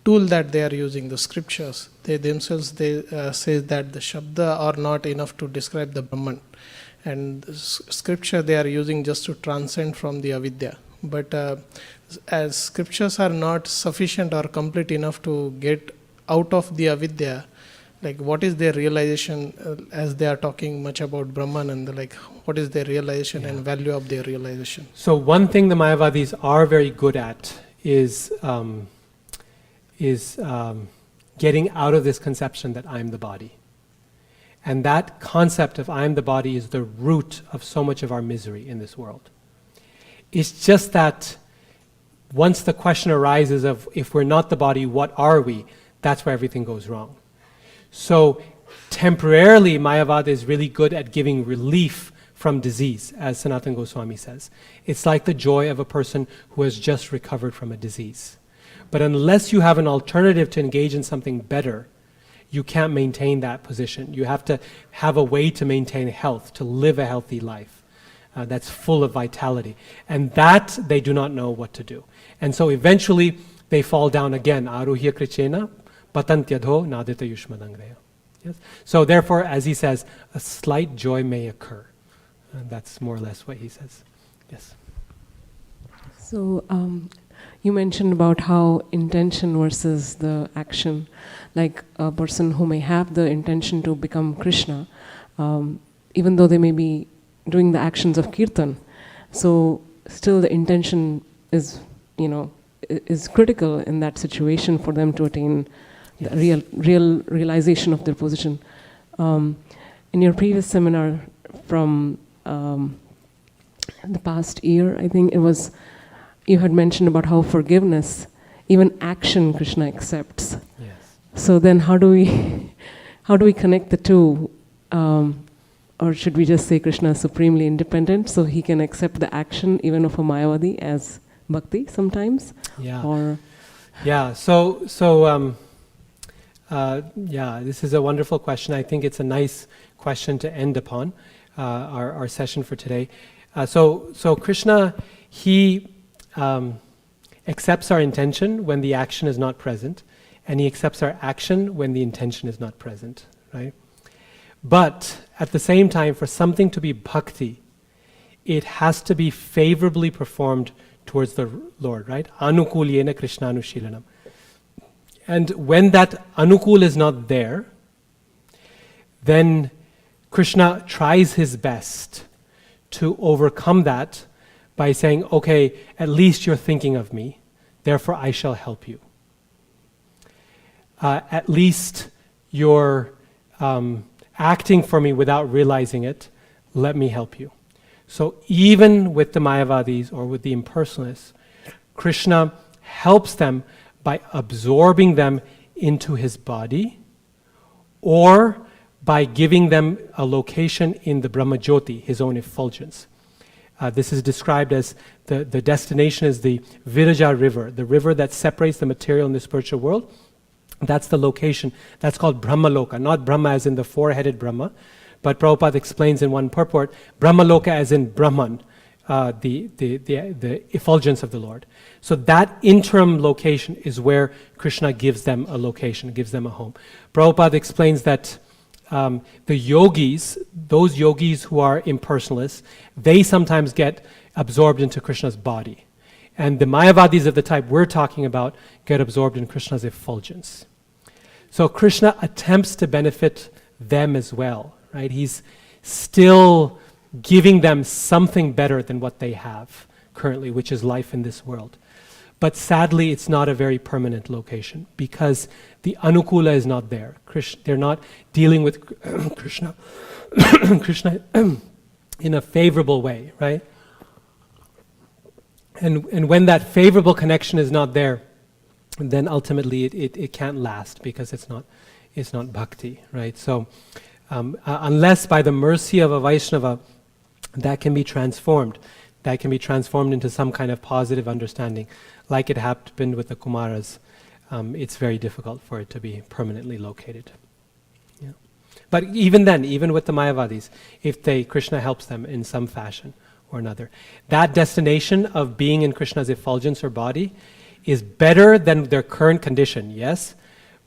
M: tool that they are using, the scriptures, they themselves say that the Shabda are not enough to describe the Brahman. And the scripture they are using just to transcend from the avidya. But as scriptures are not sufficient or complete enough to get out of the avidya, like what is their realization as they are talking much about Brahmananda, like what is their realization and value of their realization?
A: So one thing the Mayavadis are very good at is getting out of this conception that I'm the body. And that concept of I'm the body is the root of so much of our misery in this world. It's just that once the question arises of if we're not the body, what are we? That's where everything goes wrong. So temporarily, Mayavad is really good at giving relief from disease, as Sanatana Goswami says. It's like the joy of a person who has just recovered from a disease. But unless you have an alternative to engage in something better, you can't maintain that position. You have to have a way to maintain health, to live a healthy life that's full of vitality. And that they do not know what to do. And so eventually they fall down again. Aruhya krichena patantyadho nadita yushmadangreya. Yes? So therefore, as he says, a slight joy may occur. And that's more or less what he says. Yes.
N: So you mentioned about how intention versus the action. Like a person who may have the intention to become Krishna, even though they may be doing the actions of kirtan, so still the intention is, is critical in that situation for them to attain the real realization of their position. In your previous seminar from the past year, I think it was, you had mentioned about how forgiveness, even action, Krishna accepts.
A: Yes.
N: So then how do we connect the two? Or should we just say Krishna is supremely independent, so he can accept the action even of a Mayavadi as bhakti sometimes?
A: Yeah.
N: Or
A: yeah. This is a wonderful question. I think it's a nice question to end upon our session for today. So Krishna, he accepts our intention when the action is not present, and he accepts our action when the intention is not present, right? But at the same time, for something to be bhakti, it has to be favorably performed towards the Lord, right? Anukulyena Krishnanushilanam. And when that anukul is not there, then Krishna tries his best to overcome that by saying, okay, at least you're thinking of me, therefore I shall help you. At least you're acting for me without realizing it, let me help you. So even with the Mayavadis or with the impersonalists, Krishna helps them by absorbing them into his body or by giving them a location in the Brahma Jyoti, his own effulgence. This is described as the destination is the Viraja river, the river that separates the material and the spiritual world. That's the location. That's called Brahmaloka, not Brahma as in the four-headed Brahma, but Prabhupada explains in one purport, Brahmaloka as in Brahman, the effulgence of the Lord. So that interim location is where Krishna gives them a location, gives them a home. Prabhupada explains that the yogis, those yogis who are impersonalists, they sometimes get absorbed into Krishna's body. And the mayavadis of the type we're talking about get absorbed in Krishna's effulgence. So Krishna attempts to benefit them as well, right? He's still giving them something better than what they have currently, which is life in this world. But sadly, it's not a very permanent location because the anukula is not there. They're not dealing with Krishna, Krishna in a favorable way, right? And when that favorable connection is not there, then ultimately it can't last because it's not bhakti, right? So unless by the mercy of a Vaishnava that can be transformed into some kind of positive understanding, like it happened with the Kumaras, it's very difficult for it to be permanently located. Yeah. But even then, even with the Mayavadis, if Krishna helps them in some fashion or another, that destination of being in Krishna's effulgence or body is better than their current condition, yes,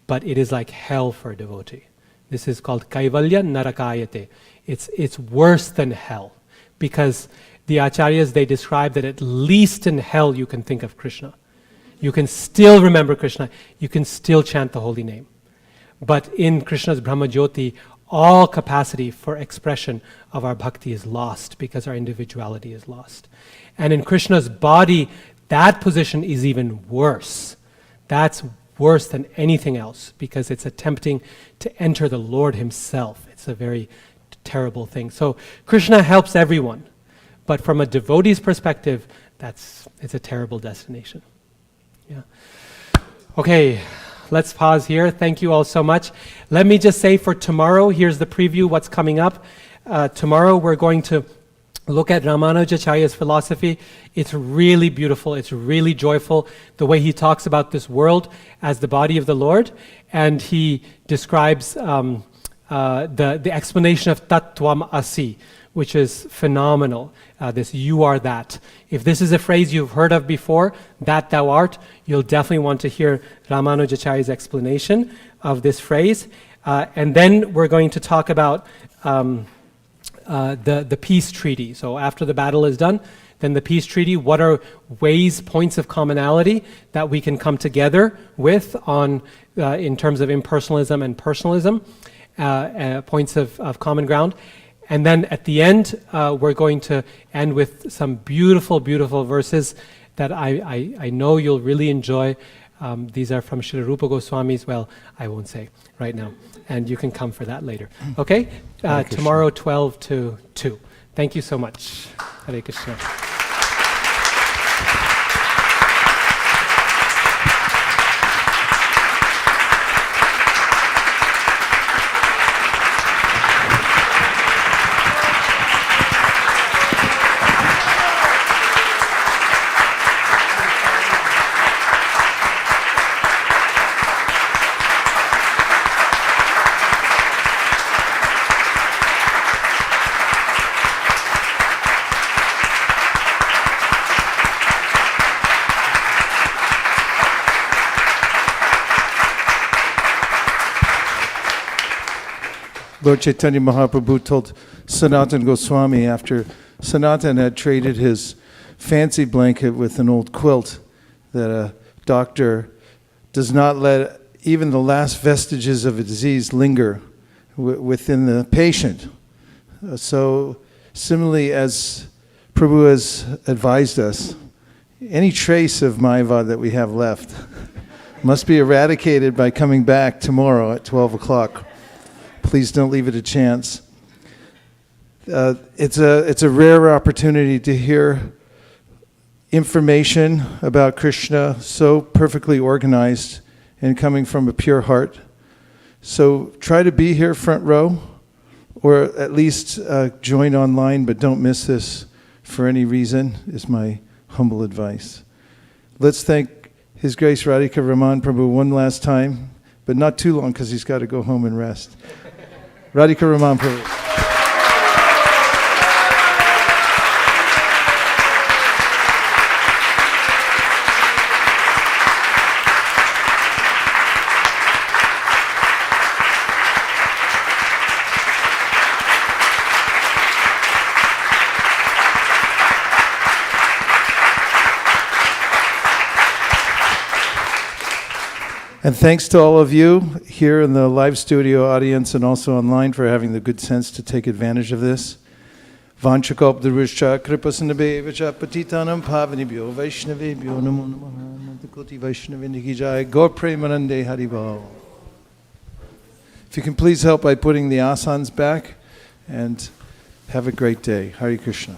A: but it is like hell for a devotee. This is called Kaivalya Narakayate. It's worse than hell because the acharyas, they describe that at least in hell you can think of Krishna. You can still remember Krishna. You can still chant the holy name. But in Krishna's Brahma Jyoti, all capacity for expression of our bhakti is lost because our individuality is lost. And in Krishna's body, that position is even worse. That's worse than anything else because it's attempting to enter the Lord himself. It's a very terrible thing. So Krishna helps everyone. But from a devotee's perspective, it's a terrible destination. Yeah. Okay, let's pause here. Thank you all so much. Let me just say for tomorrow, here's the preview, what's coming up. Tomorrow we're going to look at Ramanujacharya's philosophy. It's really beautiful. It's really joyful, the way he talks about this world as the body of the Lord. And he describes the explanation of Tattvam Asi, which is phenomenal. This you are that. If this is a phrase you've heard of before, that thou art, you'll definitely want to hear Ramanujacharya's explanation of this phrase. And then we're going to talk about the peace treaty. So after the battle is done, then the peace treaty, what are ways, points of commonality that we can come together with on in terms of impersonalism and personalism, points of common ground. And then at the end, we're going to end with some beautiful, beautiful verses that I know you'll really enjoy. These are from Srila Rupa Goswami's, well, I won't say right now. And you can come for that later. Okay? Tomorrow, 12 to 2. Thank you so much. Hare Krishna.
K: Lord Chaitanya Mahaprabhu told Sanatana Goswami after Sanatana had traded his fancy blanket with an old quilt that a doctor does not let even the last vestiges of a disease linger within the patient. So similarly, as Prabhu has advised us, any trace of mayavaad that we have left must be eradicated by coming back tomorrow at 12 o'clock. Please don't leave it a chance. It's a rare opportunity to hear information about Krishna so perfectly organized and coming from a pure heart.
O: So try to be here front row, or at least join online, but don't miss this for any reason, is my humble advice. Let's thank His Grace Radhika Raman Prabhu one last time, but not too long because he's got to go home and rest. Radhika Raman Prabhu. And thanks to all of you here in the live studio audience and also online for having the good sense to take advantage of this. Vanchakopdaruscha kripasanabhevacha patitanam pavanibhyo vaishnavebhyo namo namaha nantakoti vaishnavindiki jai gaur premanande haribol. If you can please help by putting the asanas back, and have a great day. Hare Krishna.